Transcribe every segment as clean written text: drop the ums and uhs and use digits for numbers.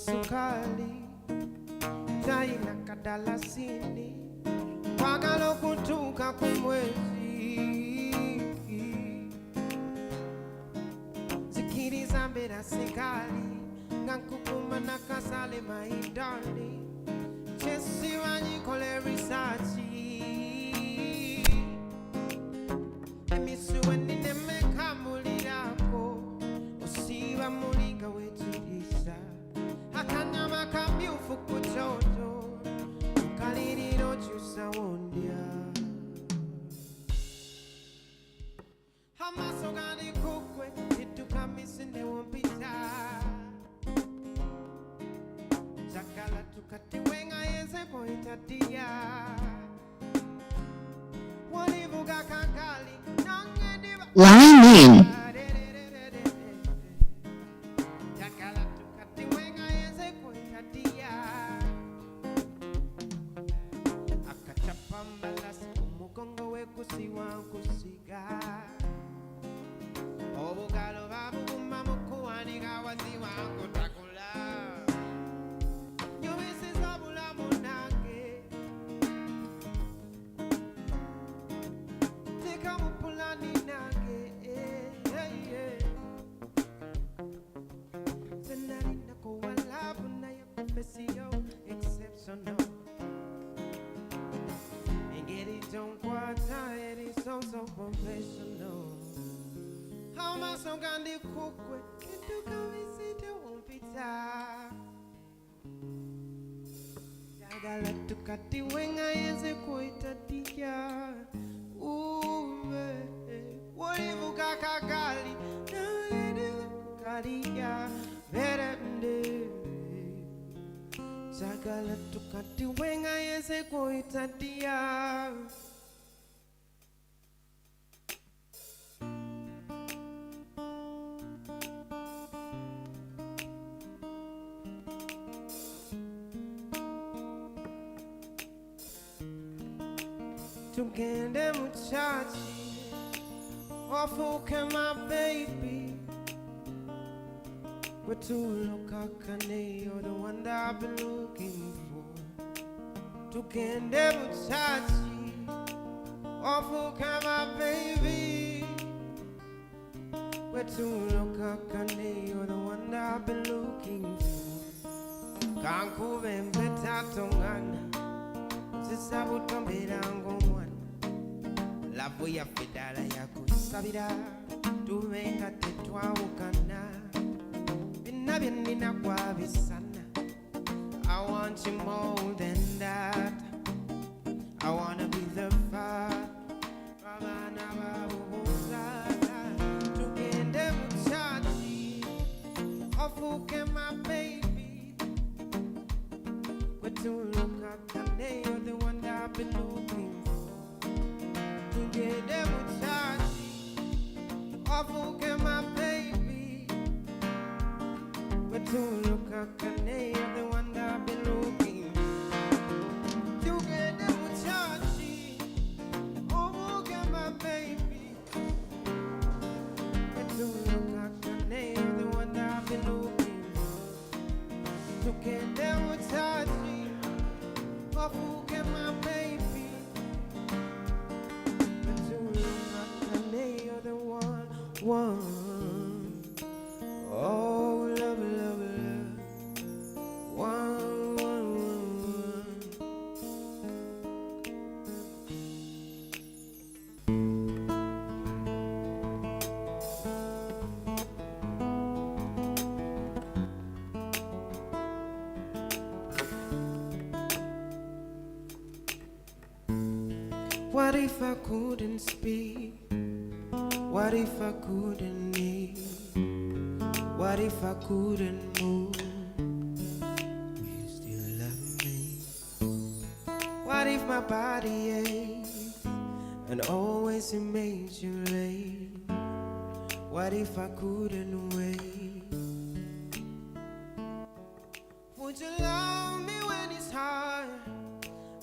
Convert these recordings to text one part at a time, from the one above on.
sukali taina kadalasini wagalo kutuka kumwezi zikiri zambera sikali ngankukuma nakasale maidani chesi wanyikole risachi emisuweni nemekamulirako usiba mulinga wetirisa akanyama kamyufu kuchoto ukaliriro chusawondya amaso gani kukwe itukamisinde wompita chakala tukatiwenga yenze poitatia walivuga kankali nangediva Line in. professional. How my song can they cook with? You come and see the won't be tired. Jagala to cut the wing, I is a quite a tia. Ooh, whatever Kakali, Karia, better than Jagala to cut the wing, I is a quite a tia. Tugende muchachi, wafuke my baby. We're too lokakane, you're the one that I've been looking for. Tugende muchachi, wafuke my baby. We're too lokakane, you're the one that I've been looking for. Kanku bembeta tongana, zisabu tombera ngomwana. La voy a fedala ya kusabira tuvenga tetwaukana bina byenina kwabisana. I want you more than that. I wanna be the father. Abana babuzana tugende muchachi ofuke my baby. We're too lokakane, you're the one that I've been looking for. Get them muchachi, ofuke my baby. But to look at Kane, the one that I've been looking. You get them muchachi, ofuke my baby. But to look at Kane, the one that I've been looking. You get them muchachi, ofuke my baby. One, oh, love, love, love. One, one, one. What if I couldn't speak? What if I couldn't eat? What if I couldn't move? Will you still love me? What if my body aches and always it makes you late? What if I couldn't wait? Would you love me when it's hard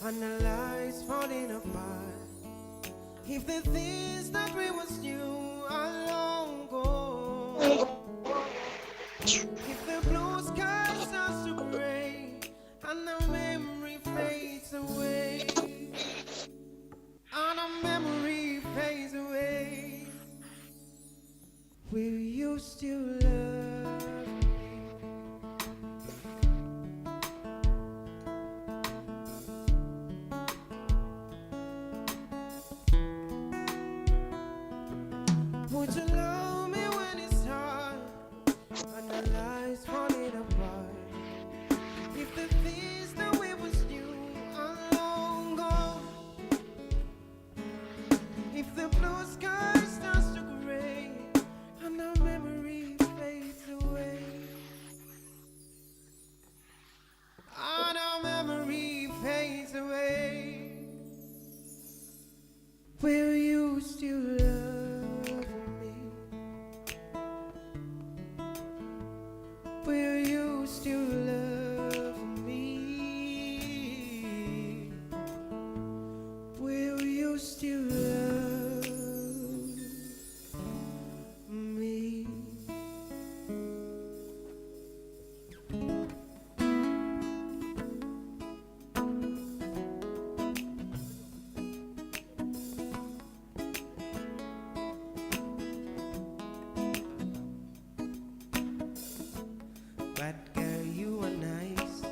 and the lights falling apart? If the things that we was new are long gone, if the blue skies are so and the memory fades away, and the memory fades away. Will you still love me? Would you love me when it's hard and the life's falling apart? If the things that we was new are long gone, if the blue sky starts to gray and our memory fades away, and our memory fades away, will you still love me? Will you still love me? Will you still love me? But girl, you are nice.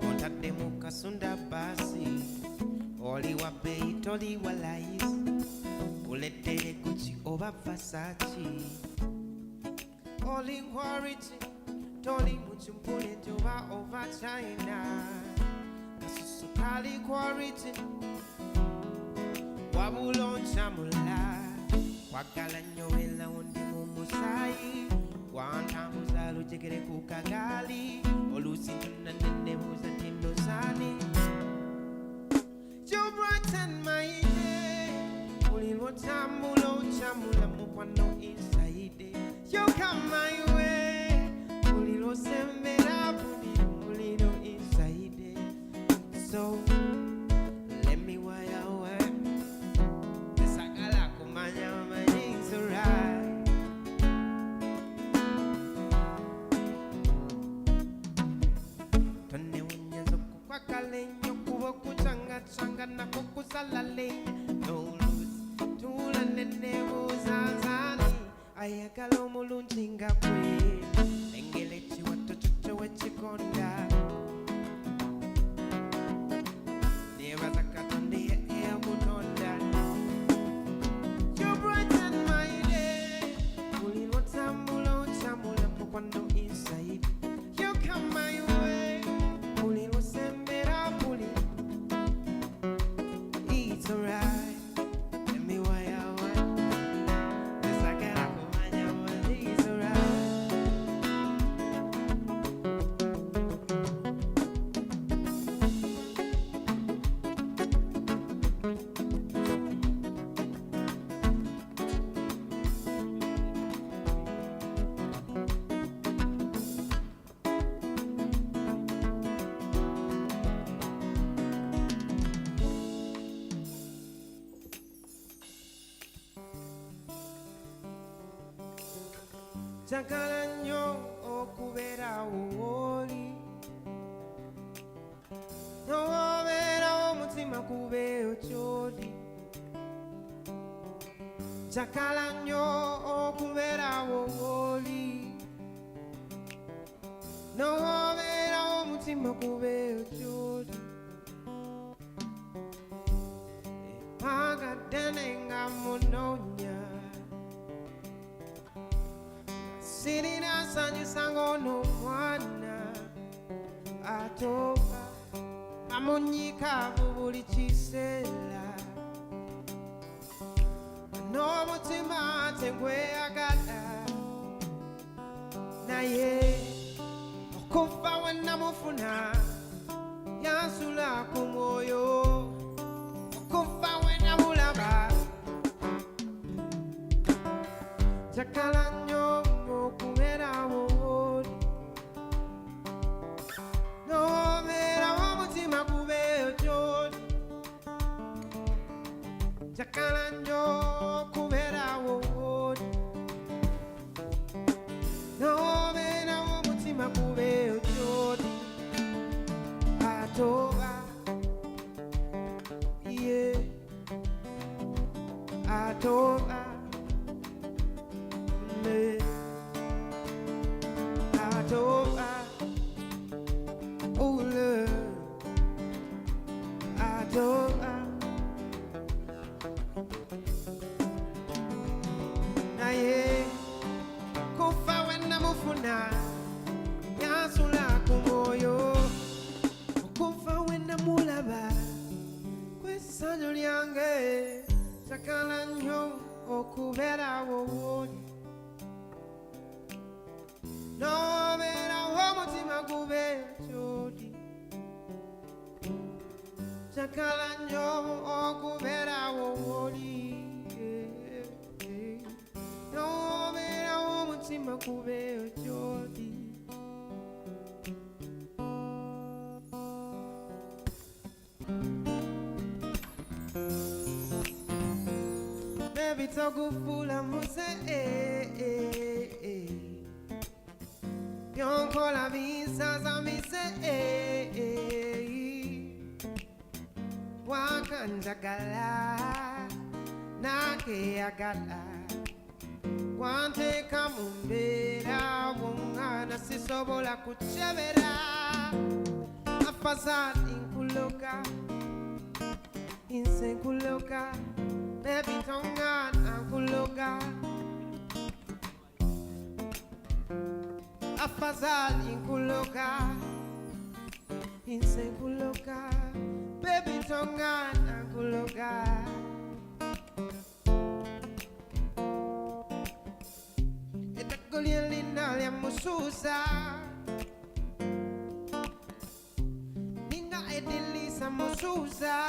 Montate mukasunda basi. Oli wa bei, toli wa lais. Uletere Gucci over Versace. Oli quality, toli muchumpule joba over China. Kasusu kali quality. Wabulon chamula. Wakala nyoela undi mumusai. Wantamuzalu jegere kukagali. Olusi tunanene muzatino sani. You brighten my day. Ulilo chamula mukwano inside. You come my way. Ulilo sembera ulilo inside. So let me wire away. Sakala kumanya manings alright. Tone unyezo kukwakale nyokuwa kuchanga changa na kukusalale. No lose tula nene uzazani. Ayakalo mulunjinga kwe. Engelechi watoto wechikonda. Neva zakatande ea mutonda. You brighten my day. Ulilo chamula mukwando inside. You come my way. Ulilo sembera puli. It's alright. Let me wire away. This I get up on my own. It's alright. Njagala nnyo okubeera woli, n'obeerawo omutima gubeeyo gy'oli. Njagala nnyo okubeera woli, n'obeerawo omutima gubeeyo gy'oli. Mpagadde nga munoonya. Sirina sanyusa ng'ono mwana atoba amunyikaavu buli kiseera, n'omutima tegweyagala, naye okufa we namufuna yansula ku mwoyo, okufa we namulaba. Njagala nnyo okubeera woli, n'obeerawo omutima gubeeyo gy'oli. Njagala nnyo okubeera woli, n'obeerawo omutima gubeeyo gy'oli. Atoa, me, Atoa, oh love, Atoa. Naye, kufa wena mufuna, yasula kumoyo, kufa wena mulaba, kwesanyo lyange, sakala nyo okubera wowoni. No bera womutima gube chodi, sakala nyo okubera wowoni. No bera womutima gube chodi. Baby togufula muse Pionko la visa za mise Wakanjagala Nake agala Wante kamumbera Wongana sisobola kuchebera Afazat inkuloka Insenkuloka Baby tongan ankuloka Afazal inkuloka Insenkuloka Baby tongan ankuloka Etakulia linda ya mususa Ninga edilisa mususa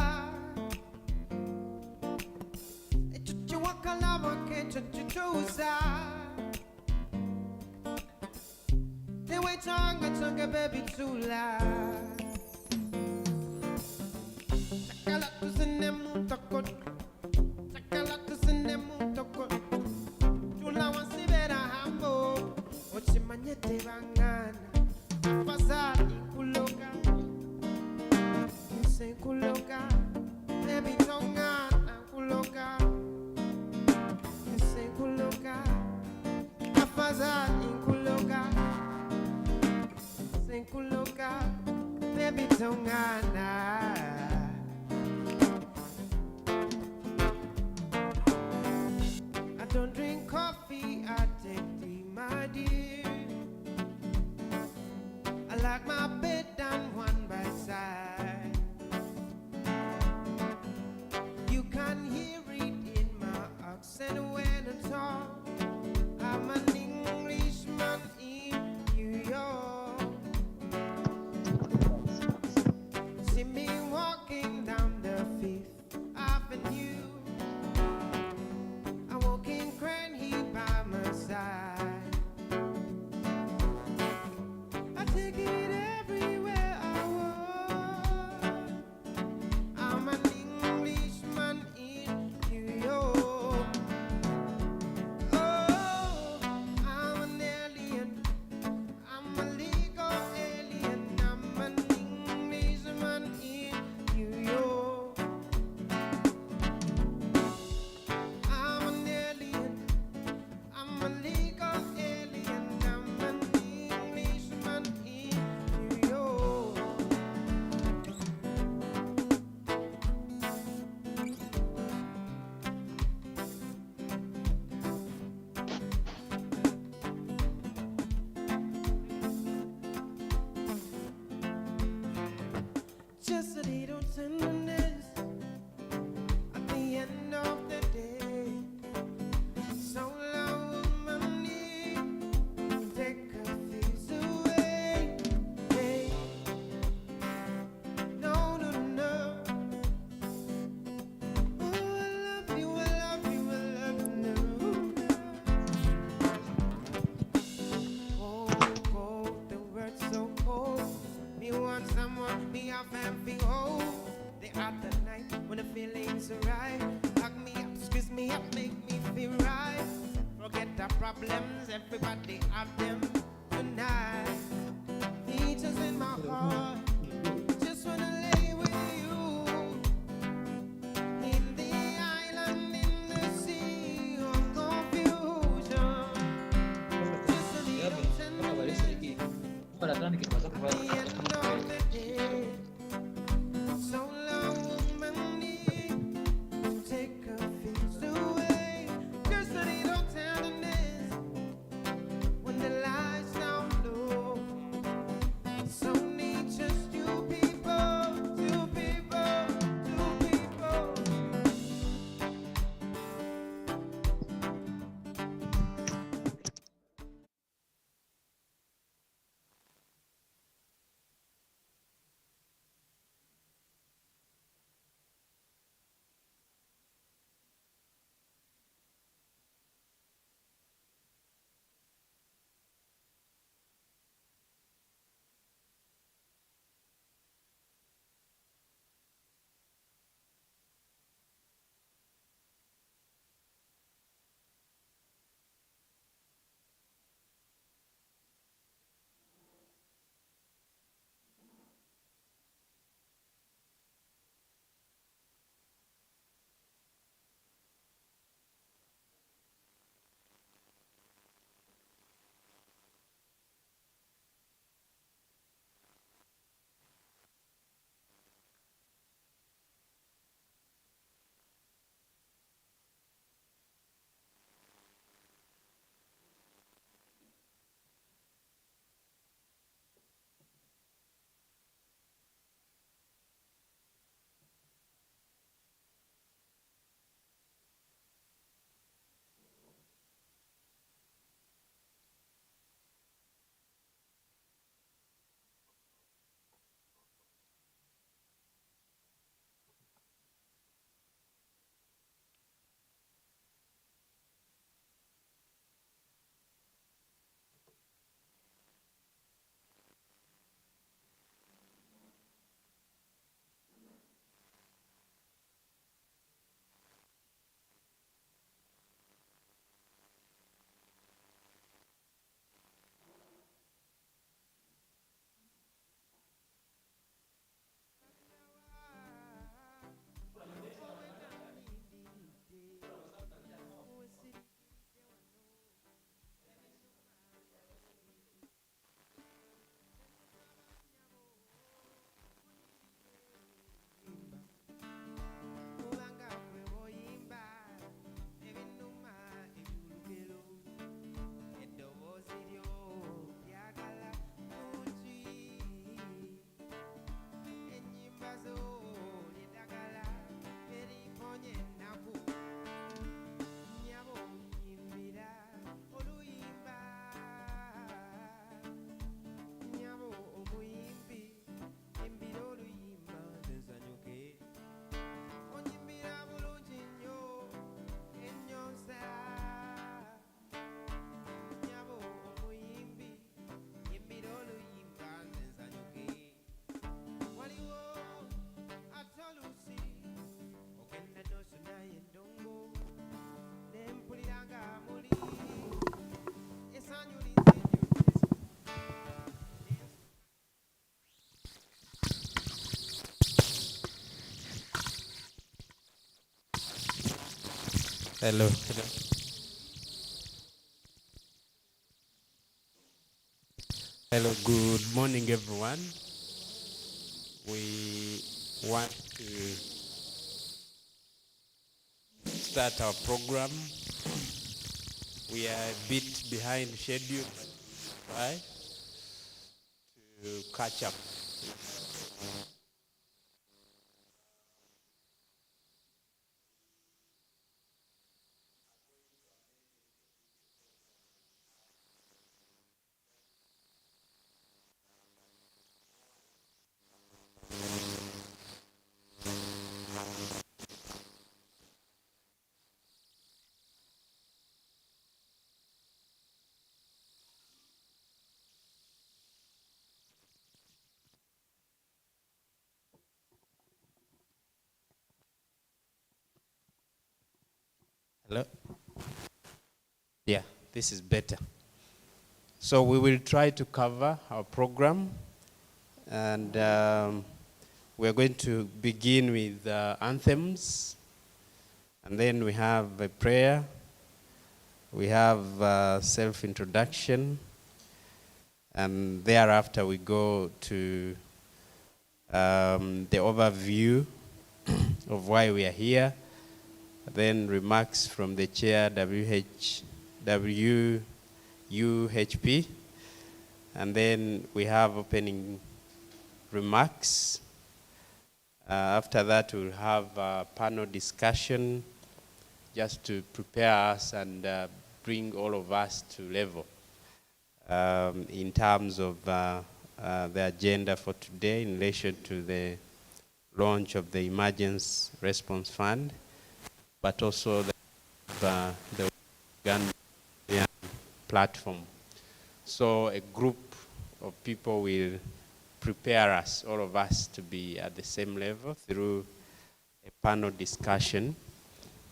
Wakalama kechuchusa Tewe changa baby tula Sakala kusene mutokot Sakala kusene mutokot Tula wansibera hambo Ochimanyete bangana Afasa inkuloka Insenkuloka Baby tongana ankuloka Afazal inkuloka Senkuloka Baby tongana I don't drink coffee, I take tea, my dear. I like my bed done one by side. You can hear it in my accent when I talk. I'm an Englishman in New York. See me walking down the Fifth Avenue. I'm walking cranny by my side. I take it everywhere I walk. I'm an Englishman in New York. Just a little tenderness at the end of the day. So long woman need take her fears away. Hey. No, no, no. Oh, I love you, I love you, I love you, no. Cold, cold, the words so cold. Me want someone, me have empty hope. The other night when the feelings are right, hug me up, squeeze me up, make me feel right. Forget the problems, everybody have them tonight. Teachers in my heart, just wanna lay with you. In the island, in the sea. Hello. Hello. Hello. Good morning, everyone. We want to start our program. We are a bit behind schedule. Try to catch up. Hello. Yeah, this is better. So we will try to cover our program, and we're going to begin with anthems, and then we have a prayer. We have self-introduction, and thereafter we go to the overview of why we are here, then remarks from the chair, WUHP, and then we have opening remarks. After that, we'll have a panel discussion just to prepare us and bring all of us to level in terms of the agenda for today in relation to the launch of the Emergency Response Fund, but also the Uganda platform. So a group of people will prepare us, all of us, to be at the same level through a panel discussion.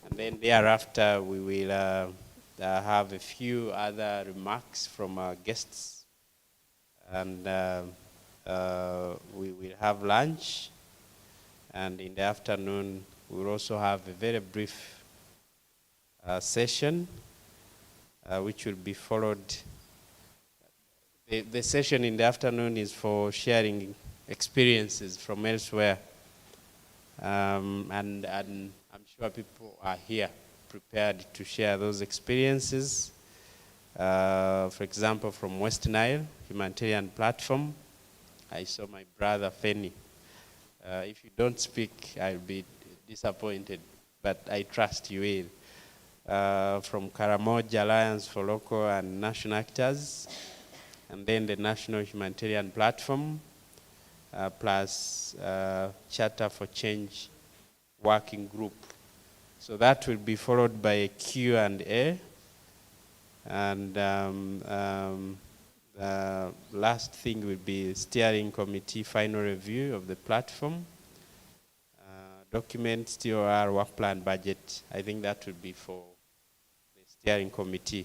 And then thereafter, we will have a few other remarks from our guests. And we will have lunch. And in the afternoon, we will also have a very brief session, which will be followed. The session in the afternoon is for sharing experiences from elsewhere. And I'm sure people are here prepared to share those experiences. For example, from Western Uganda Humanitarian Platform, I saw my brother Feni. If you don't speak, I'll be disappointed, but I trust you will. From Karamoja Alliance for Local and National Actors, and then the National Humanitarian Platform, plus Charter for Change Working Group. So that will be followed by a Q&A. And last thing will be steering committee final review of the platform. Document, TOR, work plan, budget. I think that will be for the steering committee.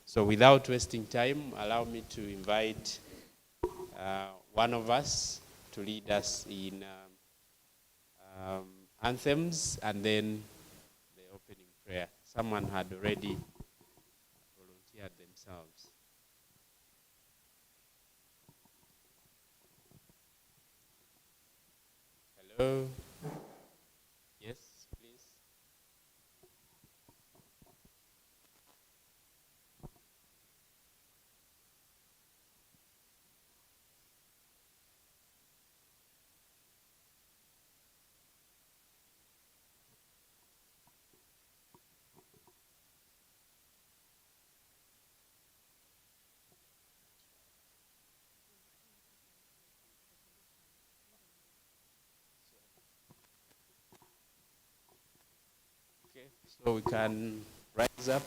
So without wasting time, allow me to invite one of us to lead us in anthems and then the opening prayer. Someone had already volunteered themselves. Hello? Yes, please. Okay, so we can rise up.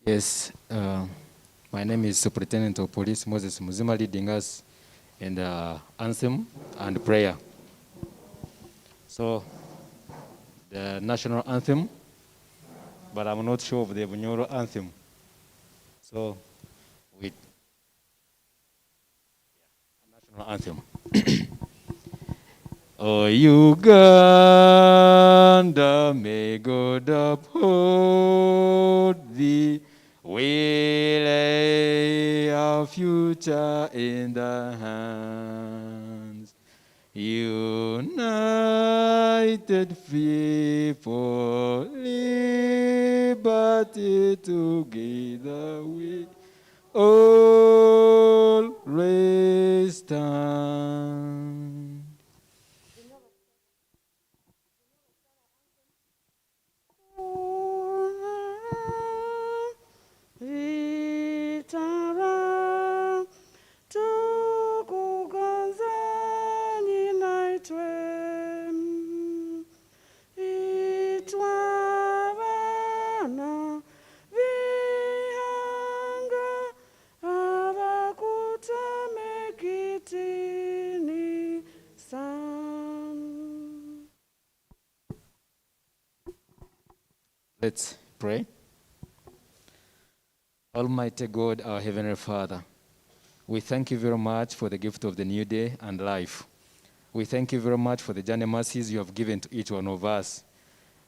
Yes, my name is Superintendent of Police Moses Muzima, leading us in the anthem and prayer. So the national anthem, but I'm not sure of the Bunyoro anthem. So, with national anthem. Oh, Uganda, may God uphold thee. We lay our future in thy hands. United people, liberty together we always stand. Let's pray. Almighty God, our Heavenly Father, we thank you very much for the gift of the new day and life. We thank you very much for the journey mercies you have given to each one of us.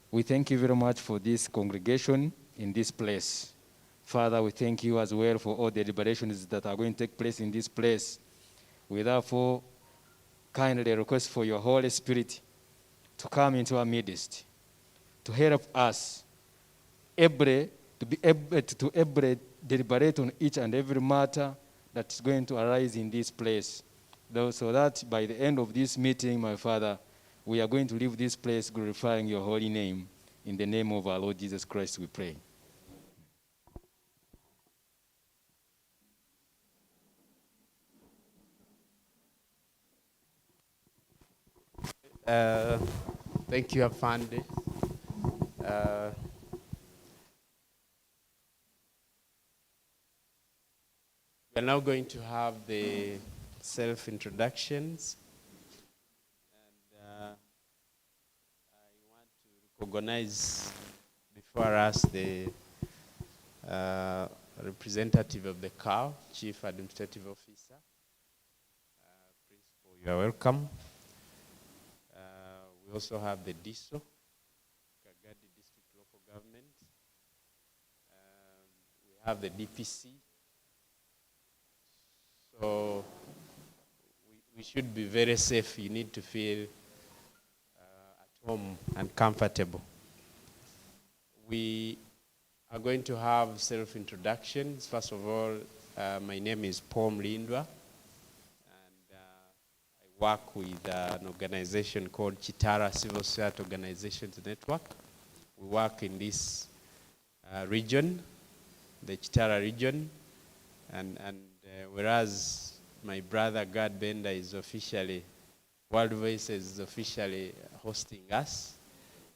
We thank you very much for this congregation in this place. Father, we thank you as well for all the deliberations that are going to take place in this place. We therefore kindly request for your Holy Spirit to come into our midst, to help us to be able to deliberate on each and every matter that's going to arise in this place. So that by the end of this meeting, my Father, we are going to leave this place glorifying your holy name. In the name of our Lord Jesus Christ, we pray. Thank you, Afande. We're now going to have the self-introductions. And I want to recognize before us the representative of the CAO, Chief Administrative Officer. Principal, you are welcome. We also have the DISO, Kagadi District Local Government. We have the DPC. So we should be very safe. You need to feel at home and comfortable. We are going to have self-introductions. First of all, my name is Paul Mlindwa, and I work with an organization called Chitara Civil Society Organizations Network. We work in this region, the Chitara region, and whereas my brother God Bender is officially, World Voices is officially hosting us,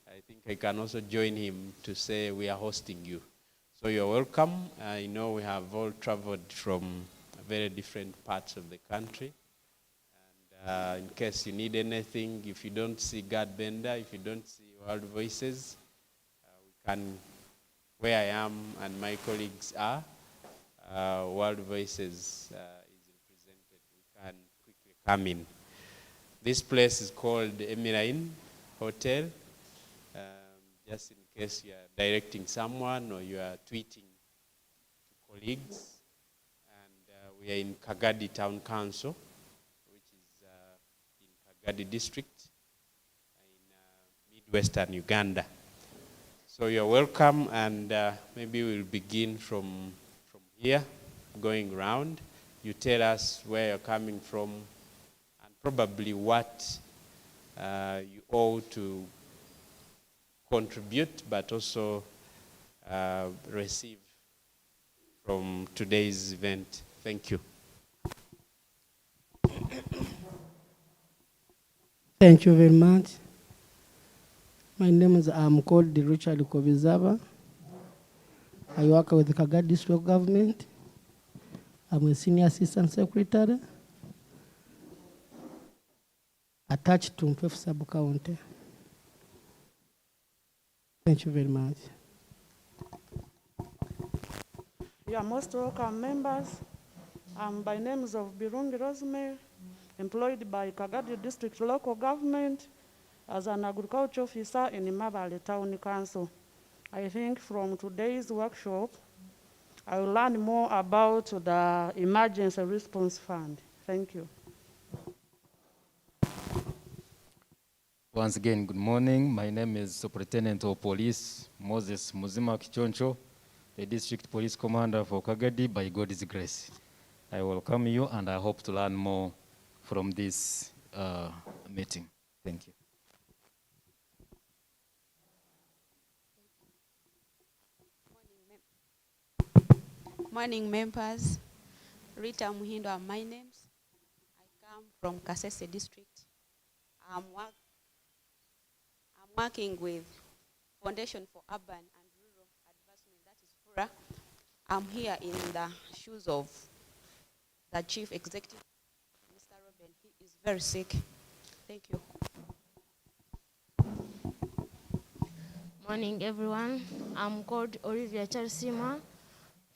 I think I can also join him to say we are hosting you. So you're welcome. I know we have all traveled from very different parts of the country. And in case you need anything, if you don't see God Bender, if you don't see World Voices, we can, where I am and my colleagues are, World Voices is represented. We can quickly come in. This place is called Emirain Hotel. Just in case you are directing someone or you are tweeting to colleagues. And we are in Kagadi Town Council, which is in Kagadi District in Mid-Western Uganda. So you're welcome, and maybe we'll begin from here, going around. You tell us where you're coming from and probably what you owe to contribute, but also receive from today's event. Thank you. Thank you very much. My name is, I'm called Richard Kovizaba. I work with the Kagadi District Government. I'm a Senior Assistant Secretary attached to Mpefu Sub-County. Thank you very much. You are most welcome, members. By names of Birungi Rosemary, employed by Kagadi District Local Government as an agriculture officer in Mabale Town Council. I think from today's workshop, I will learn more about the Emergency Response Fund. Thank you. Once again, good morning. My name is Superintendent of Police Moses Muzima Kichoncho, the District Police Commander for Kagadi by God's grace. I welcome you and I hope to learn more from this meeting. Thank you. Morning, members. Rita Muhindo are my names. I come from Kasese District. I'm working with Foundation for Urban and Rural Advancement, that is FURA. I'm here in the shoes of the Chief Executive, Mr. Robin. He is very sick. Thank you. Morning, everyone. I'm called Olivia Charsima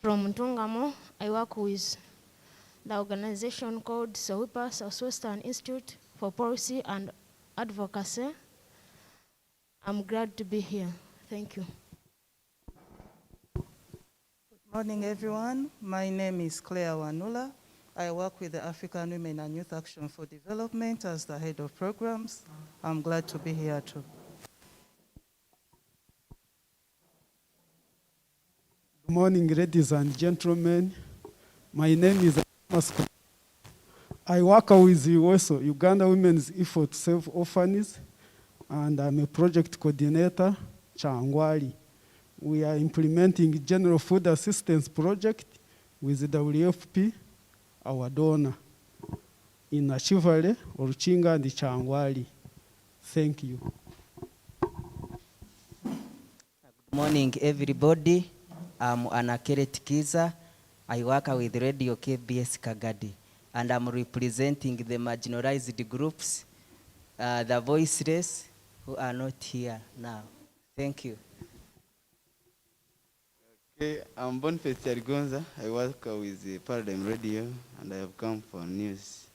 from Ntungamo. I work with the organization called SAWIPA, Southwestern Institute for Policy and Advocacy. I'm glad to be here. Thank you. Good morning, everyone. My name is Claire Wanula. I work with the African Women and Youth Action for Development as the head of programs. I'm glad to be here too. Good morning, ladies and gentlemen. My name is Amos. I work with UWESO, Uganda Women's Effort to Save Orphans, and I'm a project coordinator, Changwali. We are implementing General Food Assistance Project with WFP, our donor, in Ashivale, Oruchinga, and Changwali. Thank you. Good morning, everybody. I'm Anakere Tikiza. I work with Radio KBS Kagadi, and I'm representing the marginalized groups, the voiceless, who are not here now. Thank you. Okay, I'm Boniface Charigonza. I work with the Paradigm Radio, and I have come for news.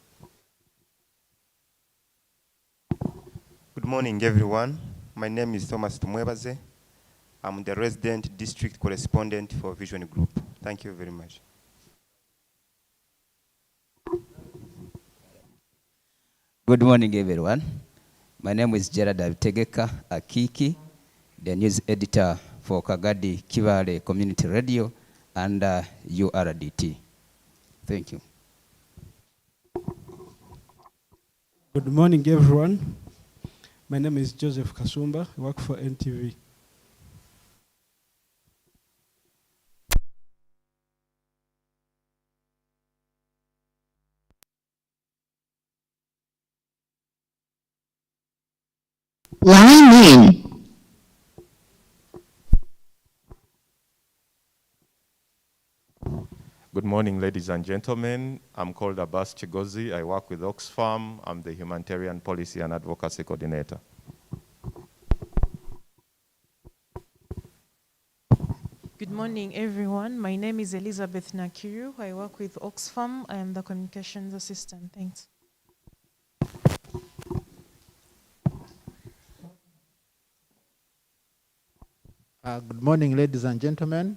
Good morning, everyone. My name is Thomas Tumwebaze. I'm the resident district correspondent for Vision Group. Thank you very much. Good morning, everyone. My name is Gerard Tegeka Akiki, the news editor for Kagadi Kivale Community Radio and URDT. Thank you. Good morning, everyone. My name is Joseph Kasumba. I work for NTV. Line in. Good morning, ladies and gentlemen. I'm called Abbas Chigozi. I work with Oxfam. I'm the Humanitarian Policy and Advocacy Coordinator. Good morning, everyone. My name is Elizabeth Nakiru. I work with Oxfam. I am the Communications Assistant. Thanks. Good morning, ladies and gentlemen.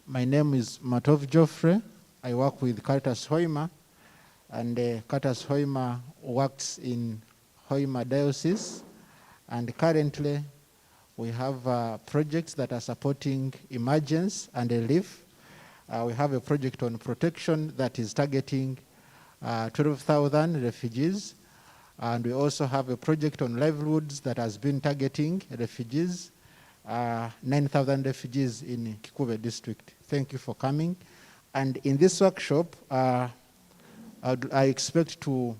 My name is Matov Joffre. I work with Caritas Hoima, and Caritas Hoima works in Hoima Diocese, and currently we have projects that are supporting emergence and relief. We have a project on protection that is targeting 12,000 refugees, and we also have a project on livelihoods that has been targeting refugees, 9,000 refugees in Kikube district. Thank you for coming. And in this workshop, I expect to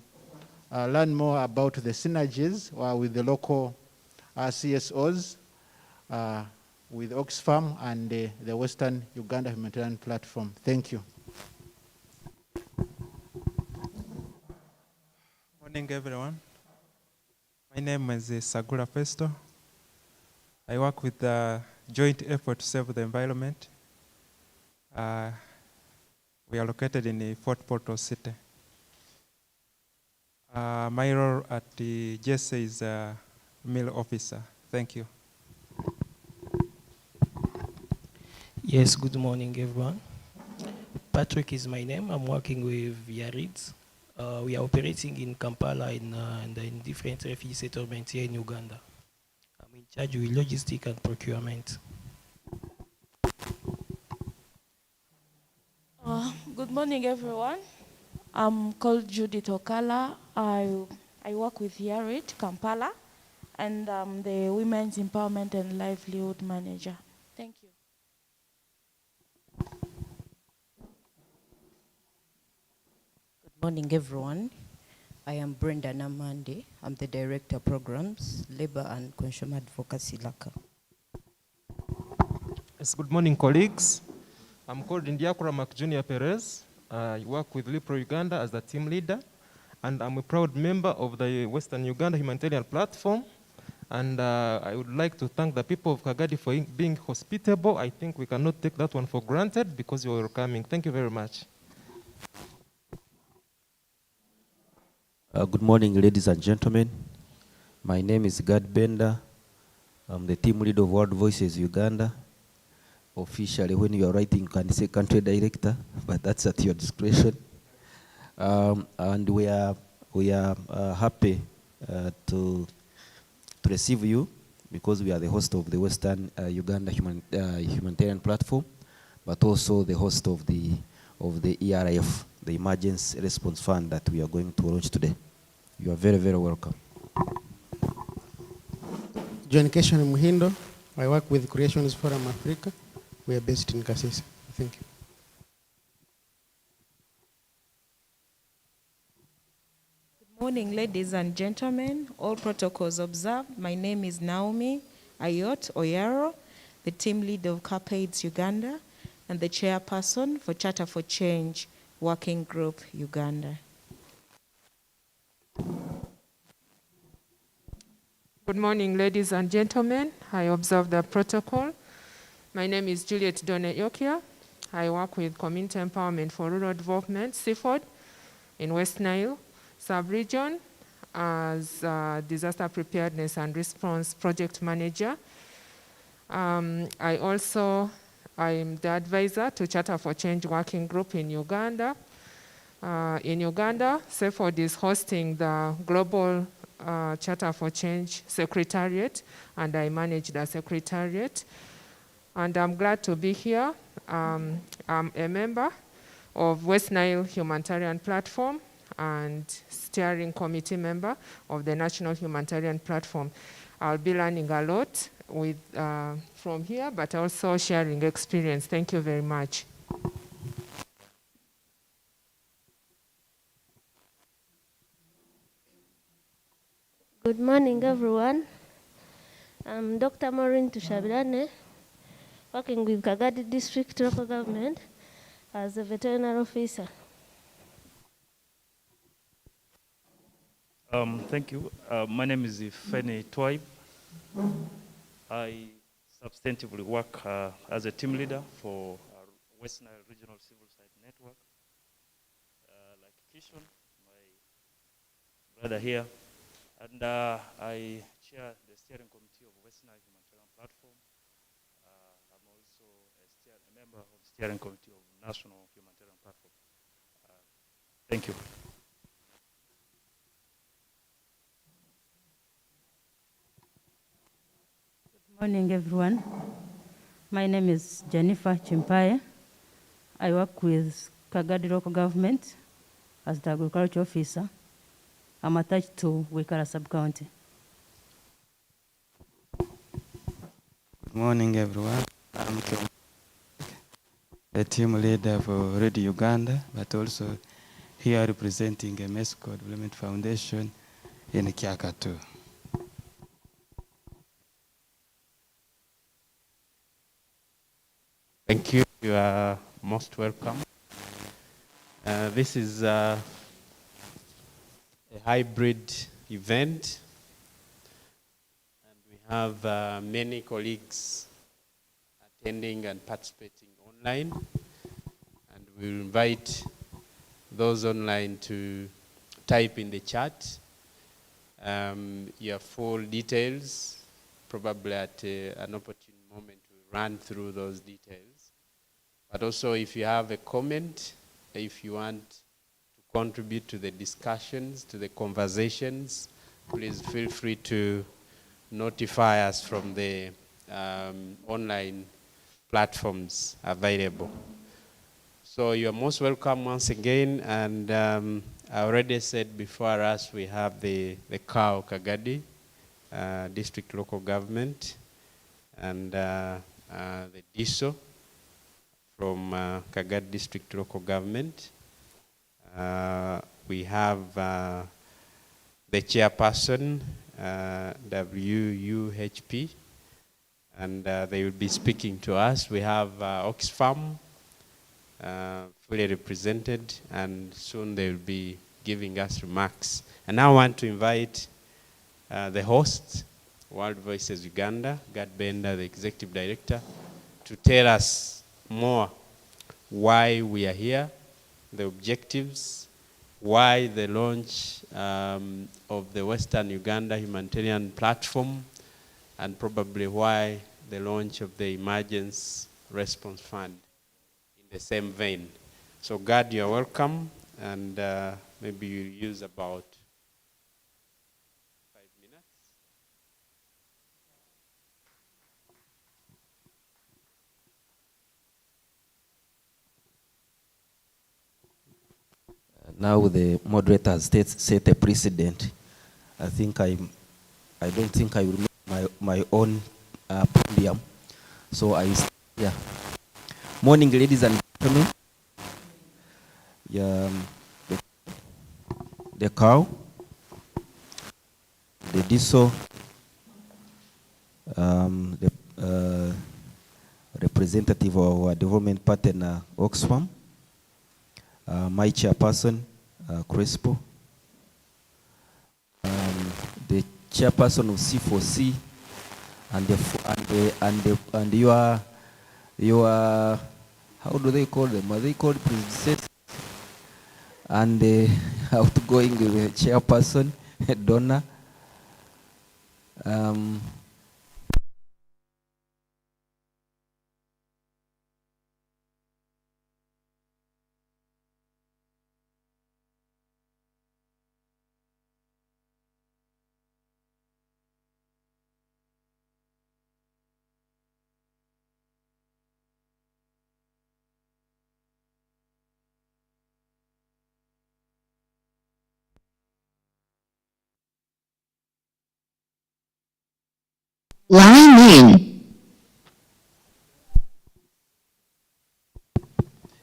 learn more about the synergies with the local CSOs, with Oxfam and the Western Uganda Humanitarian Platform. Thank you. Morning, everyone. My name is Sagura Festo. I work with the joint effort to save the environment. We are located in the Fort Portal City. My role at the GSA is a mill officer. Thank you. Yes, good morning, everyone. Patrick is my name. I'm working with Yarid. We are operating in Kampala and in different refugee settlements here in Uganda. I'm in charge with logistics and procurement. Good morning, everyone. I'm called Judith Okala. I work with Yarit, Kampala, and I'm the Women's Empowerment and Livelihood Manager. Thank you. Good morning, everyone. I am Brenda Namande. I'm the Director of Programs, Labor and Consumer Advocacy, LACA. Yes, good morning, colleagues. I'm called Indiakura Junior Perez. I work with Lipro Uganda as the team leader, and I'm a proud member of the Western Uganda Humanitarian Platform. And I would like to thank the people of Kagadi for being hospitable. I think we cannot take that one for granted because you are coming. Thank you very much. Good morning, ladies and gentlemen. My name is Gad Bender. I'm the team leader of World Voices Uganda. Officially, when you are writing, you can say country director, but that's at your discretion. And we are happy to receive you because we are the host of the Western Uganda Humanitarian Platform, but also the host of the ERF, the Emergency Response Fund that we are going to launch today. You are very, very welcome. John Keshan Muhindo. I work with Creations Forum Africa. We are based in Kasese. Thank you. Good morning, ladies and gentlemen. All protocols observed. My name is Naomi Ayot Oyaro, the team leader of CAPAIDS Uganda and the chairperson for Charter for Change Working Group Uganda. Good morning, ladies and gentlemen. I observe the protocol. My name is Juliet Done Yokia. I work with Community Empowerment for Rural Development, CFOD, in West Nile sub-region as Disaster Preparedness and Response Project Manager. I'm the advisor to Charter for Change Working Group in Uganda. CFOD is hosting the Global Charter for Change Secretariat, and I manage the Secretariat. And I'm glad to be here. I'm a member of West Nile Humanitarian Platform and steering committee member of the National Humanitarian Platform. I'll be learning a lot from here, but also sharing experience. Thank you very much. Good morning, everyone. I'm Dr. Maureen Tushabirane, working with Kagadi District Local Government as a veterinary officer. Thank you. My name is Feni Twaib. I substantively work as a team leader for West Nile Regional Civil Society Network. Like Kishon, my brother here, and I chair the steering committee of West Nile Humanitarian Platform. I'm also a member of the steering committee of National Humanitarian Platform. Thank you. Good morning, everyone. My name is Jennifer Chimpaye. I work with Kagadi local government as the agriculture officer. I'm attached to Wikara sub-county. Good morning, everyone. I'm the team leader for Radio Uganda, but also here representing a MESCO Development Foundation in Kiakatu. Thank you. You are most welcome. This is a hybrid event, and we have many colleagues attending and participating online, and we will invite those online to type in the chat your full details. Probably at an opportune moment we'll run through those details. But also, if you have a comment, if you want to contribute to the discussions, to the conversations, please feel free to notify us from the online platforms available. So you're most welcome once again, and I already said before us we have the CAO Kagadi district local government, and the DISO from Kagadi district local government. We have the chairperson, WUHP, and they will be speaking to us. We have Oxfam fully represented, and soon they will be giving us remarks. And now I want to invite the host, World Voices Uganda, Gad Benda, the Executive Director, to tell us more why we are here, the objectives, why the launch of the Western Uganda Humanitarian Platform, and probably why the launch of the Emergency Response Fund in the same vein. So Gad, you're welcome, and maybe you use about 5 minutes. Now the moderator has set a precedent. I don't think I will make my own podium. So yeah. Morning, ladies and gentlemen. The CAO, the DISO, the representative of our development partner, Oxfam, my chairperson, Crespo, the chairperson of C4C, and your how do they call them? Are they called predecessors? And the outgoing chairperson, Donna. Line in.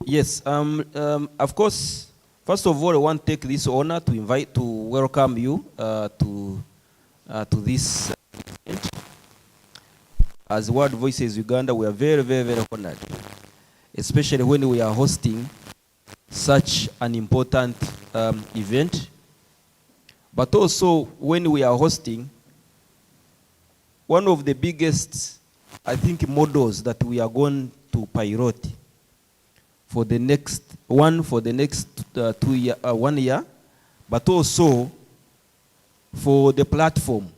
Yes, of course, first of all, I want to take this honor to welcome you to this event. As World Voices Uganda, we are very, very, very honored, especially when we are hosting such an important event, but also when we are hosting one of the biggest, I think, models that we are going to pilot for the next 1 year, but also for the platform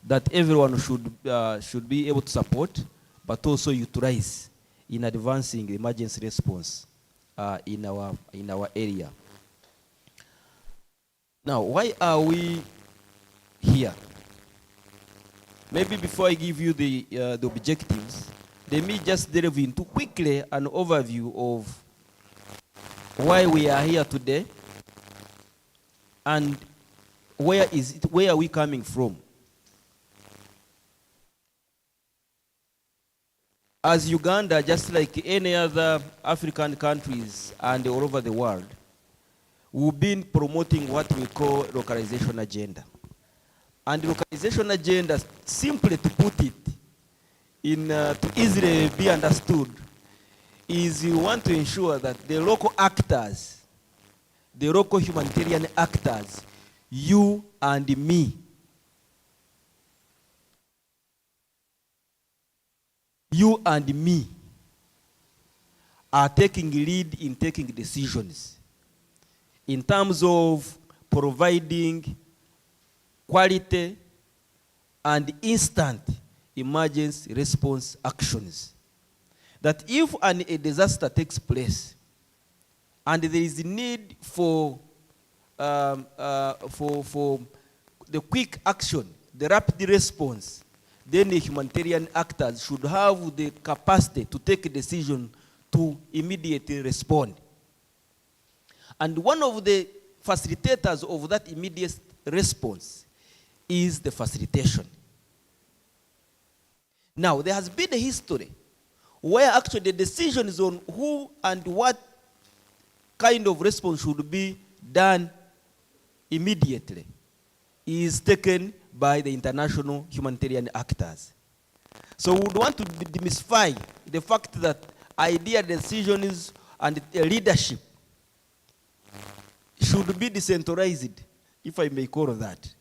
that everyone should be able to support, but also utilize in advancing the emergency response in our area. Now, why are we here? Maybe before I give you the objectives, let me just delve into quickly an overview of why we are here today and where are we coming from. As Uganda, just like any other African countries and all over the world, we've been promoting what we call localization agenda. And the localization agenda, simply to put it in to easily be understood, is you want to ensure that the local actors, the local humanitarian actors, you and me, you and me are taking lead in taking decisions in terms of providing quality and instant emergency response actions. That if a disaster takes place and there is a need for the quick action, the rapid response, then the humanitarian actors should have the capacity to take a decision to immediately respond. And one of the facilitators of that immediate response is the facilitation. Now, there has been a history where actually the decisions on who and what kind of response should be done immediately is taken by the international humanitarian actors. So we would want to demystify the fact that idea, decisions, and leadership should be decentralized, if I may call that,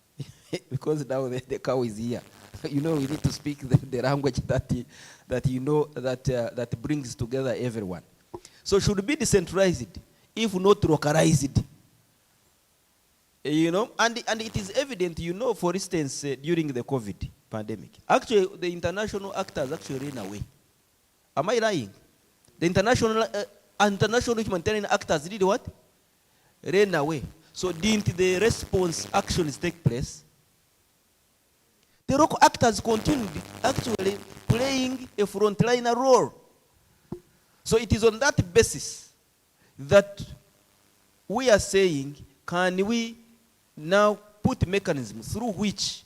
because now the cow is here. You know, we need to speak the language that you know that brings together everyone. So it should be decentralized, if not localized. You know, and it is evident, you know, for instance, during the COVID pandemic, actually the international actors actually ran away. Am I lying? The international humanitarian actors did what? Ran away. So didn't the response actions take place? The local actors continued actually playing a frontliner role. So it is on that basis that we are saying, can we now put mechanisms through which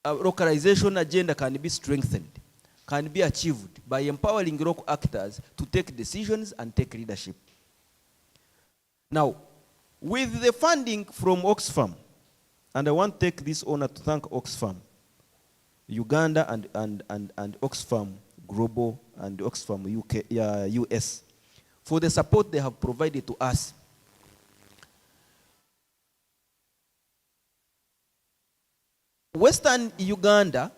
a localization agenda can be strengthened, can be achieved by empowering local actors to take decisions and take leadership. Now, with the funding from Oxfam, and I want to take this honor to thank Oxfam, Uganda and Oxfam Global and Oxfam UK, US, for the support they have provided to us. Western Uganda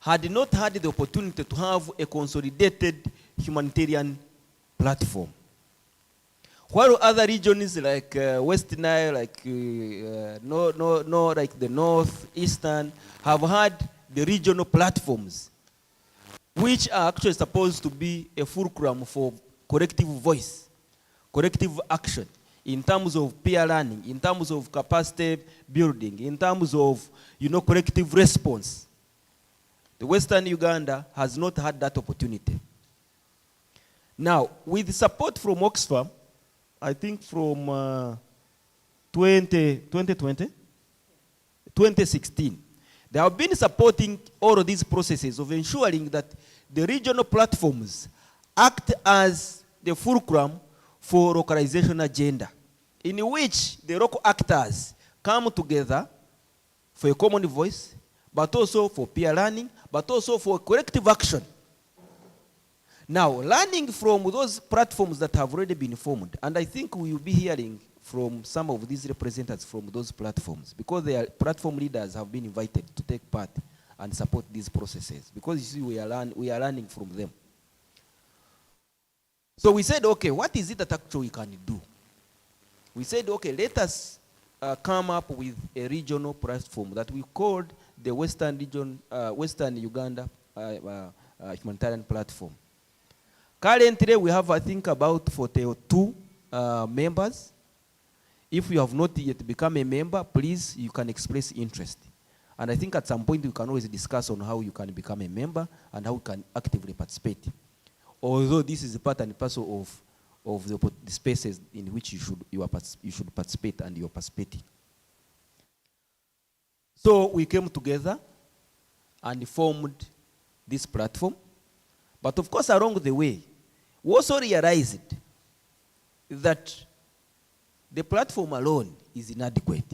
had not had the opportunity to have a consolidated humanitarian platform. While other regions like West Nile, like like the North, Eastern, have had the regional platforms, which are actually supposed to be a fulcrum for collective voice, collective action, in terms of peer learning, in terms of capacity building, in terms of, you know, collective response. The Western Uganda has not had that opportunity. Now, with support from Oxfam, I think from 2016, they have been supporting all of these processes of ensuring that the regional platforms act as the fulcrum for localization agenda, in which the local actors come together for a common voice, but also for peer learning, but also for collective action. Now, learning from those platforms that have already been formed, and I think we will be hearing from some of these representatives from those platforms, because their platform leaders have been invited to take part and support these processes, because you see, we are learning from them. So we said, okay, what is it that actually we can do? We said, okay, let us come up with a regional platform that we called the Western Uganda Humanitarian Platform. Currently, we have, I think, about 42 members. If you have not yet become a member, please, you can express interest. And I think at some point we can always discuss on how you can become a member and how you can actively participate. Although this is a part and parcel of the spaces in which you should participate and you are participating. So we came together and formed this platform. But of course, along the way, we also realized that the platform alone is inadequate.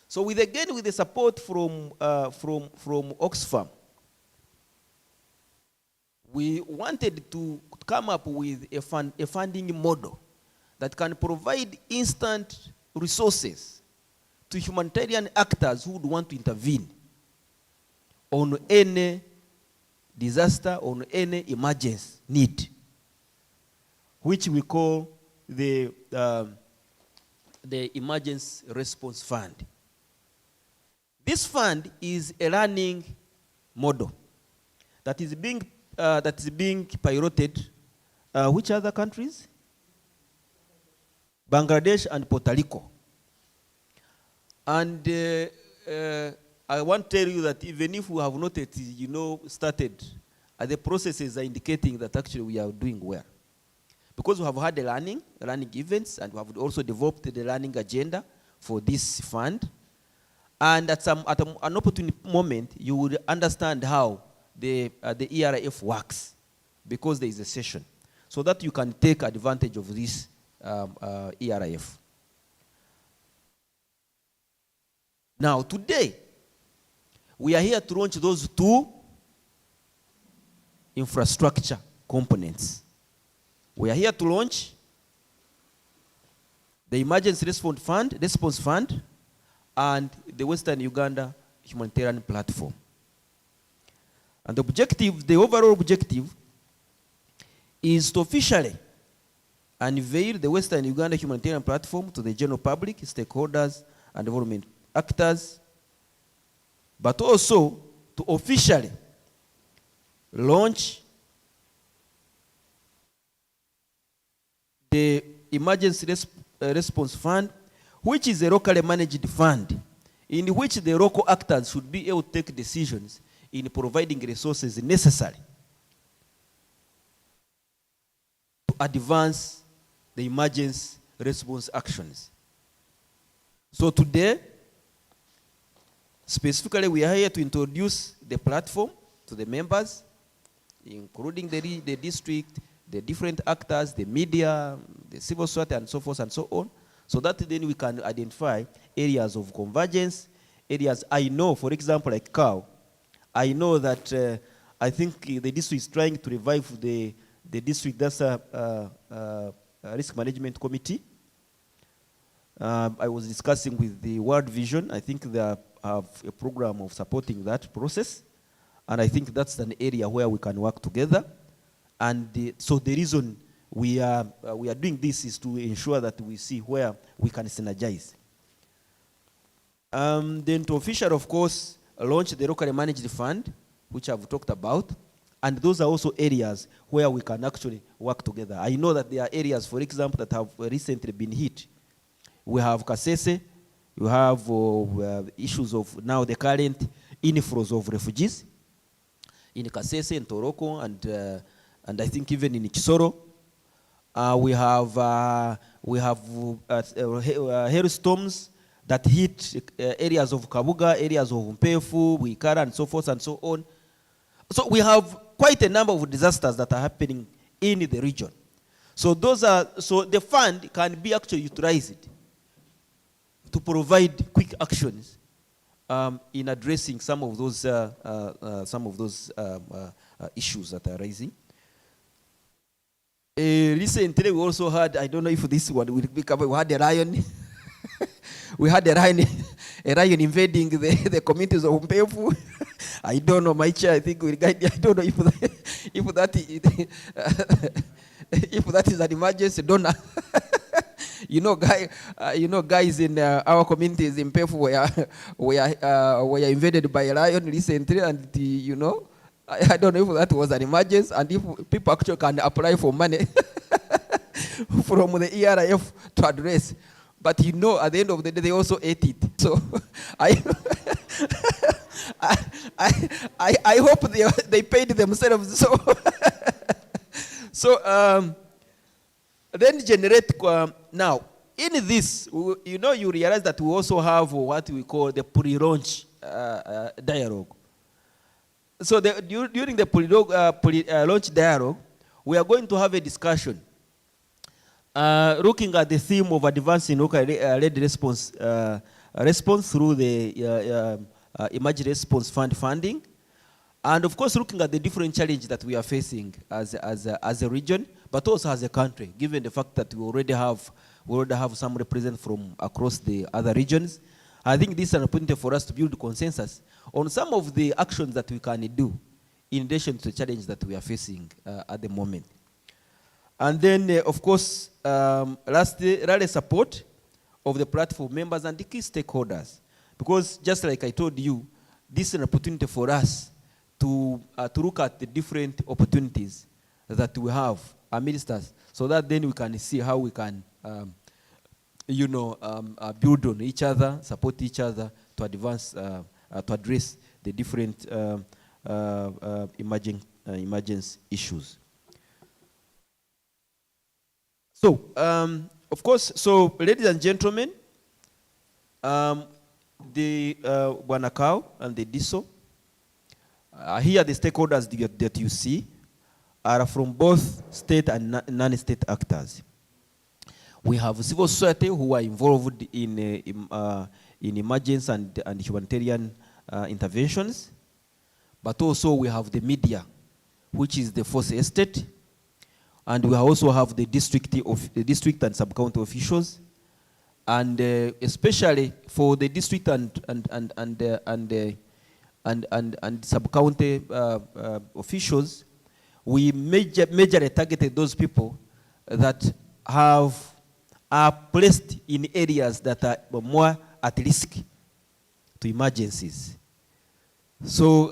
So with the support from Oxfam, we wanted to come up with a funding model that can provide instant resources to humanitarian actors who would want to intervene on any disaster, on any emergency need, which we call the Emergency Response Fund. This fund is a learning model that is being piloted. Which other countries? Bangladesh and Puerto Rico. And I want to tell you that even if we have not yet, started, the processes are indicating that actually we are doing well. Because we have had the learning events, and we have also developed the learning agenda for this fund. And at an opportune moment, you will understand how the ERIF works, because there is a session, so that you can take advantage of this ERIF. Now, today, we are here to launch those two infrastructure components. We are here to launch the Emergency Response Fund, and the Western Uganda Humanitarian Platform. And the overall objective is to officially unveil the Western Uganda Humanitarian Platform to the general public, stakeholders, and development actors, but also to officially launch the Emergency Response Fund, which is a locally managed fund in which the local actors should be able to take decisions in providing resources necessary to advance the emergency response actions. So today, specifically, we are here to introduce the platform to the members, including the district, the different actors, the media, the civil society, and so forth and so on, so that then we can identify areas of convergence, areas I know, for example, like COW, I know that I think the district is trying to revive the district, that's a risk management committee. I was discussing with the World Vision. I think they have a program of supporting that process. And I think that's an area where we can work together. And so the reason we are doing this is to ensure that we see where we can synergize. Then to officially, of course, launch the locally managed fund, which I've talked about. And those are also areas where we can actually work together. I know that there are areas, for example, that have recently been hit. We have Kasese, you have issues of now the current inflows of refugees in Kasese, in Toroko, and I think even in Kisoro. We have hailstorms that hit areas of Kabuga, areas of Mpefu, Wikara, and so forth and so on. So we have quite a number of disasters that are happening in the region. So the fund can be actually utilized to provide quick actions in addressing some of those issues that are rising. Recently, we also had, I don't know if this one will be covered, we had a lion. We had a lion invading the communities of Mpefu. I don't know, my chair, I think will guide. I don't know if that is an emergency donor. Guys in our communities in Mpefu were invaded by a lion recently, and I don't know if that was an emergency, and if people actually can apply for money from the ERIF to address. But at the end of the day, they also ate it. So I hope they paid themselves. So then generate now in this, you realize that we also have what we call the pre-launch dialogue. So during the pre-launch dialogue, we are going to have a discussion looking at the theme of advancing local-led response through the Emergency Response Fund funding, and of course looking at the different challenges that we are facing as a region, but also as a country, given the fact that we already have some representatives from across the other regions. I think this is an opportunity for us to build consensus on some of the actions that we can do in addition to the challenge that we are facing at the moment. And then, of course, lastly, rally support of the platform members and the key stakeholders. Because just like I told you, this is an opportunity for us to look at the different opportunities that we have amidst us, so that then we can see how we can, build on each other, support each other to advance, to address the different emergence issues. So, of course, so ladies and gentlemen, the Wanakau and the DISO, here the stakeholders that you see are from both state and non-state actors. We have civil society who are involved in emergency and humanitarian interventions, but also we have the media, which is the Force Estate, and we also have the district and sub-county officials, and especially for the district and sub-county officials, we majorly targeted those people that are placed in areas that are more at risk to emergencies. So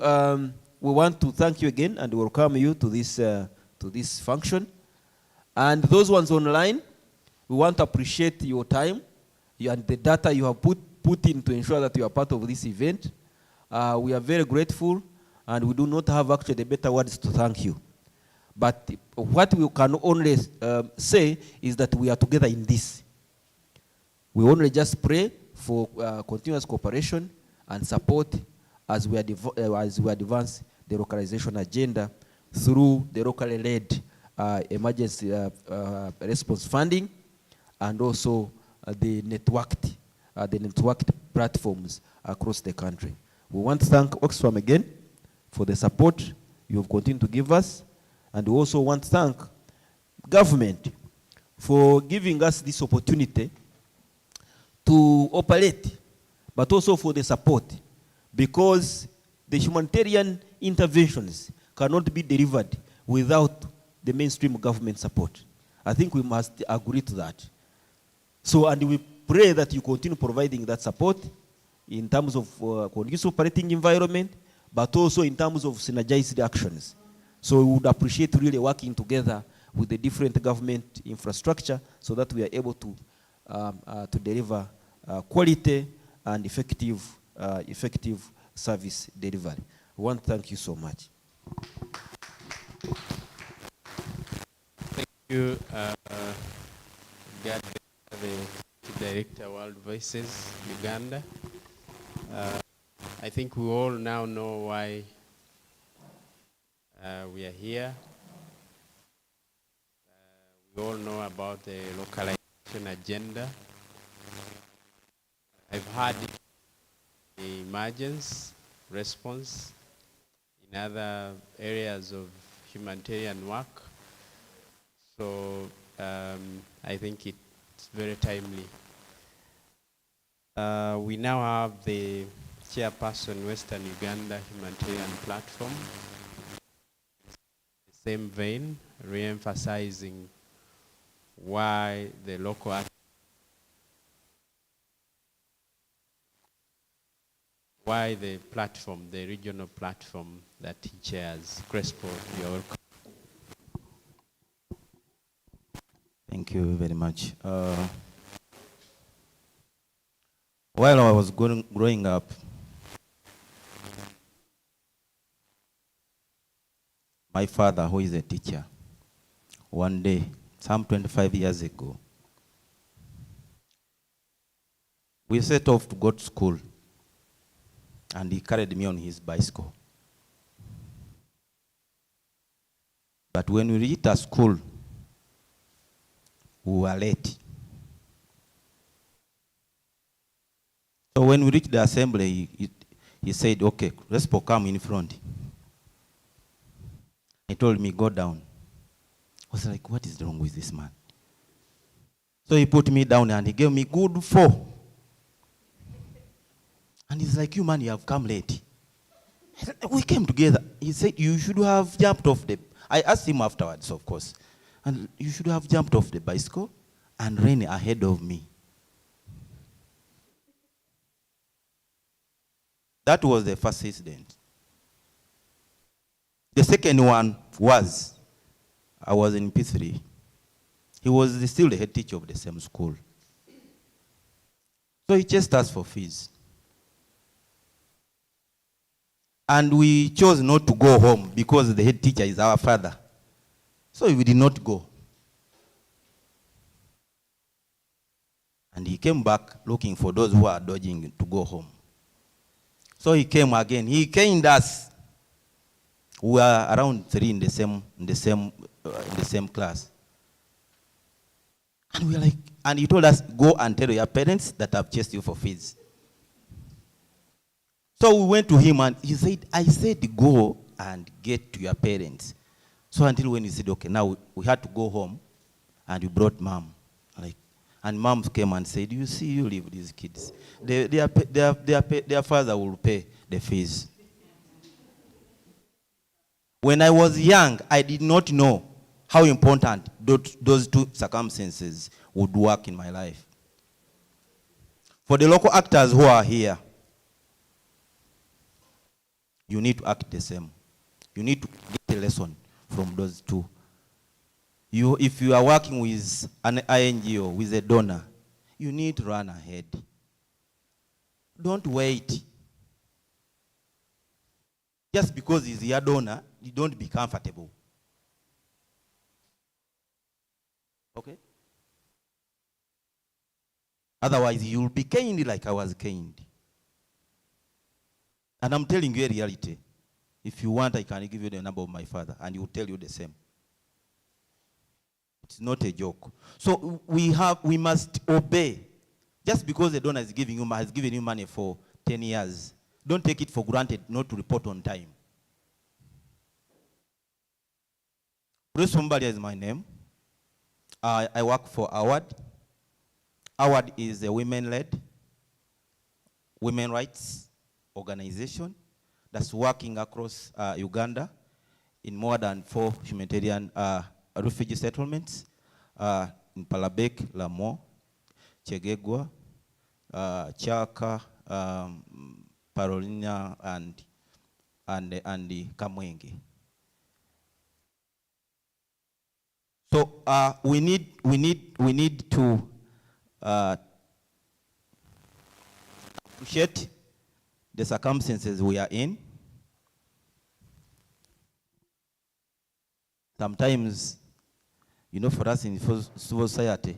we want to thank you again and welcome you to this function. And those ones online, we want to appreciate your time and the data you have put in to ensure that you are part of this event. We are very grateful, and we do not have actually better words to thank you. But what we can only say is that we are together in this. We only just pray for continuous cooperation and support as we advance the localization agenda through the locally led emergency response funding, and also the networked platforms across the country. We want to thank Oxfam again for the support you have continued to give us, and we also want to thank government for giving us this opportunity to operate, but also for the support, because the humanitarian interventions cannot be delivered without the mainstream government support. I think we must agree to that. So, and we pray that you continue providing that support in terms of conducive operating environment, but also in terms of synergized actions. So we would appreciate really working together with the different government infrastructure so that we are able to deliver quality and effective service delivery. I want to thank you so much. Thank you, God, the Director, World Voices, Uganda. I think we all now know why we are here. We all know about the localization agenda. I've had the emergency response in other areas of humanitarian work. So I think it's very timely. We now have the chairperson, Western Uganda Humanitarian Platform. The same vein, re-emphasizing why the local why the platform, the regional platform that he chairs. Crespo, you're welcome. Thank you very much. While I was growing up, my father, who is a teacher, one day, some 25 years ago, we set off to go to school, and he carried me on his bicycle. But when we reached our school, we were late. So when we reached the assembly, he said, okay, let's come in front. He told me, go down. I was like, what is wrong with this man? So he put me down and he gave me good 4. And he's like, you man, you have come late. We came together. He said, you should have jumped off the... I asked him afterwards, of course. And you should have jumped off the bicycle and ran ahead of me. That was the first incident. The second one was, I was in P3. He was still the head teacher of the same school. So he chased us for fees. And we chose not to go home because the head teacher is our father. So we did not go. And he came back looking for those who are dodging to go home. So he came again. He caned us. We were around 3 in the same class. And we were like, and he told us, go and tell your parents that I've chased you for fees. So we went to him and he said, I said go and get to your parents. So until when he said, okay, now we had to go home, and we brought mom. Like, and mom came and said, you see, you leave these kids. Their father will pay the fees. When I was young, I did not know how important those two circumstances would work in my life. For the local actors who are here, you need to act the same. You need to get a lesson from those two. If you are working with an INGO, with a donor, you need to run ahead. Don't wait. Just because he's your donor, you don't be comfortable. Okay? Otherwise, you'll be caned like I was caned. And I'm telling you a reality. If you want, I can give you the number of my father, and he will tell you the same. It's not a joke. So we must obey. Just because the donor has given you money for 10 years, don't take it for granted not to report on time. Bruce Mumbalia is my name. I work for AWAD. AWAD is a women-led, women rights organization that's working across Uganda in more than 4 humanitarian refugee settlements in Palabek, Lamo, Chegegwa, Chaka, Parolina, and Kamwenge. So we need to appreciate the circumstances we are in. Sometimes, for us in civil society,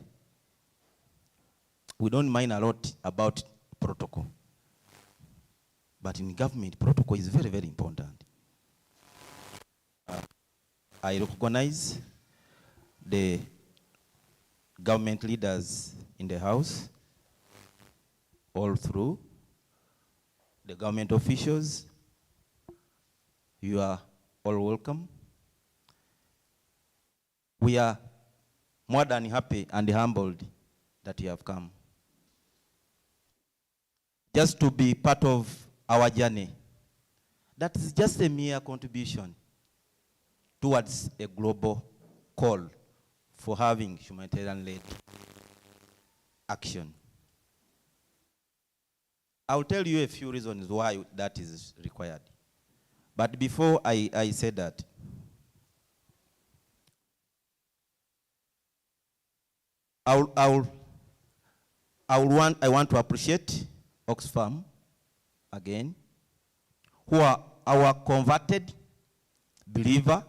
we don't mind a lot about protocol. But in government, protocol is very, very important. I recognize the government leaders in the House, all through, the government officials. You are all welcome. We are more than happy and humbled that you have come. Just to be part of our journey. That is just a mere contribution towards a global call for having humanitarian-led action. I'll tell you a few reasons why that is required. But before I say that, I want to appreciate Oxfam again, who are our converted believer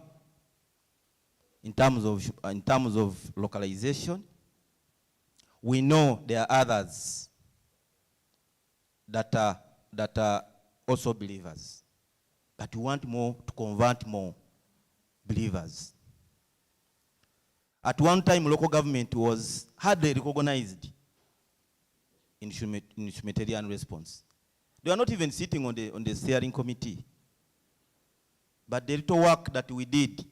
in terms of localization. We know there are others that are also believers, but we want more to convert more believers. At one time, local government was hardly recognized in humanitarian response. They are not even sitting on the steering committee. But the little work that we did,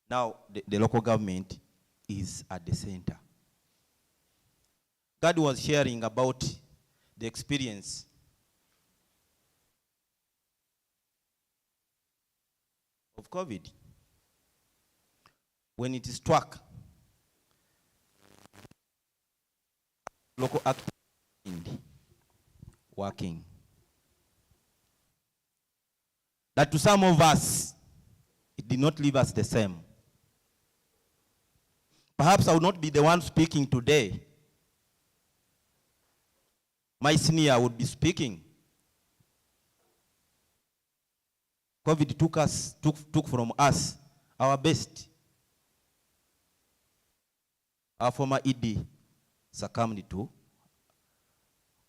now the local government is at the center. God was sharing about the experience of COVID. When it struck, local actors working. That to some of us, it did not leave us the same. Perhaps I will not be the one speaking today. My senior would be speaking. COVID took from us our best. Our former ED succumbed to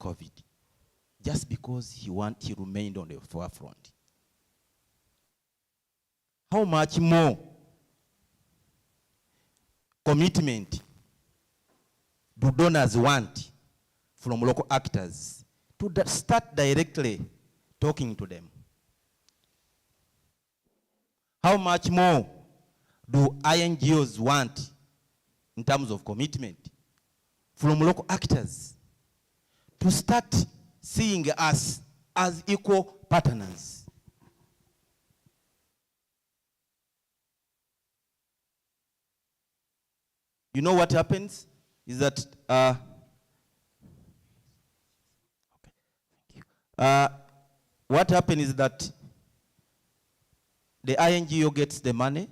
COVID just because he remained on the forefront. How much more commitment do donors want from local actors to start directly talking to them? How much more do INGOs want in terms of commitment from local actors to start seeing us as equal partners? You know what happens is that what happens is that the INGO gets the money,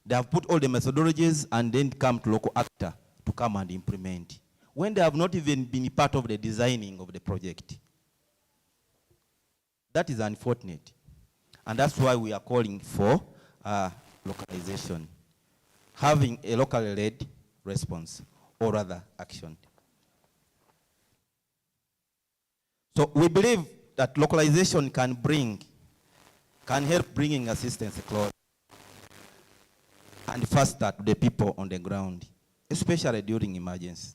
they have put all the methodologies, and then come to local actor to come and implement, when they have not even been part of the designing of the project. That is unfortunate. And that's why we are calling for localization, having a locally led response or other action. So we believe that localization can help bringing assistance closer and faster to the people on the ground, especially during emergencies.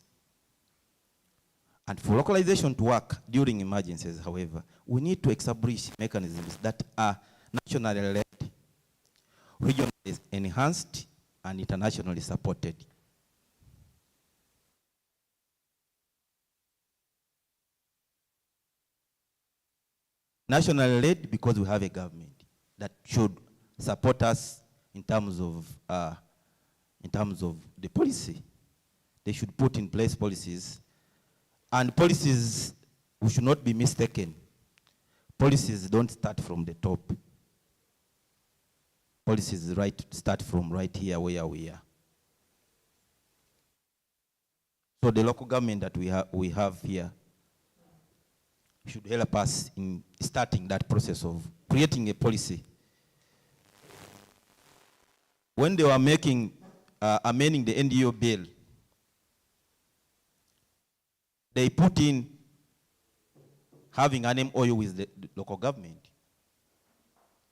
And for localization to work during emergencies, however, we need to establish mechanisms that are nationally led, regionally enhanced, and internationally supported. Nationally led because we have a government that should support us in terms of the policy. They should put in place policies, and policies, we should not be mistaken. Policies don't start from the top. Policies start from right here where we are. So the local government that we have here should help us in starting that process of creating a policy. When they were amending the NDO bill, they put in having an MOU with the local government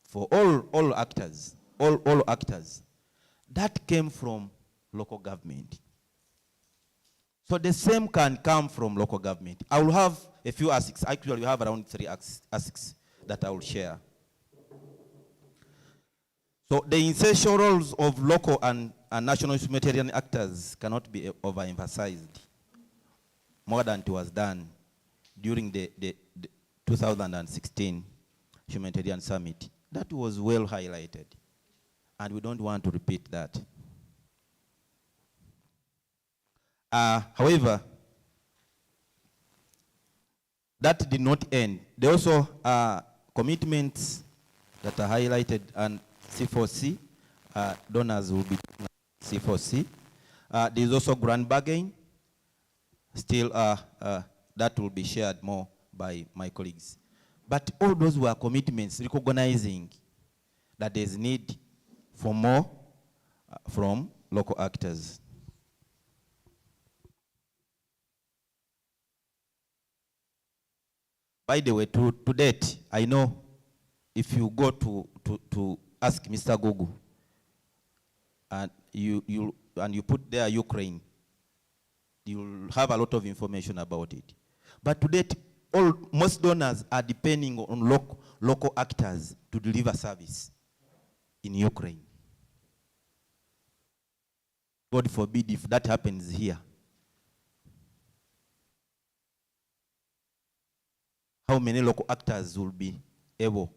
for all actors. All actors. That came from local government. So the same can come from local government. I will have a few ASICs. Actually, we have around 3 ASICs that I will share. So the insertion roles of local and national humanitarian actors cannot be overemphasized more than it was done during the 2016 Humanitarian Summit. That was well highlighted, and we don't want to repeat that. However, that did not end. There also are commitments that are highlighted, and C4C, donors will be C4C. There is also grant bargain. Still, that will be shared more by my colleagues. But all those were commitments recognizing that there is need for more from local actors. By the way, to date, I know if you go to ask Mr. Gogu, and you put there Ukraine, you'll have a lot of information about it. But to date, most donors are depending on local actors to deliver service in Ukraine. God forbid if that happens here. how many local actors will be able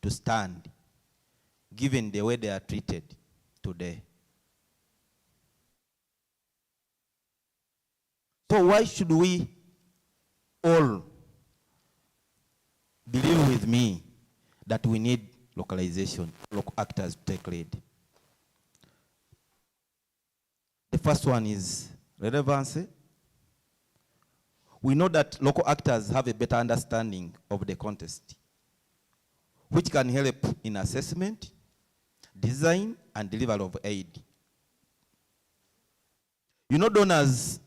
to stand given the way they are treated today. So why should we all believe with me that we need localization, local actors to take lead? The first one is relevancy. We know that local actors have a better understanding of the context, which can help in assessment, design, and delivery of aid. You know, donors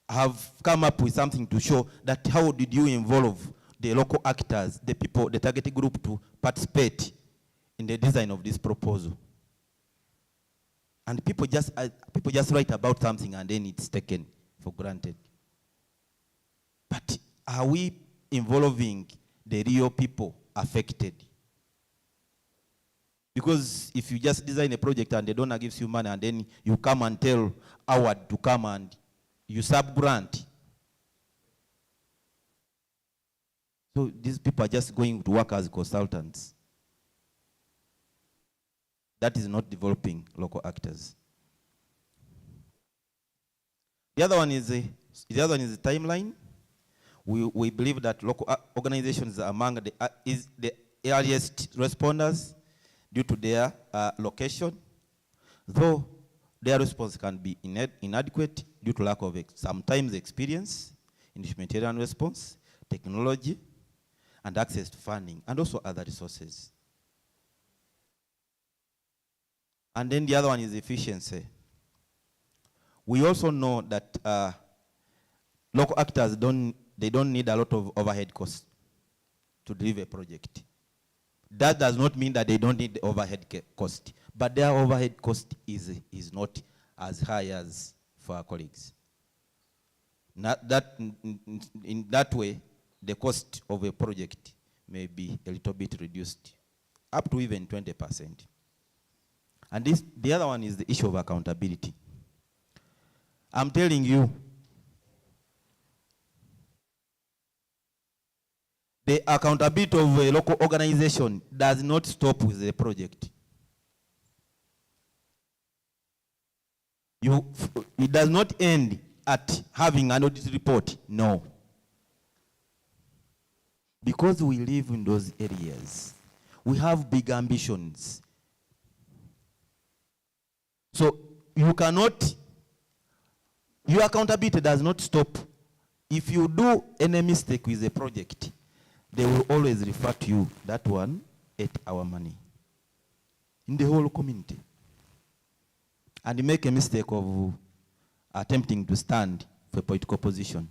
have come up with something to show that how did you involve the local actors, the people, the targeted group to participate in the design of this proposal. And people just write about something and then it's taken for granted. But are we involving the real people affected? Because if you just design a project and the donor gives you money and then you come and tell Howard to come and you sub-grant. So these people are just going to work as consultants. That is not developing local actors. The other one is the timeline. We believe that local organizations are among the earliest responders due to their location, though their response can be inadequate due to lack of sometimes experience in humanitarian response, technology, and access to funding, and also other resources. And then the other one is efficiency. We also know that local actors don't need a lot of overhead costs to deliver a project. That does not mean that they don't need the overhead cost, but their overhead cost is not as high as for our colleagues. In that way, the cost of a project may be a little bit reduced, up to even 20%. And the other one is the issue of accountability. I'm telling you, the accountability of a local organization does not stop with the project. It does not end at having an audit report, no. Because we live in those areas, we have big ambitions. So you cannot, your accountability does not stop. If you do any mistake with a project, they will always refer to you, that one ate our money. In the whole community. And you make a mistake of attempting to stand for a political position.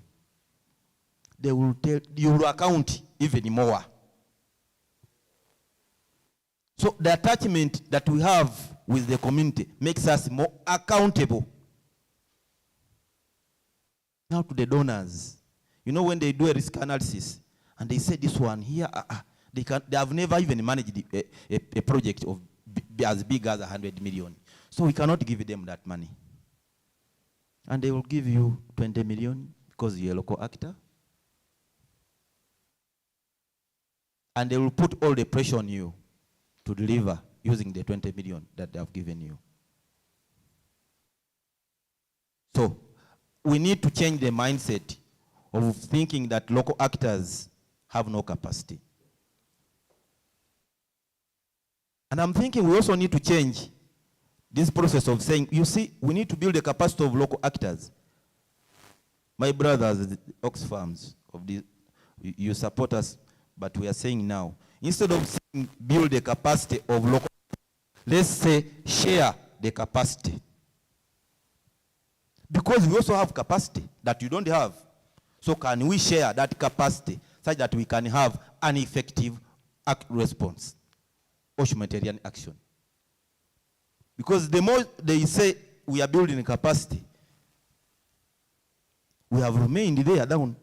They will tell, you will account even more. So the attachment that we have with the community makes us more accountable. Now to the donors. You know, when they do a risk analysis and they say this one here, they have never even managed a project of as big as 100 million. So we cannot give them that money. And they will give you 20 million because you're a local actor. And they will put all the pressure on you to deliver using the 20 million that they have given you. So we need to change the mindset of thinking that local actors have no capacity. And I'm thinking we also need to change this process of saying, you see, we need to build the capacity of local actors. My brothers, the Oxfams, you support us, but we are saying now, instead of saying build the capacity of local, let's say share the capacity. Because we also have capacity that you don't have. So can we share that capacity such that we can have an effective response or humanitarian action? Because the more they say we are building capacity, we have remained there down.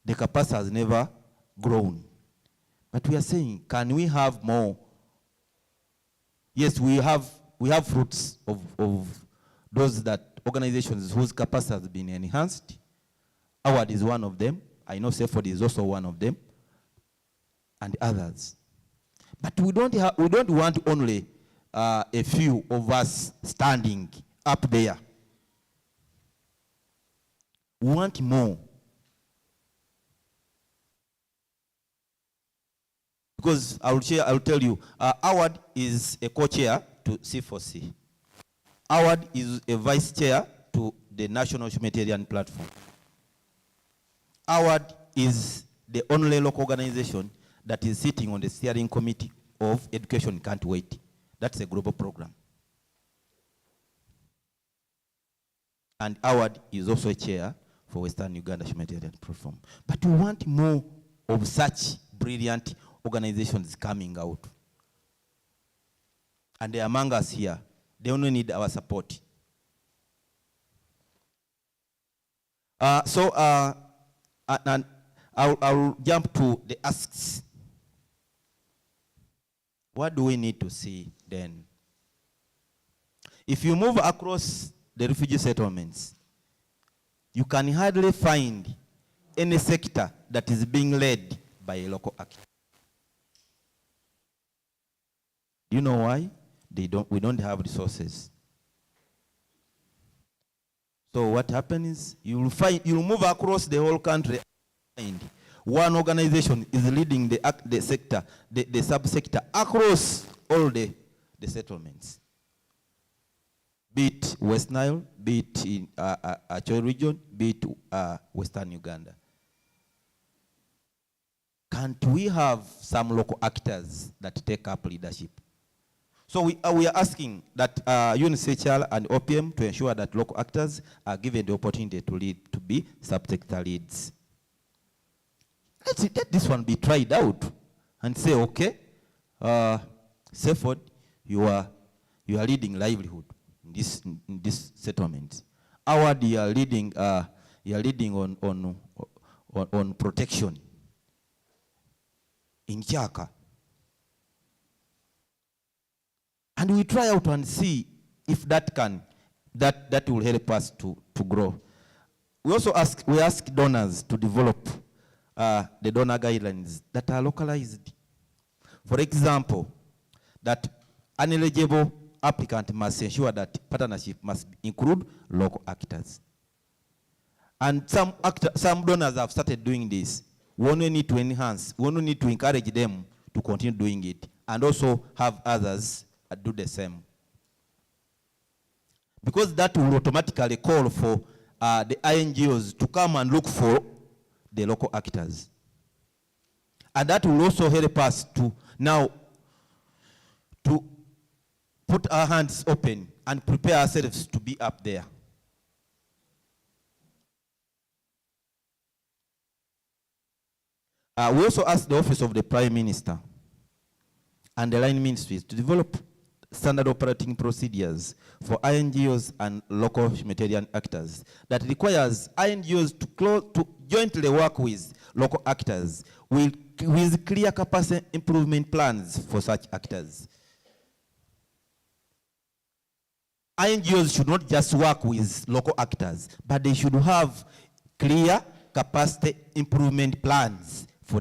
The capacity has never grown. But we are saying, can we have more? Yes, we have fruits of those that organizations whose capacity has been enhanced. Howard is one of them, I know Seford is also one of them, and others. But we don't want only a few of us standing up there. We want more. Because I'll tell you, Howard is a co-chair to C4C. Howard is a vice chair to the National Humanitarian Platform. Howard is the only local organization that is sitting on the steering committee of Education Can't Wait. That's a global program. And Howard is also a chair for Western Uganda Humanitarian Platform. But we want more of such brilliant organizations coming out. And they're among us here. They only need our support. And I'll jump to the asks. What do we need to see then? If you move across the refugee settlements, you can hardly find any sector that is being led by a local actor. You know why? We don't have resources. So what happens is you'll move across the whole country and one organization is leading the sector, the subsector across all the settlements. Be it West Nile, be it in Achoi region, be it Western Uganda. Can't we have some local actors that take up leadership? So we are asking that UNCHR and OPM to ensure that local actors are given the opportunity to lead, to be subsector leads. Let this one be tried out and say, okay, Seford, you are leading livelihood in this settlement. Howard, you are leading on protection. In Chaka. And we try out and see if that will help us to grow. We also ask donors to develop the donor guidelines that are localized. For example, that an eligible applicant must ensure that partnership must include local actors. And some donors have started doing this. We only need to enhance, we only need to encourage them to continue doing it, and also have others do the same. Because that will automatically call for the INGOs to come and look for the local actors. And that will also help us to now to put our hands open and prepare ourselves to be up there. We also asked the Office of the Prime Minister and the line ministries to develop standard operating procedures for INGOs and local humanitarian actors that requires INGOs to jointly work with local actors with clear capacity improvement plans for such actors. INGOs should not just work with local actors, but they should have clear capacity improvement plans for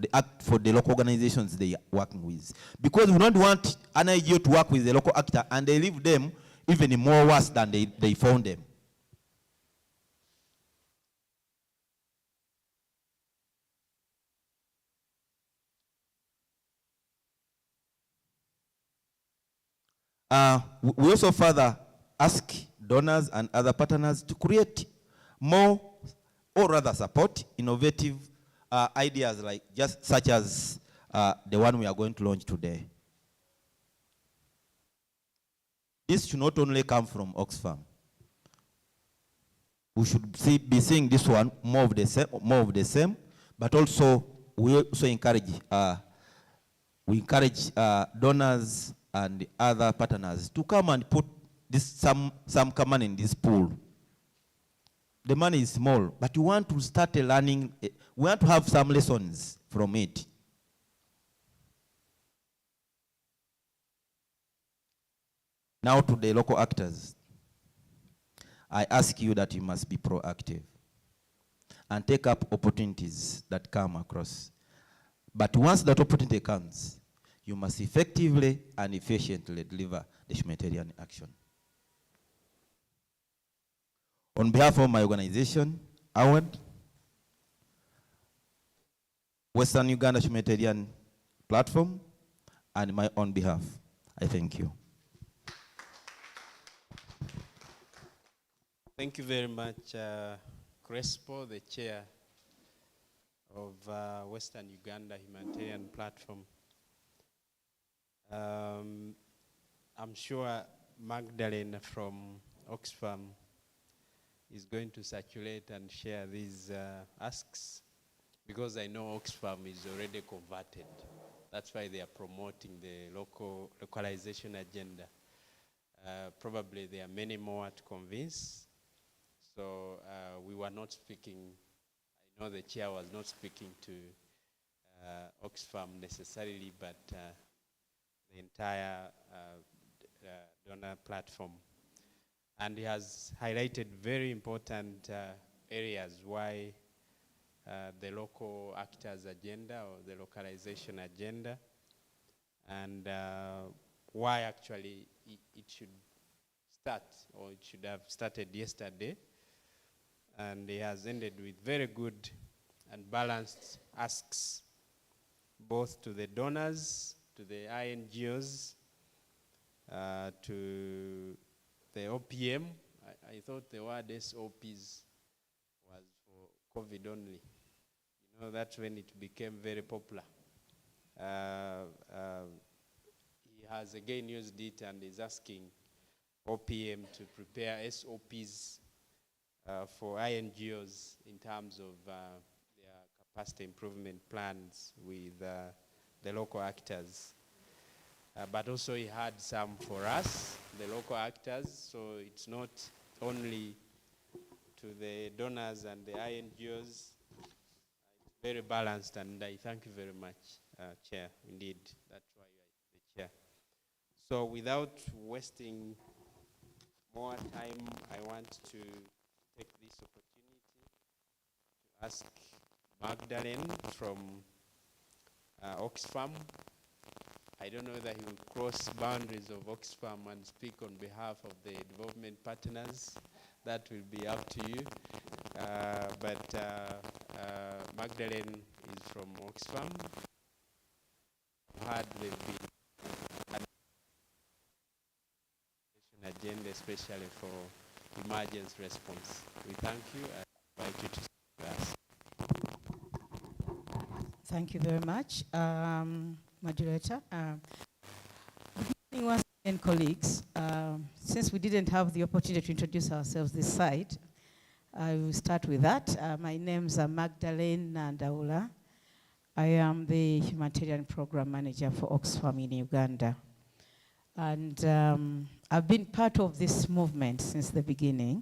the local organizations they are working with. Because we don't want an NGO to work with the local actor and they leave them even more worse than they found them. We also further ask donors and other partners to create more, or rather support, innovative ideas such as the one we are going to launch today. This should not only come from Oxfam. We should be seeing this one more of the same, but also we also encourage donors and other partners to come and put some money in this pool. The money is small, but you want to start learning. We want to have some lessons from it. Now to the local actors. I ask you that you must be proactive. and take up opportunities that come across. But once that opportunity comes, you must effectively and efficiently deliver the humanitarian action. On behalf of my organization, AWAD, Western Uganda Humanitarian Platform, and my own behalf, I thank you. Thank you very much, Crespo, the chair of Western Uganda Humanitarian Platform. I'm sure Magdalene from Oxfam is going to circulate and share these asks, because I know Oxfam is already converted. That's why they are promoting the localization agenda. Probably there are many more to convince. So we were not speaking, I know the chair was not speaking to Oxfam necessarily, but the entire donor platform. And he has highlighted very important areas why the local actors agenda or the localization agenda, and why actually it should start, or it should have started yesterday. And he has ended with very good and balanced asks, both to the donors, to the INGOs, to the OPM. I thought the word SOPs was for COVID only. You know, that's when it became very popular. He has again used it and is asking OPM to prepare SOPs for INGOs in terms of their capacity improvement plans with the local actors. But also he had some for us, the local actors, so it's not only to the donors and the INGOs. It's very balanced, and I thank you very much, Chair. Indeed, that's why you are the Chair. So without wasting more time, I want to take this opportunity to ask Magdalene from Oxfam. I don't know whether he will cross boundaries of Oxfam and speak on behalf of the development partners. That will be up to you. But Magdalene is from Oxfam. Had the agenda, especially for emergency response. We thank you and invite you to speak to us. Thank you very much, moderator. Good morning once again, colleagues. Since we didn't have the opportunity to introduce ourselves this side, I will start with that. My name's Magdalene Nandaula. I am the Humanitarian Program Manager for Oxfam in Uganda. And I've been part of this movement since the beginning,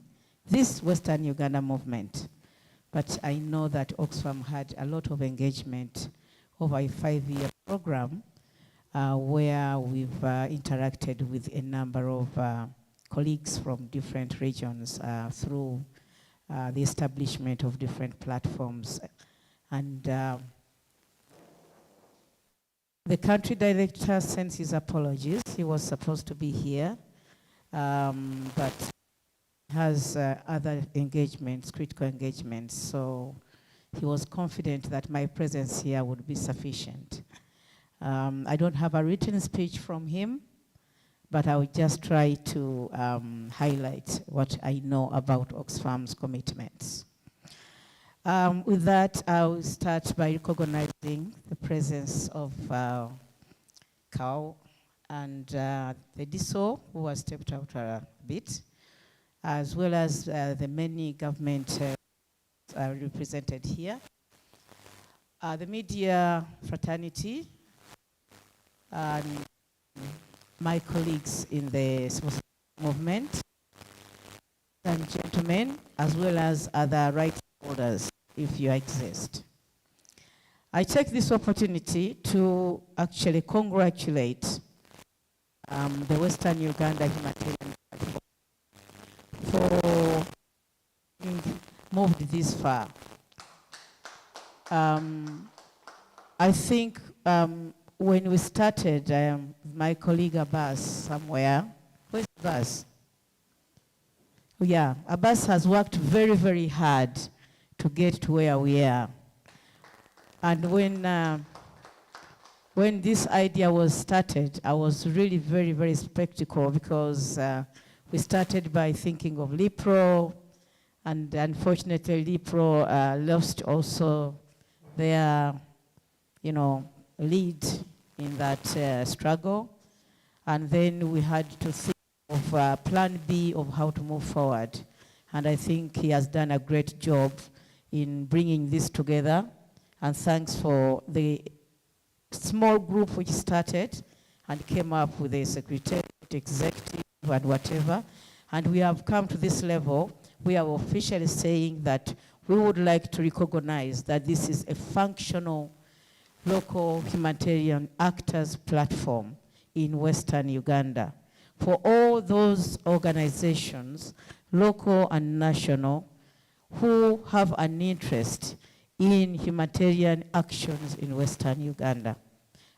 this Western Uganda movement. But I know that Oxfam had a lot of engagement over a 5-year program where we've interacted with a number of colleagues from different regions through the establishment of different platforms. And the country director sends his apologies. He was supposed to be here, but has other engagements, critical engagements, so he was confident that my presence here would be sufficient. I don't have a written speech from him, but I will just try to highlight what I know about Oxfam's commitments. With that, I will start by recognizing the presence of Kao and the DSO, who has stepped out a bit, as well as the many government represented here. The media fraternity, and my colleagues in the civil movement, and gentlemen, as well as other rights holders, if you exist. I take this opportunity to actually congratulate the Western Uganda Humanitarian Platform for moved this far. I think when we started, my colleague Abbas somewhere, where's Abbas? Yeah, Abbas has worked very, very hard to get to where we are. And when this idea was started, I was really very, very skeptical because we started by thinking of LIPRO, and unfortunately LIPRO lost also their, lead in that struggle. And then we had to think of plan B of how to move forward. And I think he has done a great job in bringing this together. And thanks for the small group which started and came up with a secretariat, executive, and whatever. And we have come to this level. We are officially saying that we would like to recognize that this is a functional local humanitarian actors platform in Western Uganda. For all those organizations, local and national, who have an interest in humanitarian actions in Western Uganda.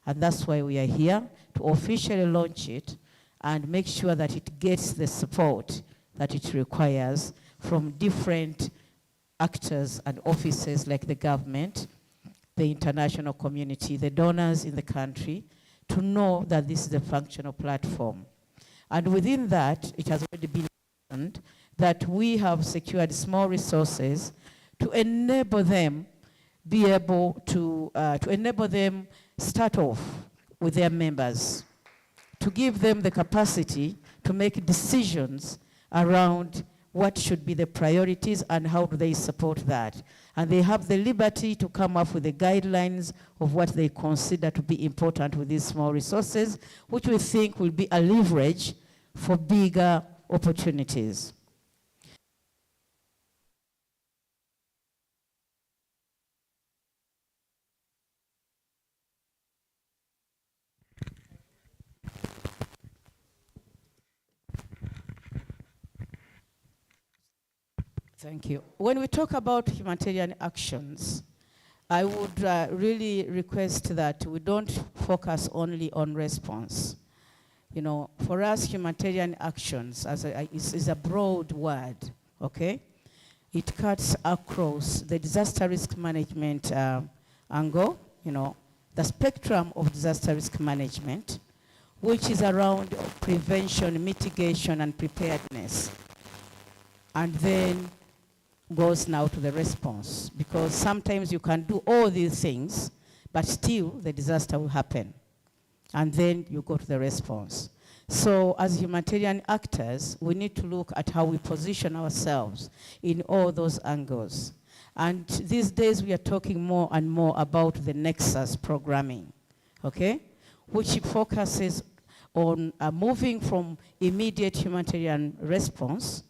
And that's why we are here, to officially launch it and make sure that it gets the support that it requires from different actors and offices like the government, the international community, the donors in the country, to know that this is a functional platform. And within that, it has already been mentioned that we have secured small resources to enable them be able to enable them start off with their members, to give them the capacity to make decisions around what should be the priorities and how do they support that. And they have the liberty to come up with the guidelines of what they consider to be important with these small resources, which we think will be a leverage for bigger opportunities. Thank you. When we talk about humanitarian actions, I would really request that we don't focus only on response. For us, humanitarian actions is a broad word, okay? It cuts across the disaster risk management angle, the spectrum of disaster risk management, which is around prevention, mitigation, and preparedness. And then goes now to the response, because sometimes you can do all these things, but still the disaster will happen. And then you go to the response. So as humanitarian actors, we need to look at how we position ourselves in all those angles. And these days we are talking more and more about the Nexus programming, okay? Which focuses on moving from immediate humanitarian response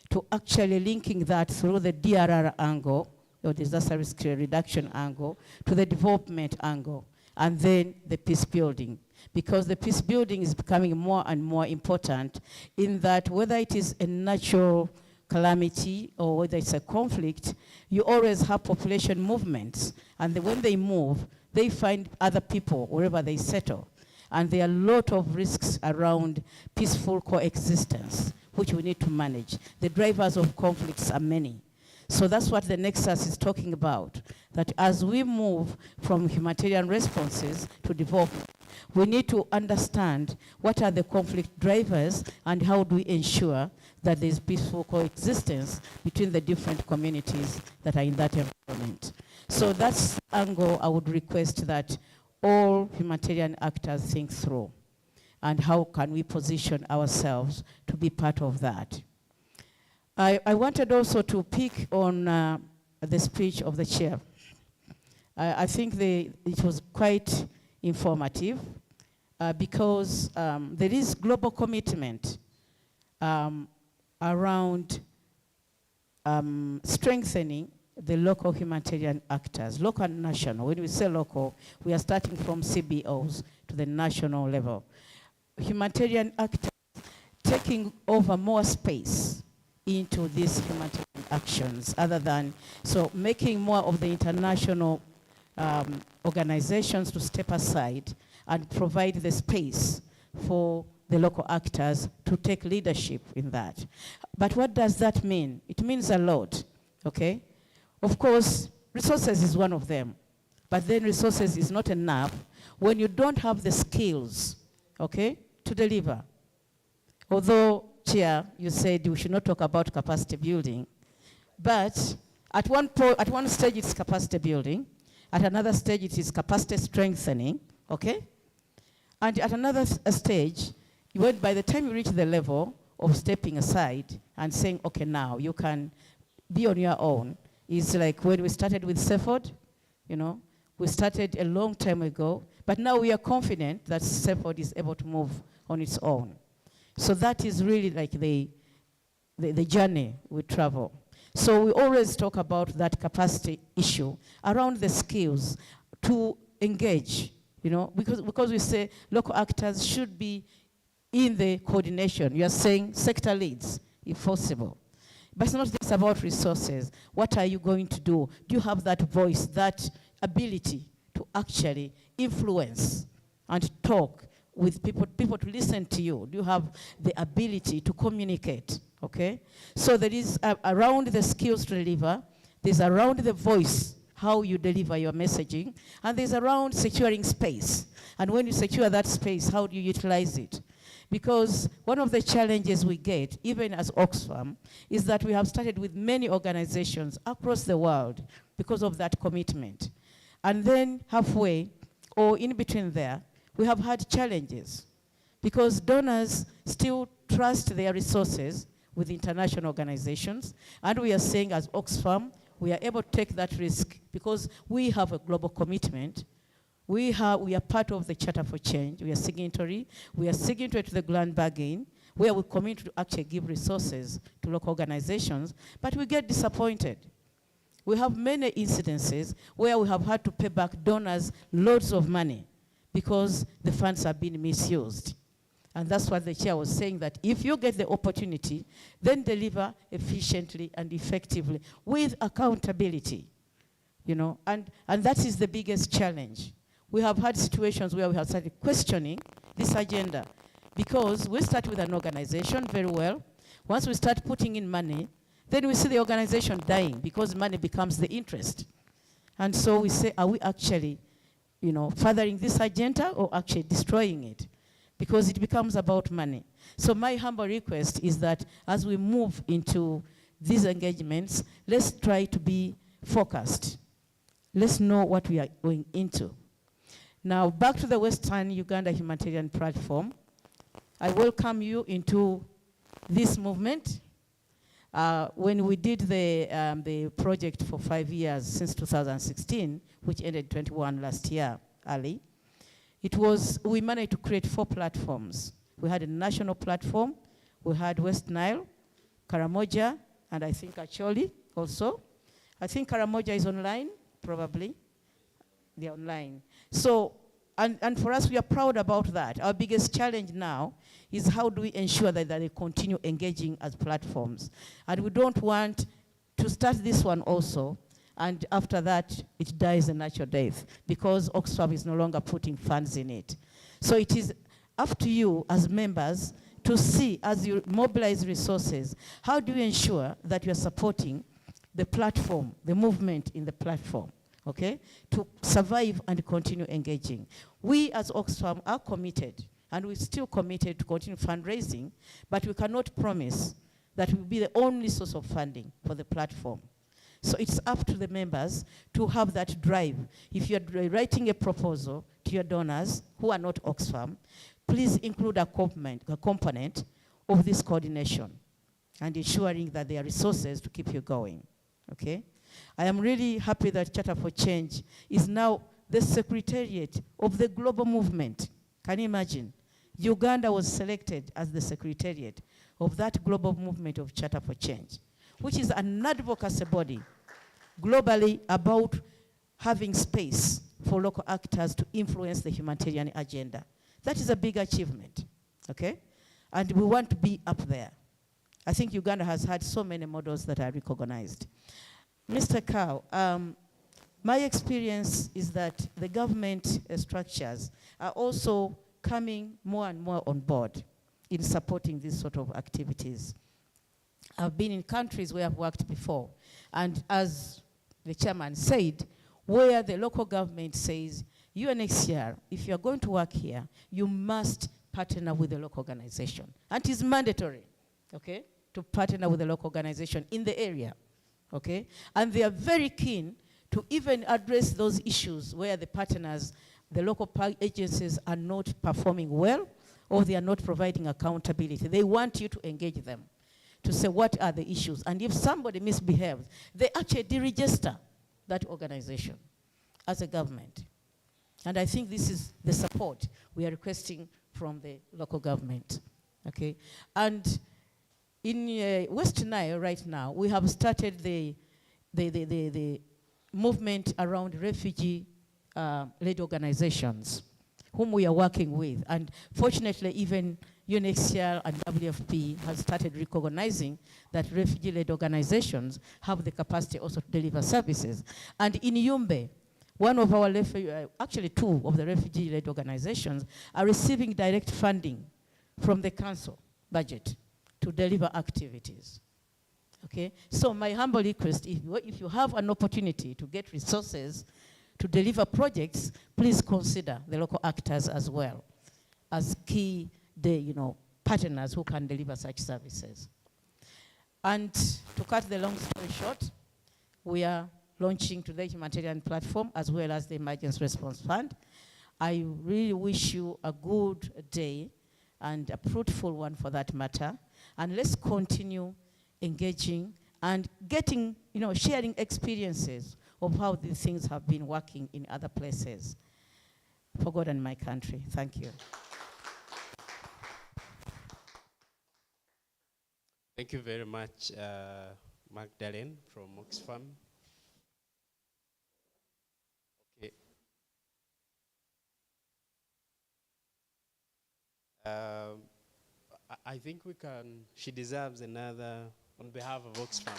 to actually linking that through the DRR angle, or disaster risk reduction angle, to the development angle, and then the peace building. Because the peace building is becoming more and more important in that whether it is a natural calamity or whether it's a conflict, you always have population movements. And when they move, they find other people wherever they settle. And there are a lot of risks around peaceful coexistence, which we need to manage. The drivers of conflicts are many. So that's what the Nexus is talking about, that as we move from humanitarian responses to development, we need to understand what are the conflict drivers and how do we ensure that there's peaceful coexistence between the different communities that are in that environment. So that's the angle I would request that all humanitarian actors think through. And how can we position ourselves to be part of that? I wanted also to pick on the speech of the chair. I think it was quite informative because there is global commitment around strengthening the local humanitarian actors, local and national. When we say local, we are starting from CBOs to the national level. Humanitarian actors taking over more space into these humanitarian actions other than, so making more of the international organizations to step aside and provide the space for the local actors to take leadership in that. But what does that mean? It means a lot, okay? Of course, resources is one of them, but then resources is not enough when you don't have the skills, okay, to deliver. Although, Chair, you said we should not talk about capacity building, but at one stage it's capacity building, at another stage it is capacity strengthening, okay? And at another stage, by the time you reach the level of stepping aside and saying, okay, now you can be on your own, is like when we started with CEFOD, you know, we started a long time ago, but now we are confident that CEFOD is able to move on its own. So that is really like the journey we travel. So we always talk about that capacity issue around the skills to engage, you know, because we say local actors should be in the coordination. You are saying sector leads, if possible. But it's not just about resources. What are you going to do? Do you have that voice, that ability to actually influence and talk with people to listen to you? Do you have the ability to communicate? Okay? So there is around the skills to deliver, there's around the voice, how you deliver your messaging, and there's around securing space. And when you secure that space, how do you utilize it? Because one of the challenges we get, even as Oxfam, is that we have started with many organizations across the world because of that commitment. And then halfway, or in between there, we have had challenges because donors still trust their resources with international organizations. And we are saying as Oxfam, we are able to take that risk because we have a global commitment. We are part of the Charter for Change. We are signatory. We are signatory to the Grand Bargain, where we commit to actually give resources to local organizations, but we get disappointed. We have many incidences where we have had to pay back donors loads of money because the funds are being misused. And that's what the chair was saying, that if you get the opportunity, then deliver efficiently and effectively with accountability, you know, and that is the biggest challenge. We have had situations where we have started questioning this agenda because we start with an organization very well. Once we start putting in money, then we see the organization dying because money becomes the interest. And so we say, are we actually, you know, furthering this agenda or actually destroying it? Because it becomes about money. So my humble request is that as we move into these engagements, let's try to be focused. Let's know what we are going into. Now, back to the Western Uganda Humanitarian Platform. I welcome you into this movement. When we did the project for 5 years since 2016, which ended 21 last year, early, we managed to create 4 platforms. We had a national platform, we had West Nile, Karamoja, and I think Acholi also. I think Karamoja is online, probably. They're online. So, and for us, we are proud about that. Our biggest challenge now is how do we ensure that they continue engaging as platforms. And we don't want to start this one also, and after that, it dies a natural death because Oxfam is no longer putting funds in it. So it is up to you as members to see, as you mobilize resources, how do you ensure that you are supporting the platform, the movement in the platform, okay, to survive and continue engaging. We as Oxfam are committed, and we're still committed to continue fundraising, but we cannot promise that we'll be the only source of funding for the platform. So it's up to the members to have that drive. If you're writing a proposal to your donors who are not Oxfam, please include a component of this coordination and ensuring that there are resources to keep you going, okay? I am really happy that Charter for Change is now the secretariat of the global movement. Can you imagine? Uganda was selected as the secretariat of that global movement of Charter for Change, which is an advocacy body globally about having space for local actors to influence the humanitarian agenda. That is a big achievement, okay? And we want to be up there. I think Uganda has had so many models that are recognized. Mr. Cow, my experience is that the government structures are also coming more and more on board in supporting these sort of activities. I've been in countries where I've worked before, and as the chairman said, where the local government says, UNHCR, if you're going to work here, you must partner with the local organization. And it is mandatory, okay, to partner with the local organization in the area, okay? And they are very keen to even address those issues where the partners, the local agencies are not performing well, or they are not providing accountability. They want you to engage them, to say what are the issues. And if somebody misbehaves, they actually deregister that organization as a government. And I think this is the support we are requesting from the local government, okay? And in Western Nile right now, we have started the movement around refugee-led organizations whom we are working with. And fortunately, even UNHCR and WFP has started recognizing that refugee-led organizations have the capacity also to deliver services. And in Yumbe, one of our, actually two of the refugee-led organizations are receiving direct funding from the council budget to deliver activities. Okay, so my humble request, if you have an opportunity to get resources to deliver projects, please consider the local actors as well as key, partners who can deliver such services. And to cut the long story short, we are launching today Humanitarian Platform as well as the Emergency Response Fund. I really wish you a good day and a fruitful one for that matter. And let's continue engaging and getting, sharing experiences of how these things have been working in other places. For God and my country. Thank you. Thank you very much, Magdalene from Oxfam. Okay. I think we can, she deserves another, on behalf of Oxfam.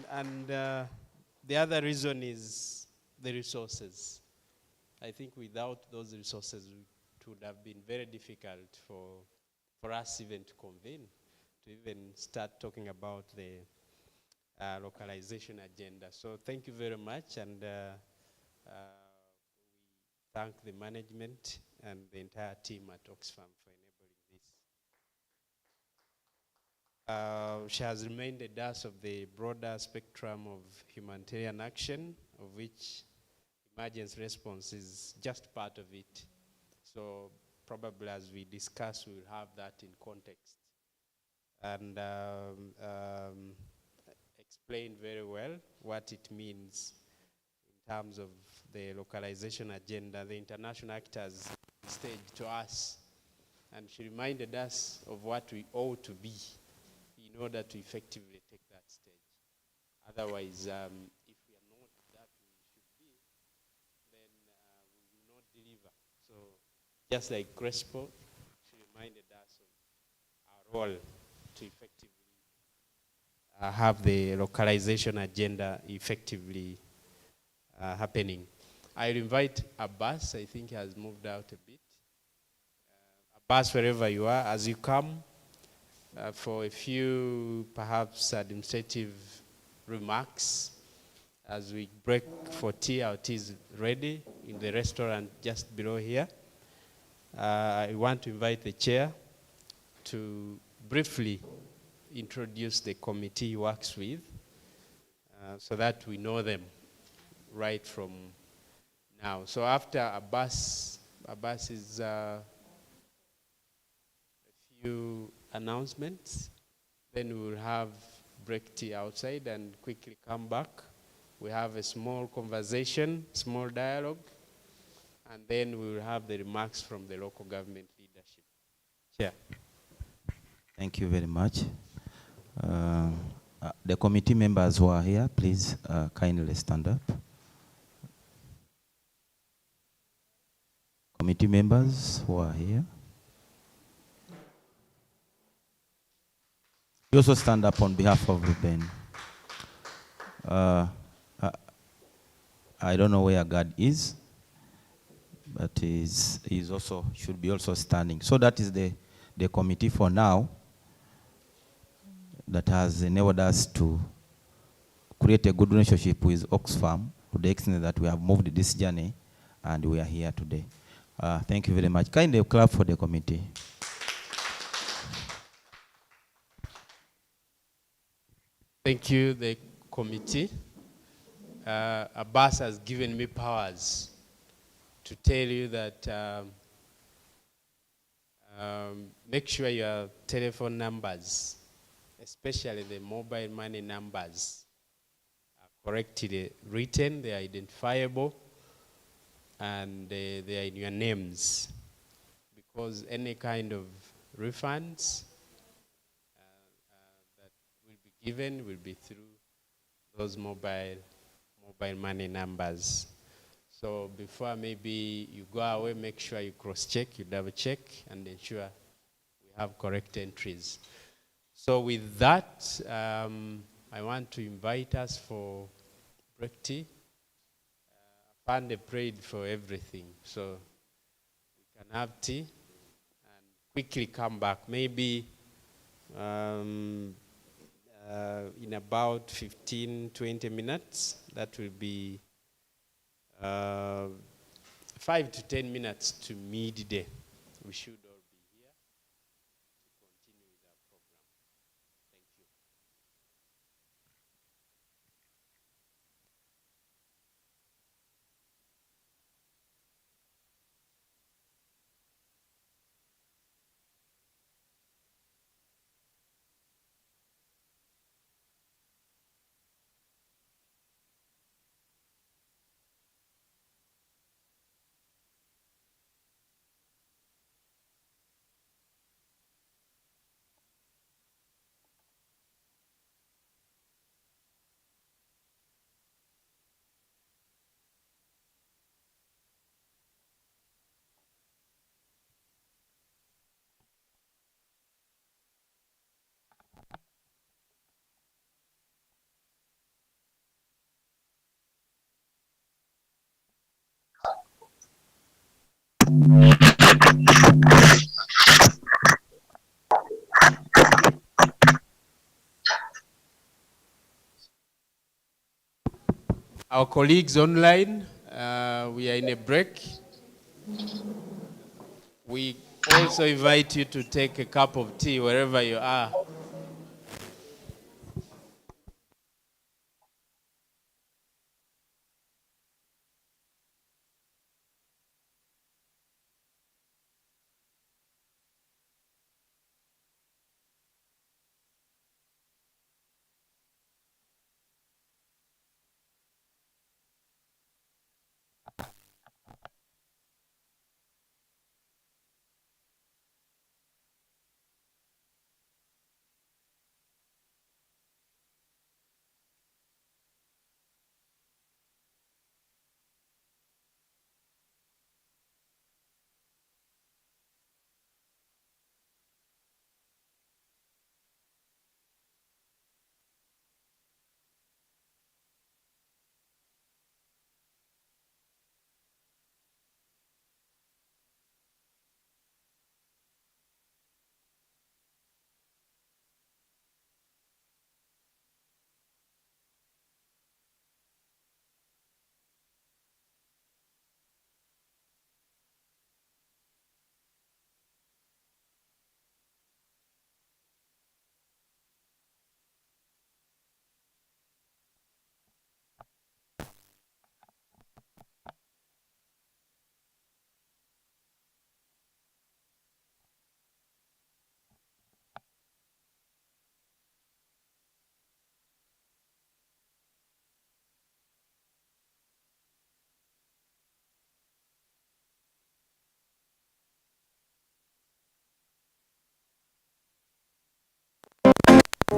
And the other reason is the resources. I think without those resources, it would have been very difficult for us even to convene, to even start talking about the localization agenda. So thank you very much, and we thank the management and the entire team at Oxfam for enabling this. She has reminded us of the broader spectrum of humanitarian action, of which emergency response is just part of it. So probably as we discuss, we'll have that in context. And explain very well what it means in terms of the localization agenda, the international actors stage to us. And she reminded us of what we ought to be in order to effectively take that stage. Otherwise, if we are not that we should be, then we will not deliver. So just like Crespo, she reminded us of our role to effectively have the localization agenda effectively happening. I'll invite Abbas. I think he has moved out a bit. Abbas, wherever you are, as you come, for a few perhaps administrative remarks as we break for tea. Our tea is ready in the restaurant just below here. I want to invite the chair to briefly introduce the committee he works with so that we know them right from now. So after Abbas is a few announcements, then we will have break tea outside and quickly come back. We have a small conversation, small dialogue, and then we will have the remarks from the local government leadership. Chair. Thank you very much. The committee members who are here, please kindly stand up. Committee members who are here. You also stand up on behalf of Ruben. I don't know where God is, but he's also should be also standing. So that is the committee for now that has enabled us to create a good relationship with Oxfam to the extent that we have moved this journey and we are here today. Thank you very much. Kindly clap for the committee. Thank you, the committee. Abbas has given me powers to tell you that make sure your telephone numbers, especially the mobile money numbers, are correctly written, they are identifiable, and they are in your names. Because any kind of refunds that will be given will be through those mobile money numbers. So before maybe you go away, make sure you cross-check, you double-check, and ensure we have correct entries. So with that, I want to invite us for break tea. Fande prayed for everything, so we can have tea and quickly come back. Maybe in about 15-20 minutes, that will be 5 to 10 minutes to midday. We should all be here to continue with our program. Thank you. Our colleagues online, we are in a break. We also invite you to take a cup of tea wherever you are.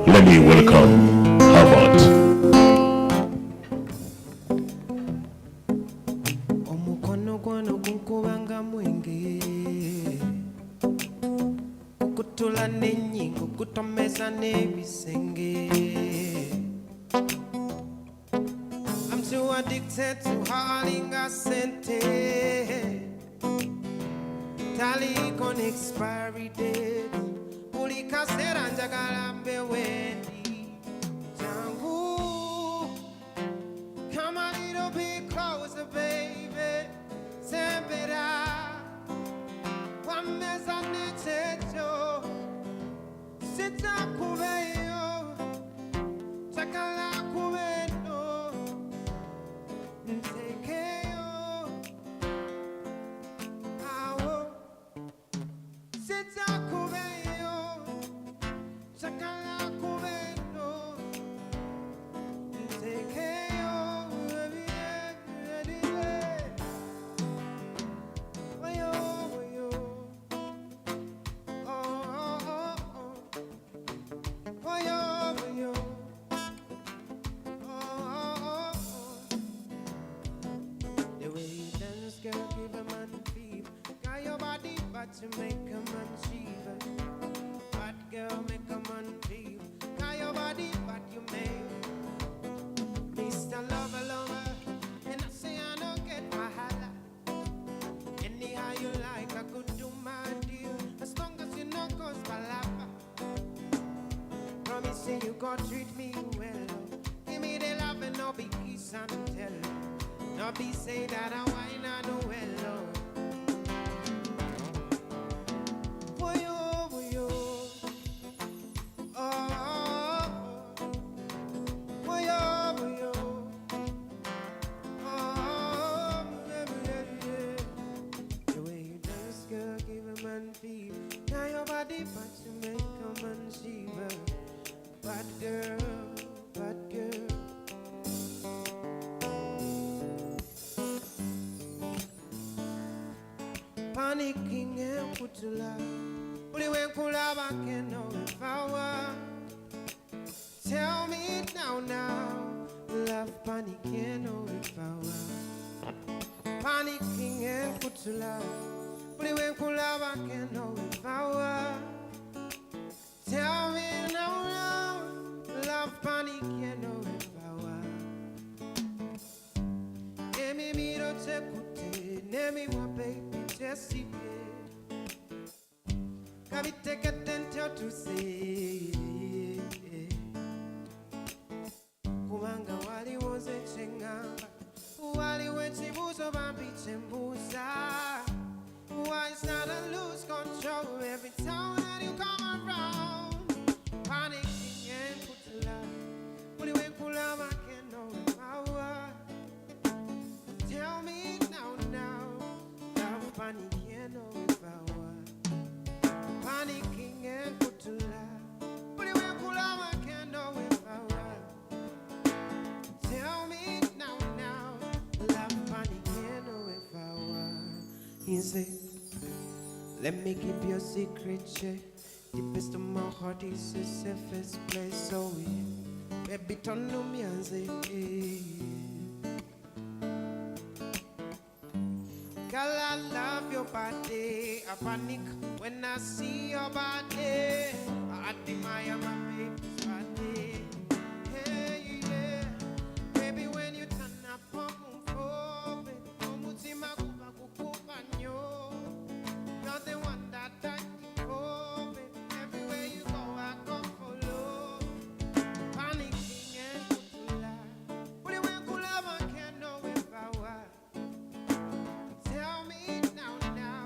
Let me welcome Harvard. Omukono gwano gunkubanga mwenge okutula n'ennyingo gutomeza n'ebisenge addicted to hauling sente. Tally con expiry date. Pulika seranja galambe wendi. Jangu, come a little bit closer, baby. Sempera, wameza nechecho. Sita kuveyo, chakala kuveno. Ntekeyo, awo. Sita kuveyo, chakala kuveno. Ntekeyo, oyo, oyo. Oh, oh, oh. Oyo, oyo. Oh, oh, oh. The way you dance, girl, give a man fever. Got your body, but you make a man shiver. Bad girl, make a man fever. Got your body, but you make Mr. Lover, lover. And I say I don't get my holla. Anyhow you like, I could do my deal. As long as you know cause palapa. Promise you gon' treat me well. Give me the love and no be kiss and tell. No be say that I whine and do well. Woyo, woyo. Oh, oh, oh. Woyo, woyo. Oh, yeah, yeah, yeah. The way you dance, girl, give a man feel. Now your body parts to make a man shiver. Bad girl, bad girl. Panicking and put to love. Only when cool love I can know if I were. Tell me now, now. Love panicking, know if I were. Panicking and put to love. Only when cool love I can know if I were. Tell me now, now. Love panicking, know if I were. Nemi miro chekute, nemi wa baby Jessie. Can we take attention to say? Kumanga wali wonze chengamba, wali wenchi buzo bambi chembuza. Why it's not a lose control every time that you come around? Panicking and put to love. Only when cool love I can know if I were. Tell me now, now. Love panicking, know if I were. Panicking and put to love. Only when cool love I can know if I were. Tell me now, now. Love panicking, know if I were. He said, let me keep your secret, yeah. Deepest of my heart is the safest place, so yeah. Baby, turn to me and say, hey. Girl, I love your body. I panic when I see your body. I admire my baby's body. Hey, yeah. Baby, when you turn up, oh, baby, you're the one that I keep for, baby. Everywhere you go, I go follow. Panicking and put to lie. But it went cool love, I can't know if I were. Tell me now, now.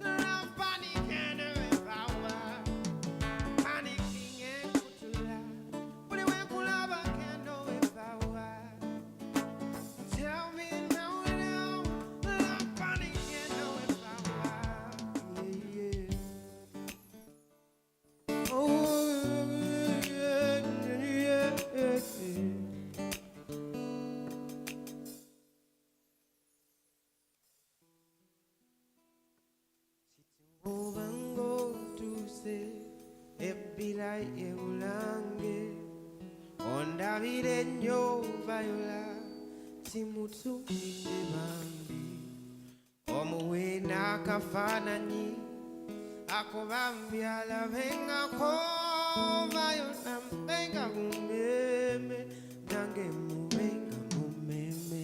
Love panicking if I were. Panicking and put to lie. But it went cool love, I can't know if I were. Tell me now, now. Love panicking know if I were. Yeah, yeah. Oh, yeah, yeah, yeah, yeah. Ubango to say, ebila eulange, onda virenyo viola, timutu bambi, omuwe nakafananyi, akobambi ala venga ko viola mbenga mumeme, nange mubenga mumeme.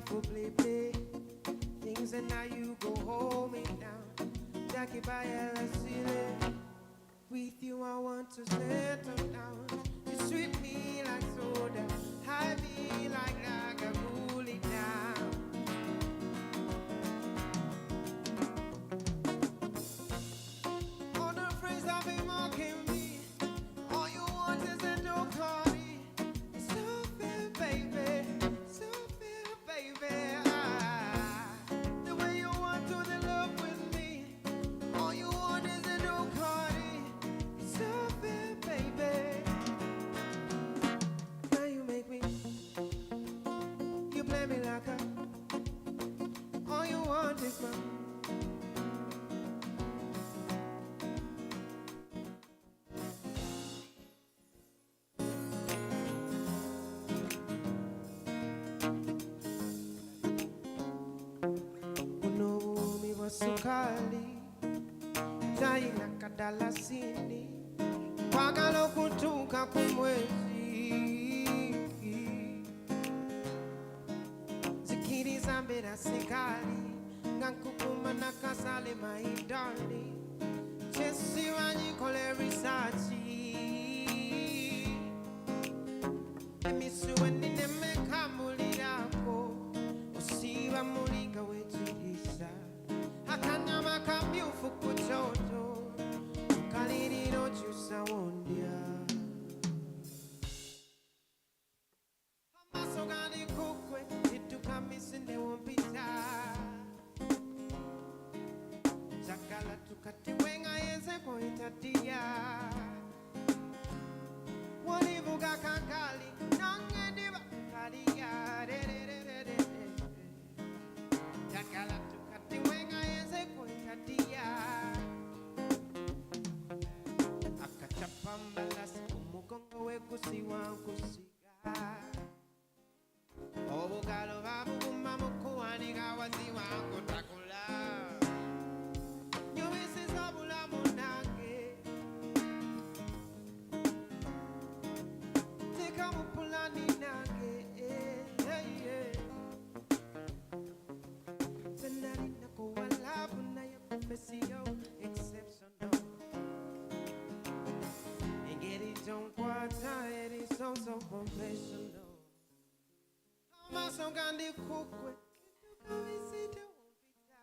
for play. Things and now you go hold me down. Jackie by ceiling. With you I want to settle down. You sweet me like soda, high me like lager, cool it down. On the phrase I've been mocking me. All you want is a no party. It's so fair, baby. So fair, baby. The way you want to the love with me. All you want is a no party. It's so fair, baby. Now you make me. You play me like a. All you want is my. Sukali chai na kadalasini kwagalo kutuka kumwezi zikiri zambera sikali ngankukuma na kasale maidani chesi wanyikole risachi emisuweni nemekamulirako usiba mulinga wechirisa akanyama kamyufu kuchocho kaliriro chusawondya amaso gani kukwe itukamisinde wompita chakala tukatiwenga yenze koitatia walivuga kankali nangediva kalia chakala tukatiwenga akachapambalas umugongo wekusiwa kusiga obugalo babuguma mukuwaniga waziwa kutakula nyubisiza bulamu nange teka mupulani nange senarina kuwalabu naye profesio exceptional don't quarter, it is so professional. Amaso gandi kukwe, itukawiside wompita.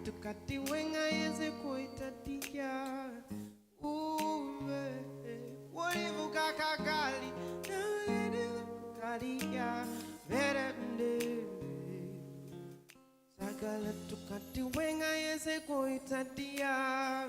Tukati wenga yenze kuitatia. Uwe, walivuka kakali, kalia, verende. Sagala tukati wenga yenze kuitatia.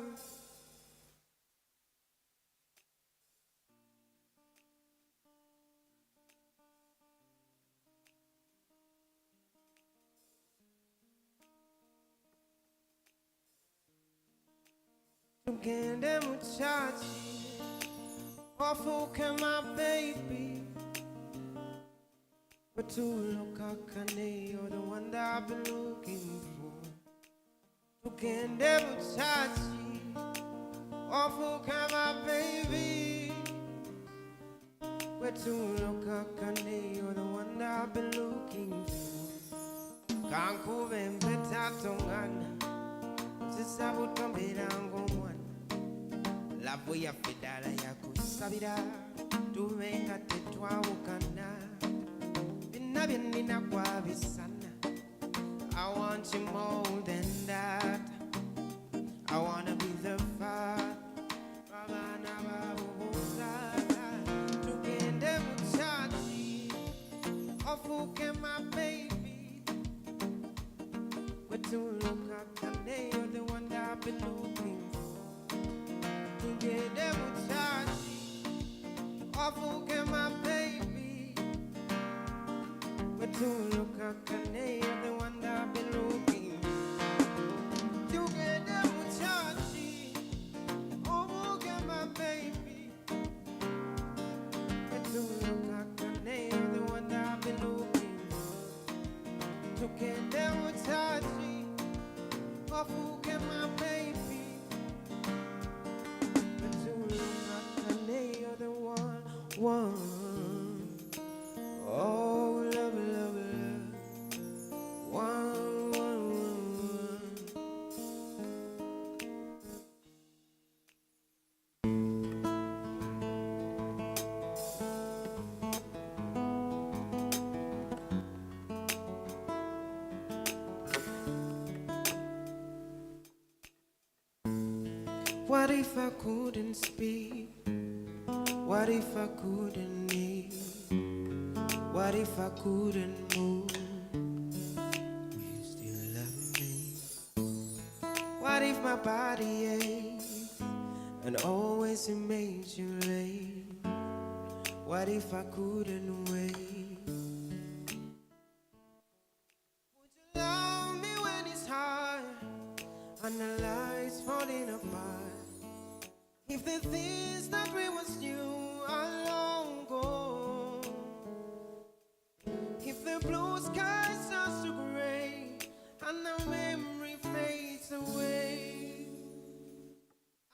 Tugende muchachi, wafuke my baby. But to look akane, you're the one that I've been looking for. Tugende muchachi, wafuke my baby. But to look akane, you're the one that I've been looking for. Kanku vembeta tongana, sisabuto mbirango mwana. Lavu ya fedala ya kusabira, tuvenga tetwawukana. Bina binina kwa bisana. I want you more than that. I wanna be the father. Babana babuza. Tugende muchachi, ofuke my baby. We're too look at you're the one that I've been looking for. Tugende muchachi, ofuke my baby. We're too look at you're the one that I've been looking for. Tugende muchachi, ofuke my baby. We're too look at you're the one that I've been looking for. Tugende muchachi, ofuke my baby. But to look at you're the one. if I couldn't speak? What if I couldn't eat? What if I couldn't move? Will you still love me? What if my body aches and always it makes you late? What if I couldn't wait? Would you love me when it's hard and the lights falling apart? If the things that we was new are long gone, if the blue sky starts to gray and the memory fades away,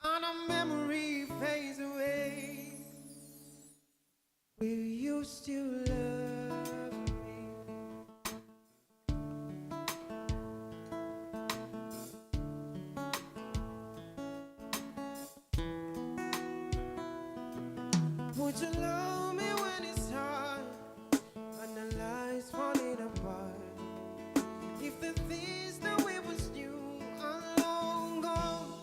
and the memory fades away, will you still love me? Would you love me when it's hard and the lights falling apart? If the things that we was new are long gone,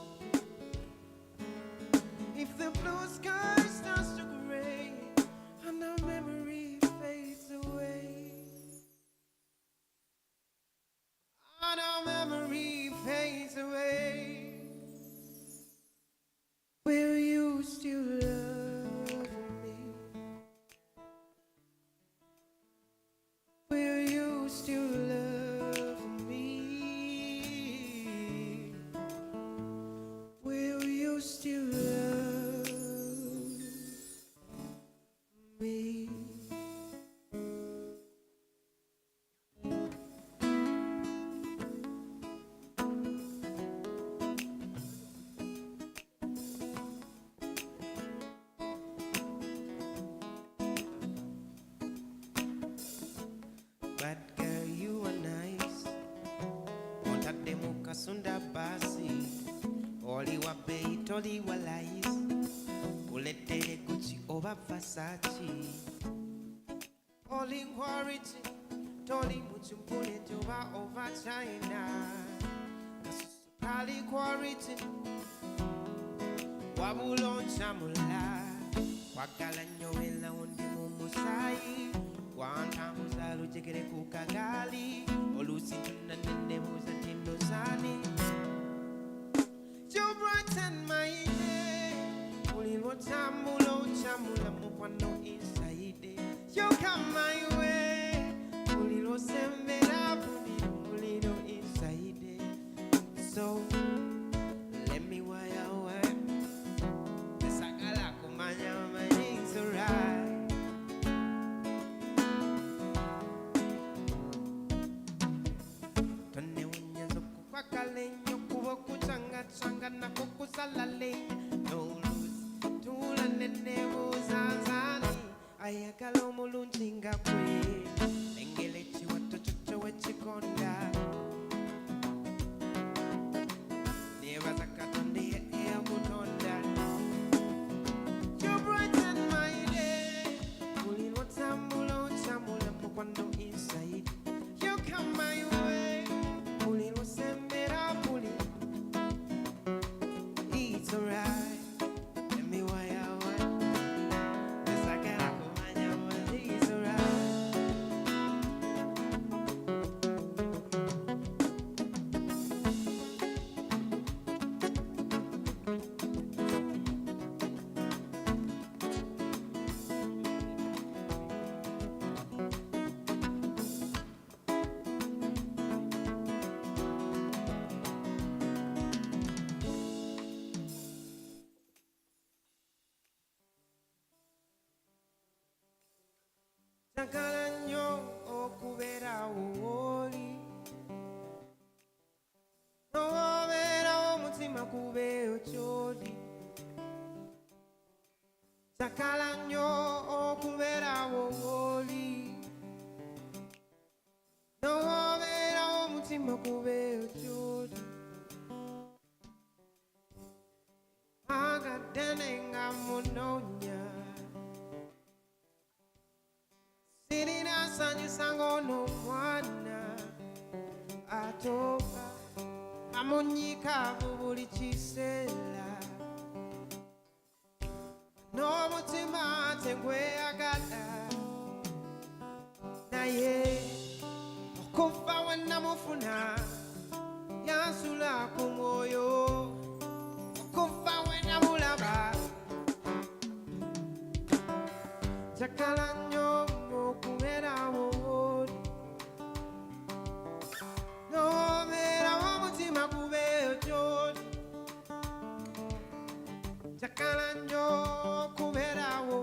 if the blue sky starts to gray and the memory fades away, and the memory fades away, will you still love me? Will you still love me? Will you still love me? But girl, you are nice. Monta demuka sunda basi. Oli wa bait, oli wa lies. Kuletere Gucci over Versace. Oli quality, toli muchumpune joba over China. Kali quality, wabulon chamula. Wakala nyoela undi mumusai. Wanta muzalu jekere kukagali. Olusi tunanene muzatindo sani. You brighten my day. Ulilo chamula mukwano inside. You come my way. Ulilo sembera ulilo inside. So let me wire away. The sakala kumanya manings alright. Tone unyezo kukwakaleño kubo kuchanga na kukusalaleño. No lose tula nene buzanzani. Ayakalo mulunjinga kwe. Engelechi watu chucho wechikonda. Neva zakatonde ea kutonda. You brighten my day. Ulilo chamula mukwando inside. You come my way. Ulilo sembera puli. It's alright. Let me wire away. This I can't kumanya one. It's alright. Njagala nnyo okubeerawo w'oli, n'obeerawo omutima kubeeyo ky'oli. Njagala nnyo okubeerawo w'oli, n'obeerawo omutima kubeeyo ky'oli. Agadde ne nga munoonya. Sirina sanyusa ng'onomwana atoba amunyikaavu buli kiseera. nze gweyagala naye okuva we namufuna yansula ku mwoyo okuva we namulaba njagala nnyo okubeerawo n'obeerawo omutima gubeeyo gy'oli njagala nnyo okubeerawo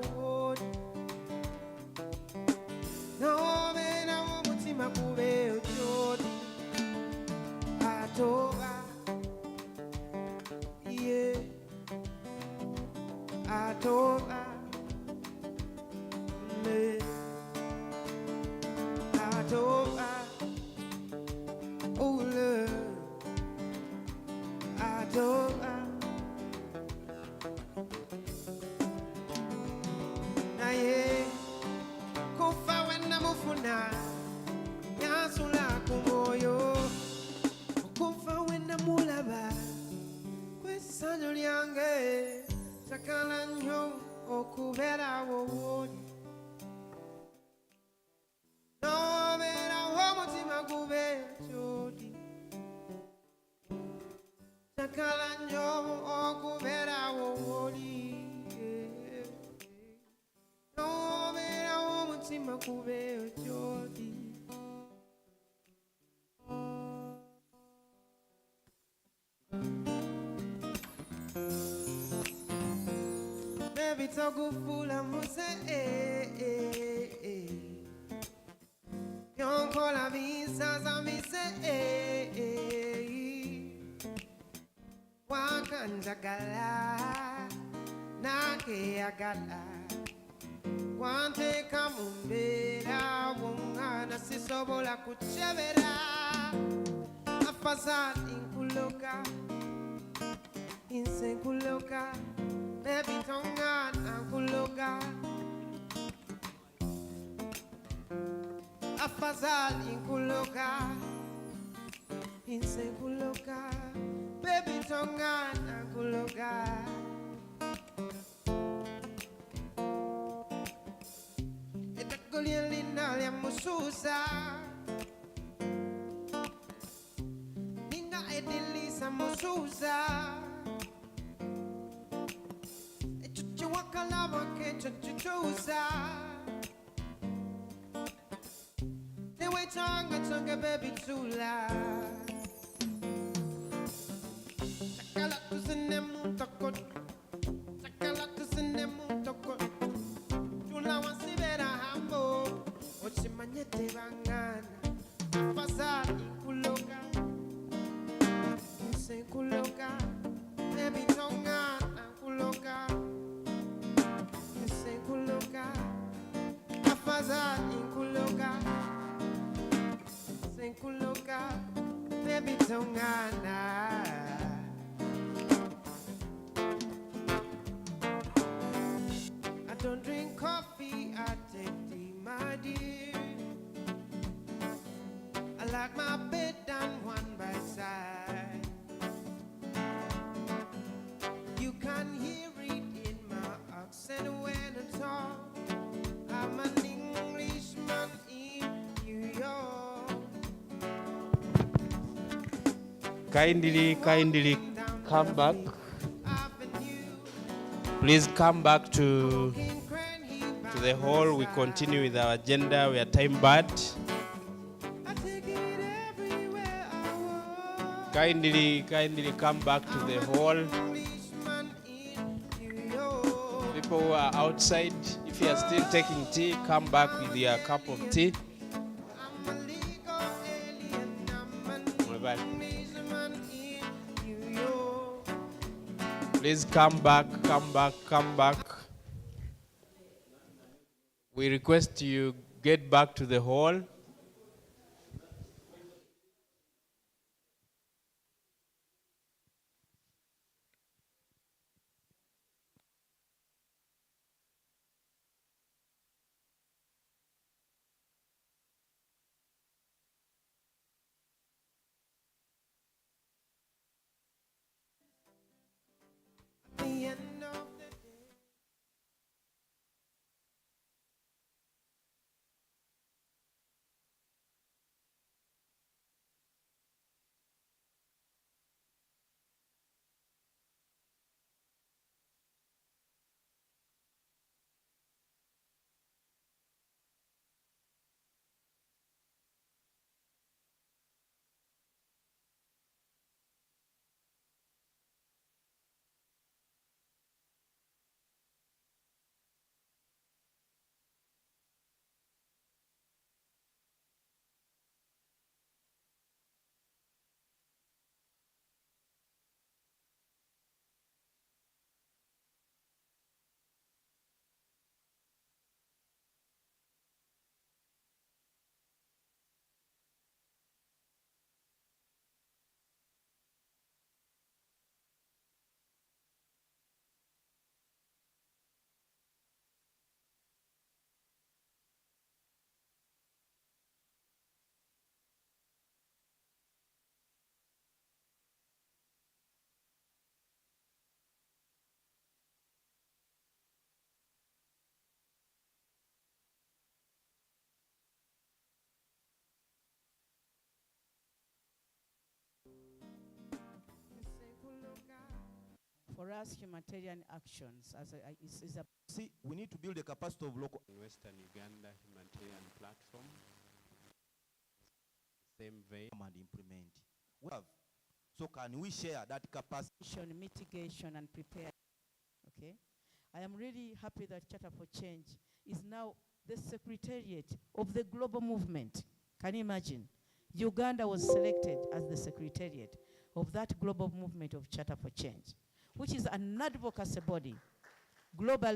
n'obeerawo omutima gubeeyo gy'oli atoba ye atoba me atoba ule atoba naye kufa wenamufuna yansula ku mwoyo okuva wenamulaba kw'essanyu lyange njagala nnyo okubeerawo woli n'obeerawo omutima gubeeyo gy'oli njagala nnyo okubeerawo woli n'obeerawo omutima gubeeyo gy'oli baby togufula muse yonkola bisaza mise wakanjagala nakeyagala wanteka mu mbeera bw'omwana sisobola kukyebera afazali nkuloga inse nkuloga baby tongana nkuloga afazali nkuloga inse nkuloga baby tongana nkuloga etako lyelina lya mususa ninga edilisa mususa wakalaba kecho chuchusa tewe changa changa baby chula chakala tusene mutoko chakala tusene mutoko chula wasibera hambo ochimanyete bangana afazali kuloga nse kuloga baby tongana kuloga Kuloga, afazali kuloga, senkuloga, baby tongana. I don't drink coffee, I take tea, my dear. I like my bed done one by side. You can hear it in my accent when I talk. I'm an Englishman in New York. Kindly come back. Please come back to the hall. We continue with our agenda. We are time bad. Kindly come back to the hall. People who are outside, if you are still taking tea, come back with your cup of tea. Please come back. We request you get back to the hall. For us, humanitarian actions is a See, we need to build the capacity of local. Western Uganda Humanitarian Platform. Same vein. And implement. We have. So can we share that capacity? Mitigation and prepare. Okay. I am really happy that Charter for Change is now the secretariat of the global movement. Can you imagine? Uganda was selected as the secretariat of that global movement of Charter for Change, which is an advocacy body, global.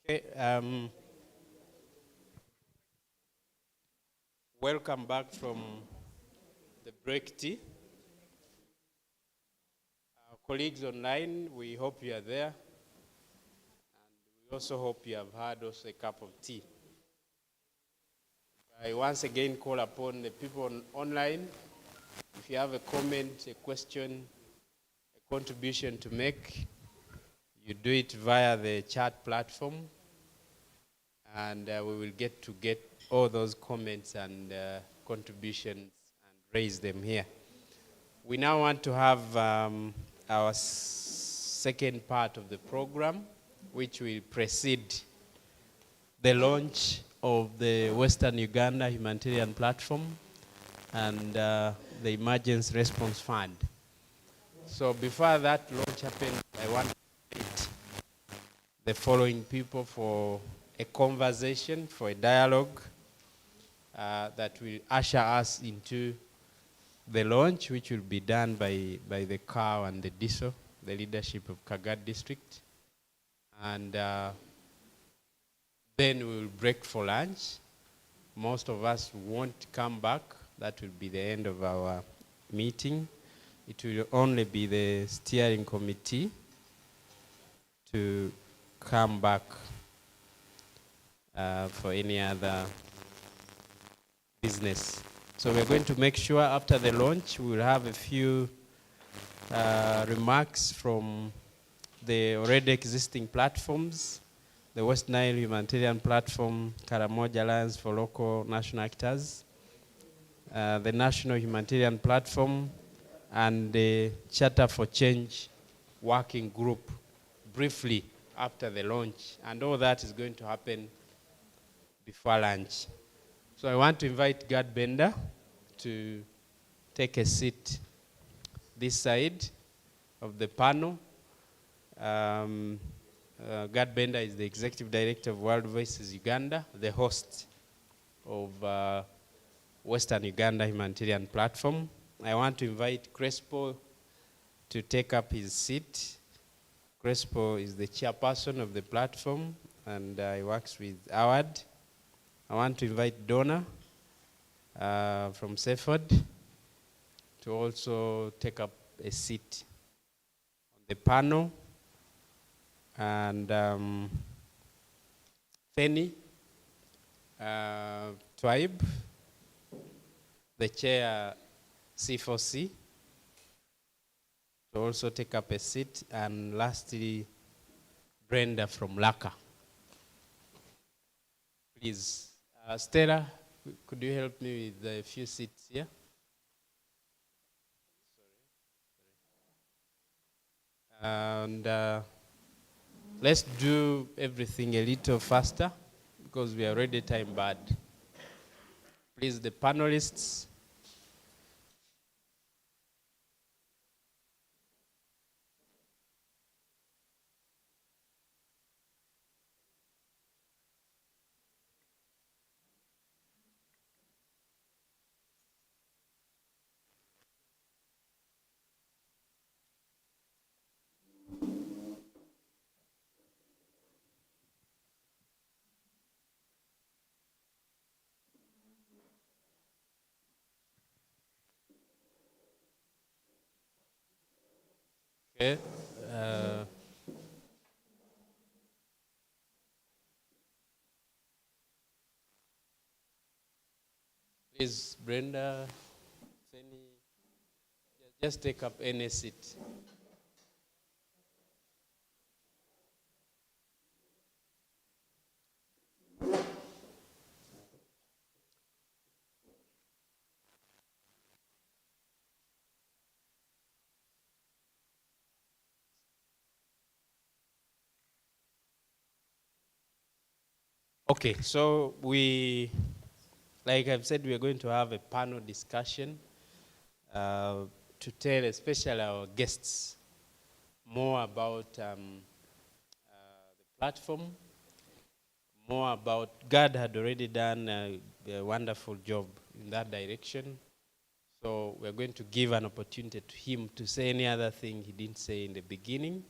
Okay, welcome back from the break tea. Our colleagues online, we hope you are there. And we also hope you have had also a cup of tea. I once again call upon the people online. If you have a comment, a question, a contribution to make, you do it via the chat platform. And we will get all those comments and contributions and raise them here. We now want to have our second part of the program, which will precede the launch of the Western Uganda Humanitarian Platform and the Emergency Response Fund. So before that launch happens, I want to invite the following people for a conversation, for a dialogue that will usher us into the launch, which will be done by the CAO and the DISO, the leadership of Kagat District. And then we will break for lunch. Most of us won't come back. That will be the end of our meeting. It will only be the steering committee to come back for any other business. So we're going to make sure after the launch we will have a few remarks from the already existing platforms, the West Nile Humanitarian Platform, Karamoja Alliance for Local National Actors, the National Humanitarian Platform, and the Charter for Change Working Group, briefly after the launch. And all that is going to happen before lunch. So I want to invite Gad Bender to take a seat this side of the panel. Gad Bender is the Executive Director of World Voices Uganda, the host of Western Uganda Humanitarian Platform. I want to invite Crespo to take up his seat. Crespo is the chairperson of the platform, and he works with Howard. I want to invite Donna from Seford to also take up a seat on the panel. And Feni Twaib, the chair C4C. to also take up a seat. And lastly, Brenda from Laka. Please, Stella, could you help me with a few seats here? And let's do everything a little faster because we are already time bad. Please, the panelists. Okay. Please, Brenda, just take up any seat. Okay, so like I've said, we are going to have a panel discussion to tell especially our guests more about the platform, more about God had already done a wonderful job in that direction. So we're going to give an opportunity to him to say any other thing he didn't say in the beginning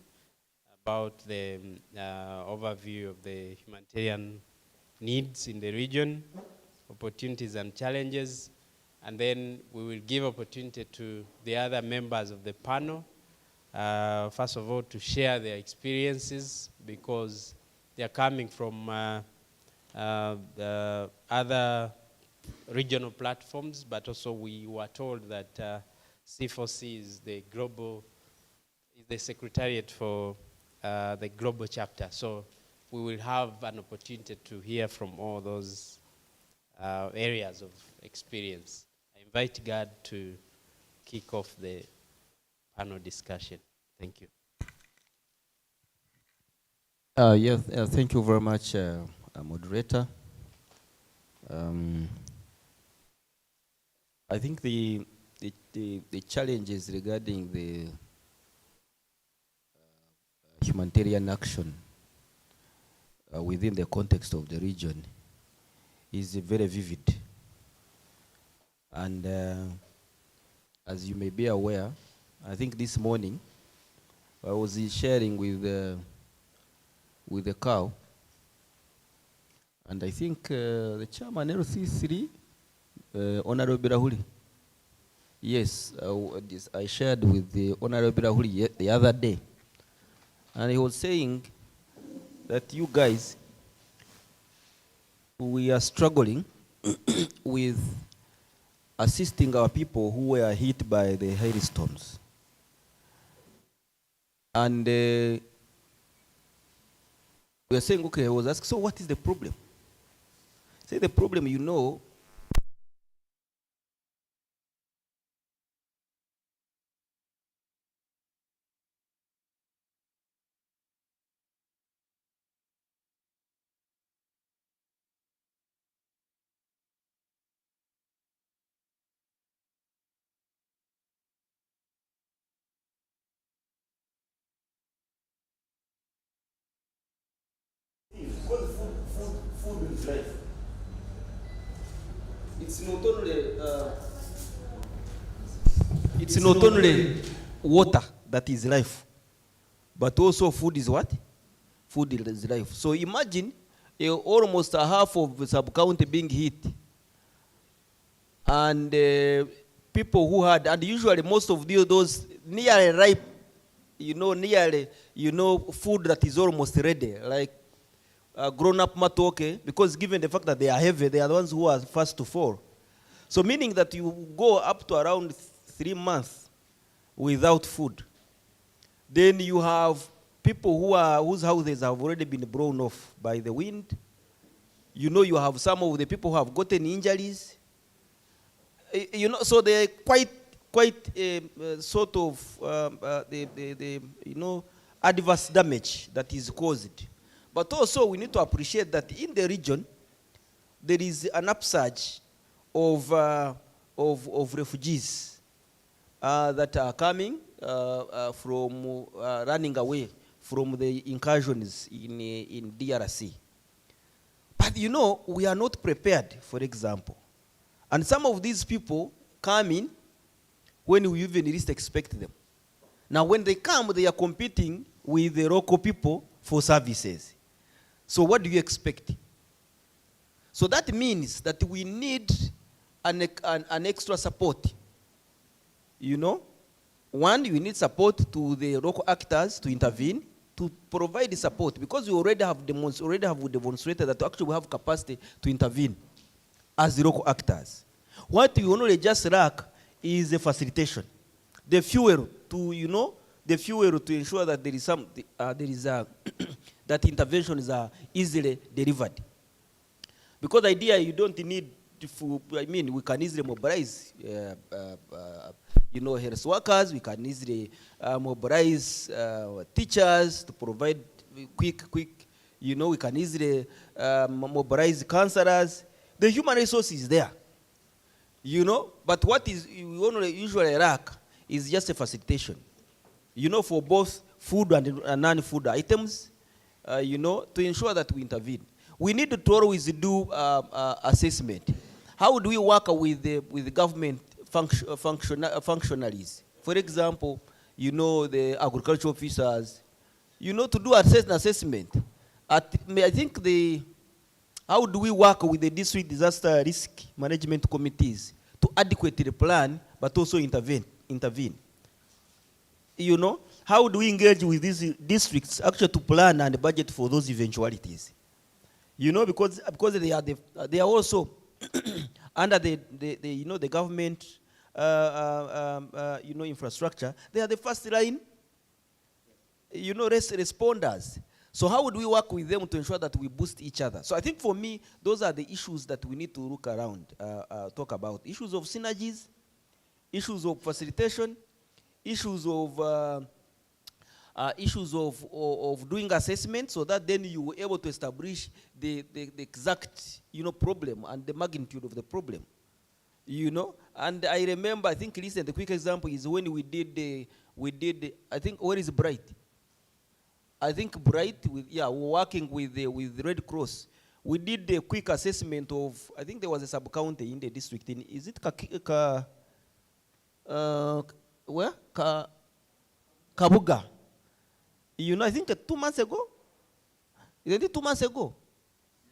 about the overview of the humanitarian needs in the region, opportunities and challenges, and then we will give opportunity to the other members of the panel, first of all, to share their experiences because they are coming from other regional platforms, but also we were told that C4C is the secretariat for the global chapter. So we will have an opportunity to hear from all those areas of experience. I invite God to kick off the panel discussion. Thank you. Yes, thank you very much, moderator. I think the challenges regarding the humanitarian action within the context of the region is very vivid. And as you may be aware, I think this morning I was sharing with the cow, and I think the chairman LC3, Honorable Rahuli. Yes, I shared with the Honorable Rahuli the other day, and he was saying that you guys, we are struggling with assisting our people who were hit by the hailstones. And we are saying, okay, I was asked, so what is the problem? Say the problem, you know, food is life. It's not only water that is life, but also food is what? Food is life. So imagine almost a half of the sub-county being hit, and people who had, and usually most of those nearly ripe, food that is almost ready, like grown-up matoke, because given the fact that they are heavy, they are the ones who are first to fall. So meaning that you go up to around 3 months without food. Then you have people whose houses have already been blown off by the wind. You know, you have some of the people who have gotten injuries. You know, so they're quite sort of adverse damage that is caused. But also we need to appreciate that in the region there is an upsurge of refugees that are coming from running away from the incursions in DRC. But you know, we are not prepared, for example. And some of these people come in when we even least expect them. Now when they come, they are competing with the local people for services. So what do you expect? So that means that we need an extra support. You know, one, we need support to the local actors to intervene, to provide the support, because we already have demonstrated that actually we have capacity to intervene as the local actors. What we only just lack is the facilitation, the fuel to, you know, the fuel to ensure that there is that interventions are easily delivered. Because the idea, you don't need to, I mean, we can easily mobilize, you know, health workers. We can easily mobilize teachers to provide quick, you know, we can easily mobilize counselors. The human resource is there, you know, but what is we only usually lack is just a facilitation, you know, for both food and non-food items, you know, to ensure that we intervene. We need to always do assessment. How do we work with the government functionaries? For example, you know, the agricultural officers, you know, to do assessment. I think how do we work with the district disaster risk management committees to adequately plan, but also intervene? You know, how do we engage with these districts actually to plan and budget for those eventualities? You know, because they are also under the you know, the government you know, infrastructure. They are the first line, you know, responders. So how would we work with them to ensure that we boost each other? So I think for me, those are the issues that we need to look around, talk about. Issues of synergies, issues of facilitation, issues of doing assessment, so that then you were able to establish the exact, you know, problem and the magnitude of the problem, you know. And I remember, I think recently, the quick example is when we did I think, where is Bright? I think Bright, we're working with the Red Cross. We did a quick assessment of, I think there was a sub-county in the district. Is it where? Kabuga. You know, I think 2 months ago, isn't it 2 months ago?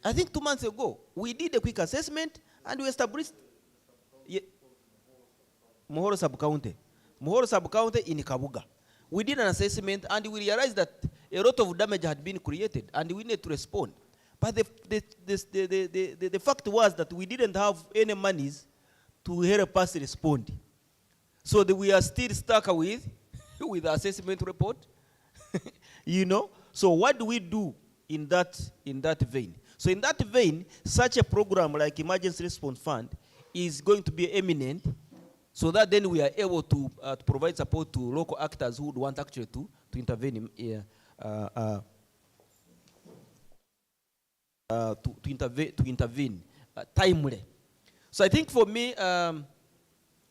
I think 2 months ago, we did a quick assessment and we established Mohoro sub-county. Mohoro sub-county in Kabuga. We did an assessment and we realized that a lot of damage had been created and we needed to respond. But the fact was that we didn't have any monies to help us respond. So we are still stuck with the assessment report. You know, so what do we do in that vein? So in that vein, such a program like Emergency Response Fund is going to be eminent, so that then we are able to provide support to local actors who would want actually to intervene to intervene timely. So I think for me,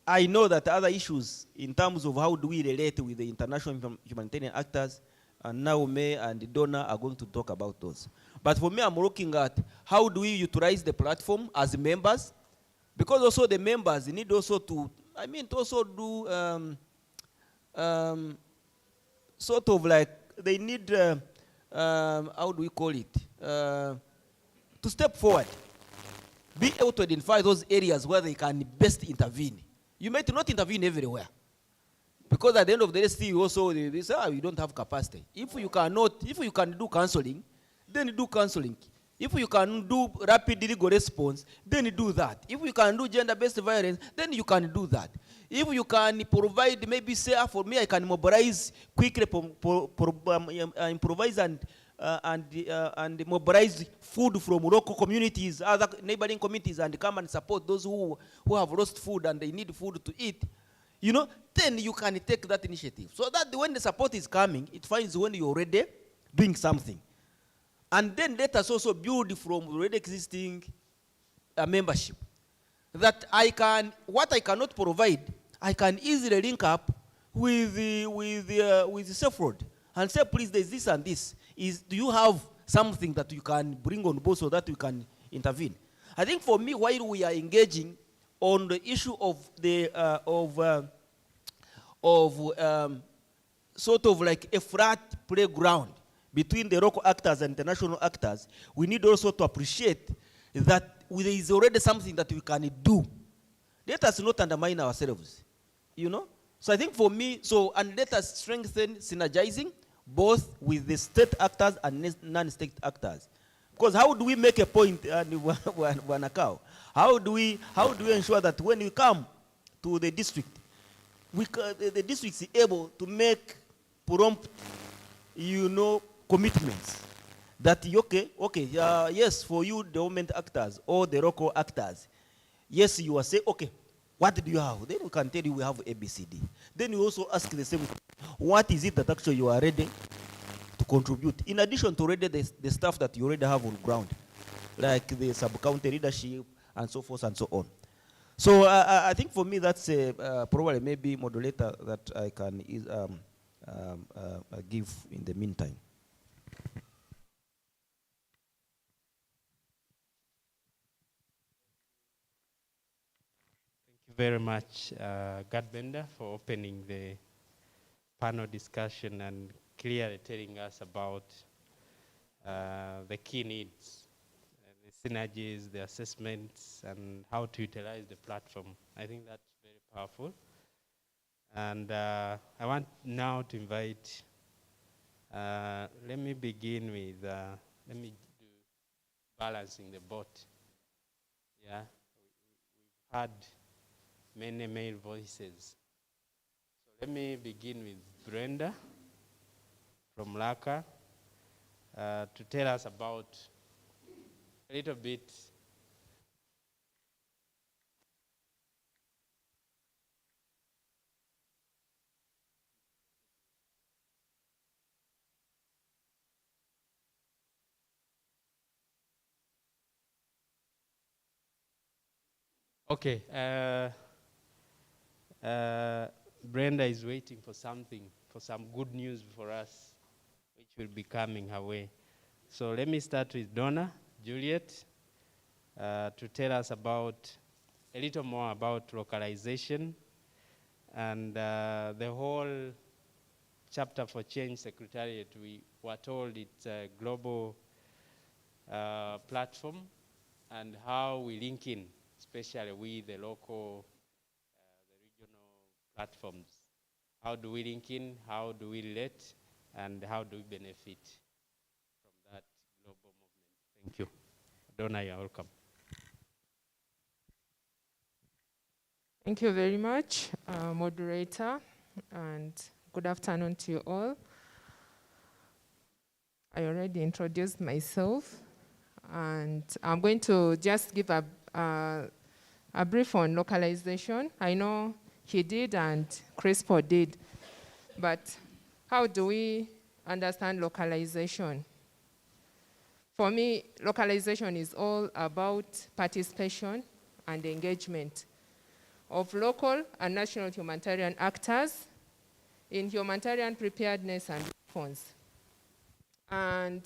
I know that other issues in terms of how do we relate with the international humanitarian actors, and Naomi and Donna are going to talk about those. But for me, I'm looking at how do we utilize the platform as members, because also the members need also to, I mean, to also do sort of like, they need, how do we call it, to step forward, be able to identify those areas where they can best intervene. You might not intervene everywhere, because at the end of the day, still also they say, you don't have capacity. If you can do counseling, then do counseling. If you can do rapid legal response, then do that. If you can do gender-based violence, then you can do that. If you can provide, maybe say for me, I can mobilize quickly, improvise and mobilize food from local communities, other neighboring communities, and come and support those who have lost food and they need food to eat. You know, then you can take that initiative. So that when the support is coming, it finds when you're already doing something. And then let us also build from already existing membership. That what I cannot provide, I can easily link up with Saferoad and say, please, there's this and this. Do you have something that you can bring on board so that we can intervene? I think for me, while we are engaging on the issue of the sort of like a flat playground between the local actors and international actors, we need also to appreciate that there is already something that we can do. Let us not undermine ourselves, you know? So I think for me, and let us strengthen synergizing both with the state actors and non-state actors. Because how do we make a point, how do we ensure that when we come to the district, the district is able to make prompt, you know, commitments that, yes, for you, the government actors or the local actors, yes, you are saying, okay, what do you have? Then we can tell you we have ABCD. Then you also ask the same, what is it that actually you are ready to contribute? In addition to already the stuff that you already have on ground, like the sub-county leadership and so forth and so on. So I think for me that's probably maybe modulator that I can give in the meantime. Very much, Gadbenda, for opening the panel discussion and clearly telling us about the key needs, the synergies, the assessments, and how to utilize the platform. I think that's very powerful. And I want now to invite, let me begin with, let me do balancing the boat. Yeah, we've had many male voices. So let me begin with Brenda from LACA to tell us about a little bit okay. Brenda is waiting for something, for some good news for us, which will be coming her way. So let me start with Donna Juliet to tell us about a little more about localization and the whole chapter for Change Secretariat. We were told it's a global platform and how we link in, especially with the local, the regional platforms. How do we link in? How do we relate? And how do we benefit from that global movement? Thank you. Donna, you're welcome. Thank you very much, moderator, and good afternoon to you all. I already introduced myself, and I'm going to just give a brief on localization. I know he did and Crispo did, but how do we understand localization? For me, localization is all about participation and engagement of local and national humanitarian actors in humanitarian preparedness and response. And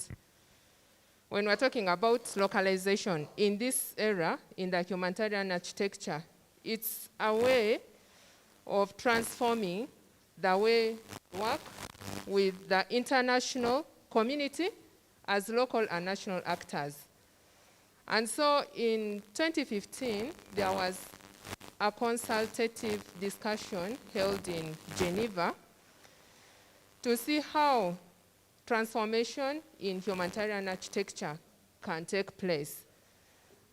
when we're talking about localization in this era, in the humanitarian architecture, it's a way of transforming the way we work with the international community as local and national actors. And so in 2015, there was a consultative discussion held in Geneva to see how transformation in humanitarian architecture can take place.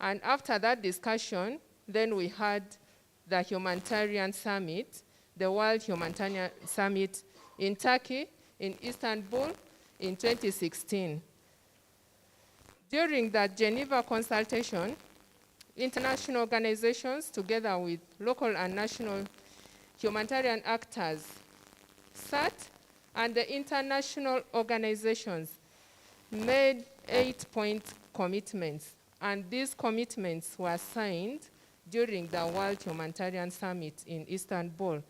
And after that discussion, then we had the humanitarian summit, the World Humanitarian Summit in Turkey, in Istanbul, in 2016. During that Geneva consultation, international organizations, together with local and national humanitarian actors, sat, and the international organizations made 8-point commitments, and these commitments were signed during the World Humanitarian Summit in Istanbul.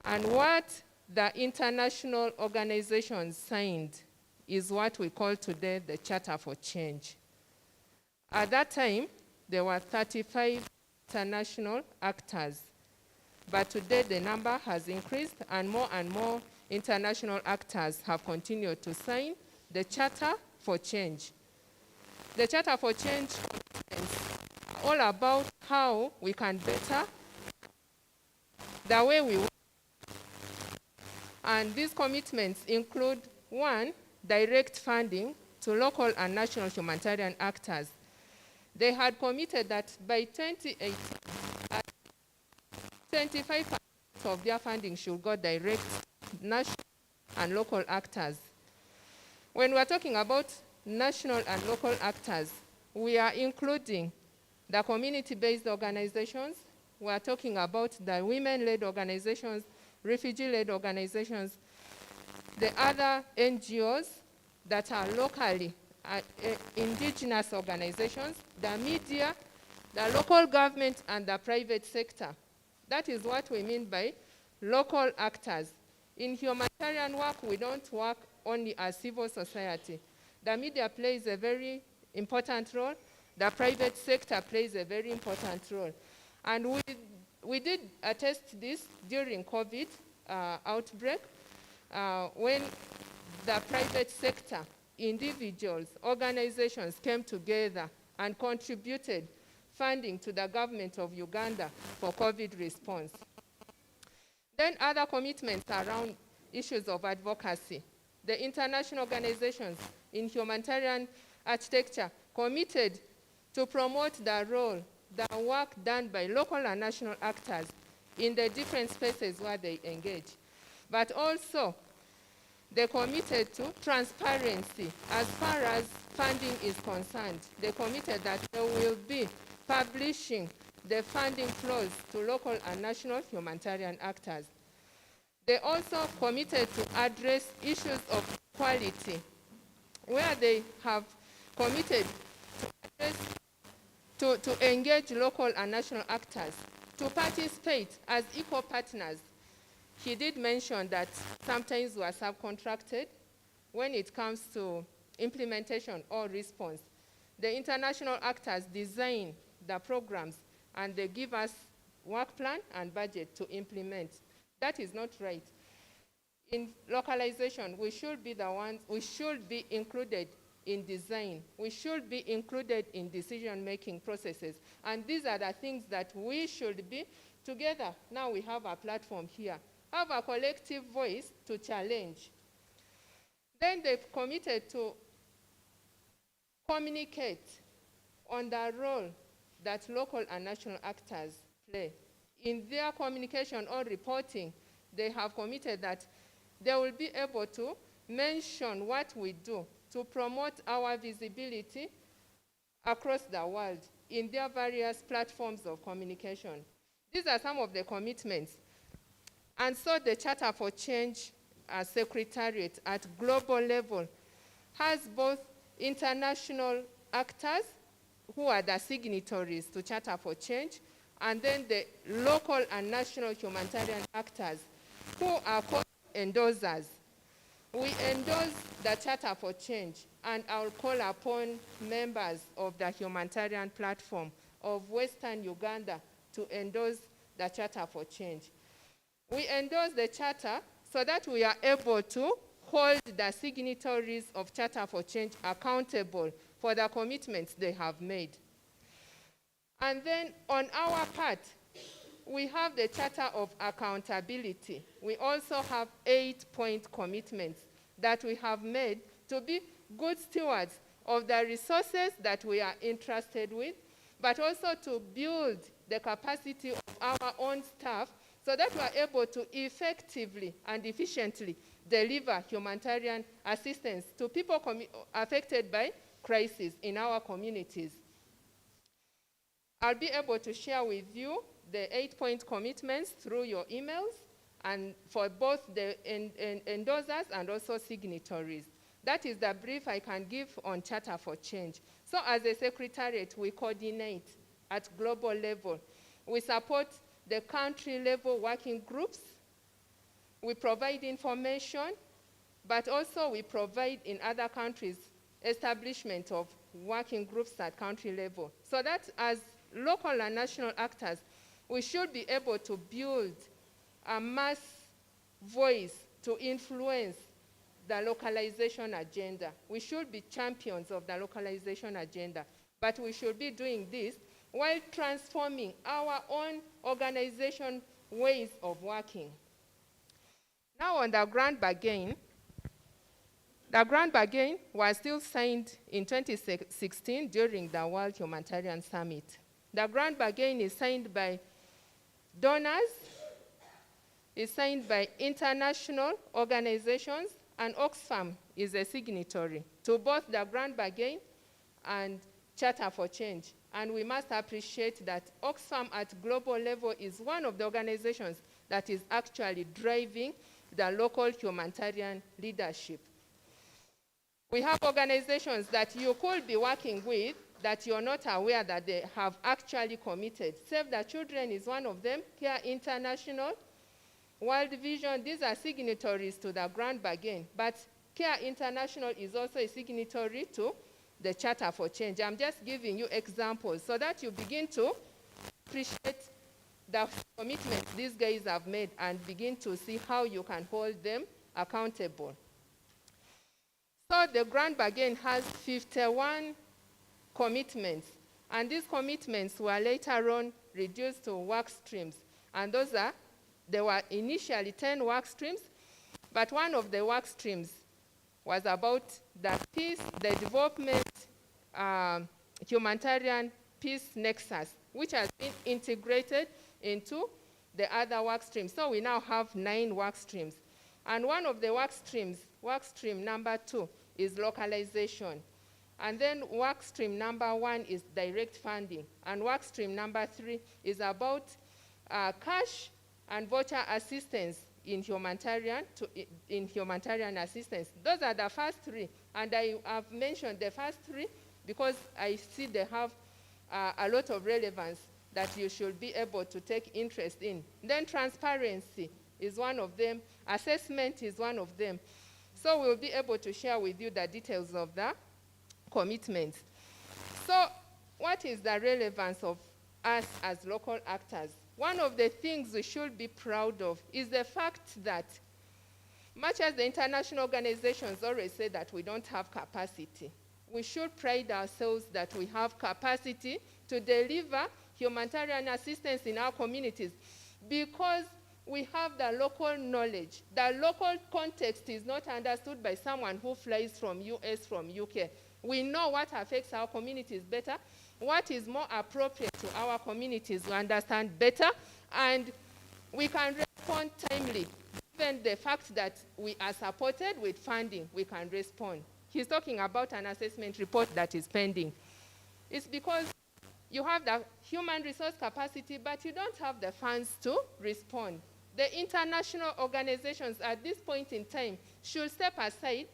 And what the international organizations signed is what we call today the Charter for Change. At that time, there were 35 international actors, but today the number has increased and more international actors have continued to sign the Charter for Change. The Charter for Change is all about how we can better the way we work. And these commitments include, 1, direct funding to local and national humanitarian actors. They had committed that by 2018, 25% of their funding should go direct to national and local actors. When we're talking about national and local actors, we are including the community-based organizations. We are talking about the women-led organizations, refugee-led organizations, the other NGOs that are locally indigenous organizations, the media, the local government, and the private sector. That is what we mean by local actors. In humanitarian work, we don't work only as civil society. The media plays a very important role. The private sector plays a very important role. And we did attest this during COVID outbreak when the private sector, individuals, organizations came together and contributed funding to the government of Uganda for COVID response. Then other commitments around issues of advocacy. The international organizations in humanitarian architecture committed to promote the role, the work done by local and national actors in the different spaces where they engage. But also, they committed to transparency as far as funding is concerned. They committed that they will be publishing the funding flows to local and national humanitarian actors. They also committed to address issues of quality, where they have committed to engage local and national actors to participate as equal partners. He did mention that sometimes we are subcontracted when it comes to implementation or response. The international actors design the programs and they give us work plan and budget to implement. That is not right. In localization, we should be the ones, we should be included in design. We should be included in decision-making processes. And these are the things that we should be together. Now we have a platform here. Have a collective voice to challenge. Then they've committed to communicate on the role that local and national actors play. In their communication or reporting, they have committed that they will be able to mention what we do to promote our visibility across the world in their various platforms of communication. These are some of the commitments. And so the Charter for Change Secretariat at global level has both international actors who are the signatories to Charter for Change, and then the local and national humanitarian actors who are co-endorsers. We endorse the Charter for Change, and I'll call upon members of the humanitarian platform of Western Uganda to endorse the Charter for Change. We endorse the Charter so that we are able to hold the signatories of Charter for Change accountable for the commitments they have made. And then on our part, we have the Charter of Accountability. We also have 8-point commitments that we have made to be good stewards of the resources that we are entrusted with, but also to build the capacity of our own staff so that we are able to effectively and efficiently deliver humanitarian assistance to people affected by crisis in our communities. I'll be able to share with you the 8-point commitments through your emails and for both the endorsers and also signatories. That is the brief I can give on Charter for Change. So as a secretariat, we coordinate at global level. We support the country level working groups. We provide information, but also we provide in other countries establishment of working groups at country level. So that as local and national actors, we should be able to build a mass voice to influence the localization agenda. We should be champions of the localization agenda, but we should be doing this while transforming our own organization ways of working. Now on the Grand Bargain was still signed in 2016 during the World Humanitarian Summit. The Grand Bargain is signed by donors, is signed by international organizations, and Oxfam is a signatory to both the Grand Bargain and Charter for Change. And we must appreciate that Oxfam at global level is one of the organizations that is actually driving the local humanitarian leadership. We have organizations that you could be working with that you're not aware that they have actually committed. Save the Children is one of them, Care International, World Vision. These are signatories to the Grand Bargain, but Care International is also a signatory to the Charter for Change. I'm just giving you examples so that you begin to appreciate the commitment these guys have made and begin to see how you can hold them accountable. So the Grand Bargain has 51 commitments, and these commitments were later on reduced to work streams. And there were initially 10 work streams, but one of the work streams was about the peace, the development, humanitarian peace nexus, which has been integrated into the other work streams. So we now have 9 work streams. And one of the work streams, work stream number 2, is localization. And then work stream number 1 is direct funding. And work stream number 3 is about cash and voucher assistance in humanitarian assistance. Those are the first 3. And I have mentioned the first 3 because I see they have a lot of relevance that you should be able to take interest in. Then transparency is one of them. Assessment is one of them. So we'll be able to share with you the details of the commitments. So what is the relevance of us as local actors? One of the things we should be proud of is the fact that much as the international organizations always say that we don't have capacity, we should pride ourselves that we have capacity to deliver humanitarian assistance in our communities because we have the local knowledge. The local context is not understood by someone who flies from US, from UK. We know what affects our communities better, what is more appropriate to our communities we understand better, and we can respond timely. Given the fact that we are supported with funding, we can respond. He's talking about an assessment report that is pending. It's because you have the human resource capacity, but you don't have the funds to respond. The international organizations at this point in time should step aside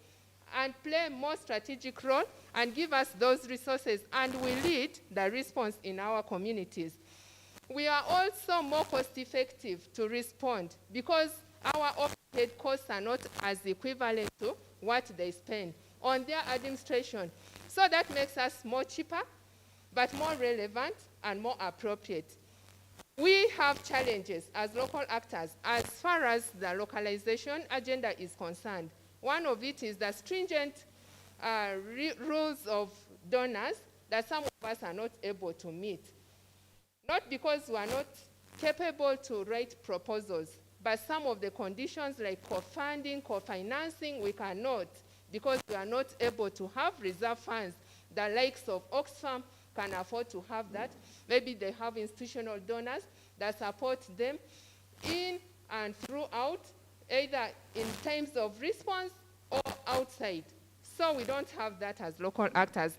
and play a more strategic role and give us those resources, and we lead the response in our communities. We are also more cost-effective to respond because our overhead costs are not as equivalent to what they spend on their administration. So that makes us more cheaper, but more relevant and more appropriate. We have challenges as local actors as far as the localization agenda is concerned. One of it is the stringent rules of donors that some of us are not able to meet. Not because we are not capable to write proposals, but some of the conditions like co-funding, co-financing, we cannot because we are not able to have reserve funds, the likes of Oxfam can afford to have that. Maybe they have institutional donors that support them in and throughout, either in times of response or outside. So we don't have that as local actors.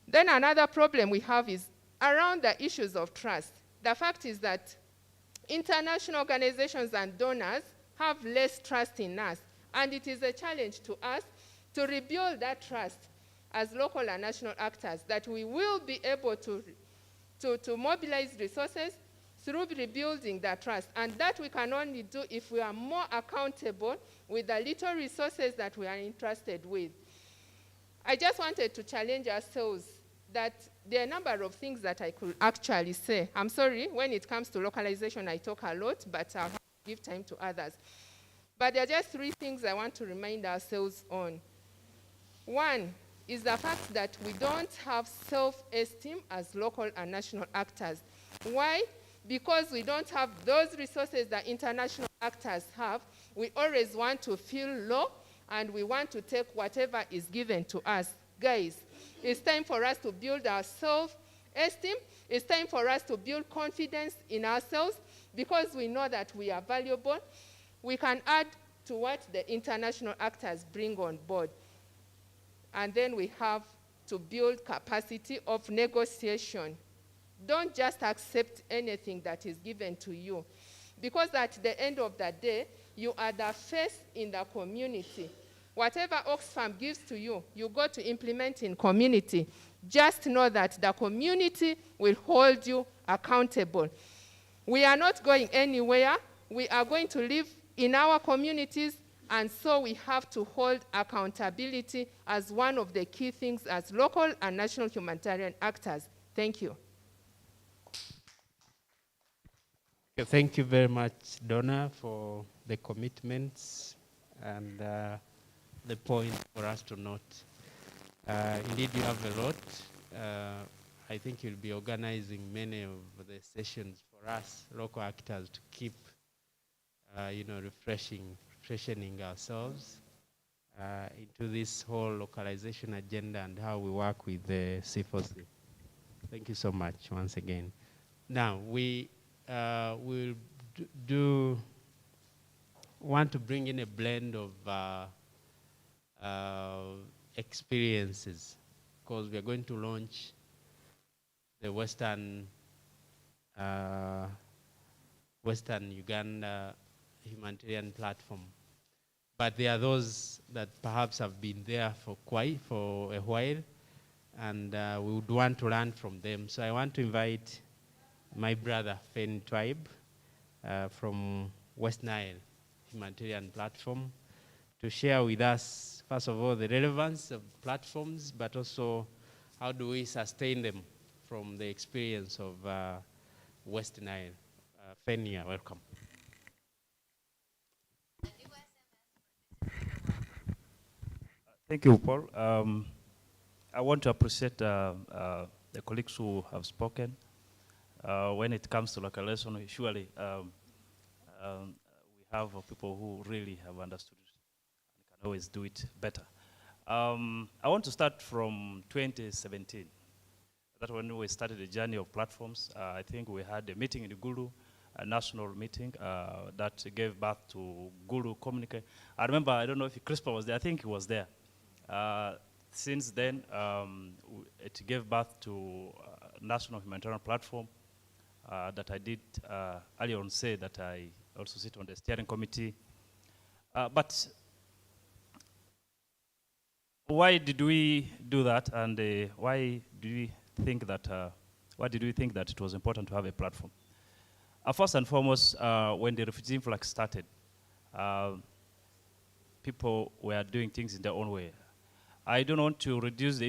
Then another problem we have is around the issues of trust. The fact is that international organizations and donors have less trust in us, and it is a challenge to us to rebuild that trust as local and national actors, that we will be able to mobilize resources through rebuilding that trust. And that we can only do if we are more accountable with the little resources that we are entrusted with. I just wanted to challenge ourselves that there are a number of things that I could actually say. I'm sorry, when it comes to localization, I talk a lot, but I'll have to give time to others. But there are just 3 things I want to remind ourselves on. One is the fact that we don't have self-esteem as local and national actors. Why? Because we don't have those resources that international actors have. We always want to feel low, and we want to take whatever is given to us. Guys, it's time for us to build our self-esteem. It's time for us to build confidence in ourselves, because we know that we are valuable. We can add to what the international actors bring on board. And then we have to build capacity of negotiation. Don't just accept anything that is given to you, because at the end of the day, you are the face in the community. Whatever Oxfam gives to you, you go to implement in community. Just know that the community will hold you accountable. We are not going anywhere. We are going to live in our communities, and so we have to hold accountability as one of the key things as local and national humanitarian actors. Thank you. Thank you very much, Donna, for the commitments and the point for us to note. Indeed, you have a lot. I think you'll be organizing many of the sessions for us, local actors, to keep, refreshening ourselves into this whole localization agenda and how we work with the C4C. Thank you so much once again. Now, we will want to bring in a blend of experiences, because we are going to launch the Western Uganda Humanitarian Platform. But there are those that perhaps have been there for a while, and we would want to learn from them. So I want to invite my brother, Fen Tribe, from West Nile Humanitarian Platform, to share with us, first of all, the relevance of platforms, but also how do we sustain them from the experience of West Nile. Fen, you are welcome. Thank you, Paul. I want to appreciate the colleagues who have spoken. When it comes to localization, surely we have people who really have understood it and can always do it better. I want to start from 2017. That's when we started the journey of platforms. I think we had a meeting in Gulu, a national meeting that gave birth to Gulu Communicate. I remember, I don't know if Crispa was there, I think he was there. Since then, it gave birth to National Humanitarian Platform that I did earlier on say that I also sit on the steering committee. But why did we do that, and why do we think that, why did we think that it was important to have a platform? First and foremost, when the refugee influx started, people were doing things in their own way. I don't want to reduce the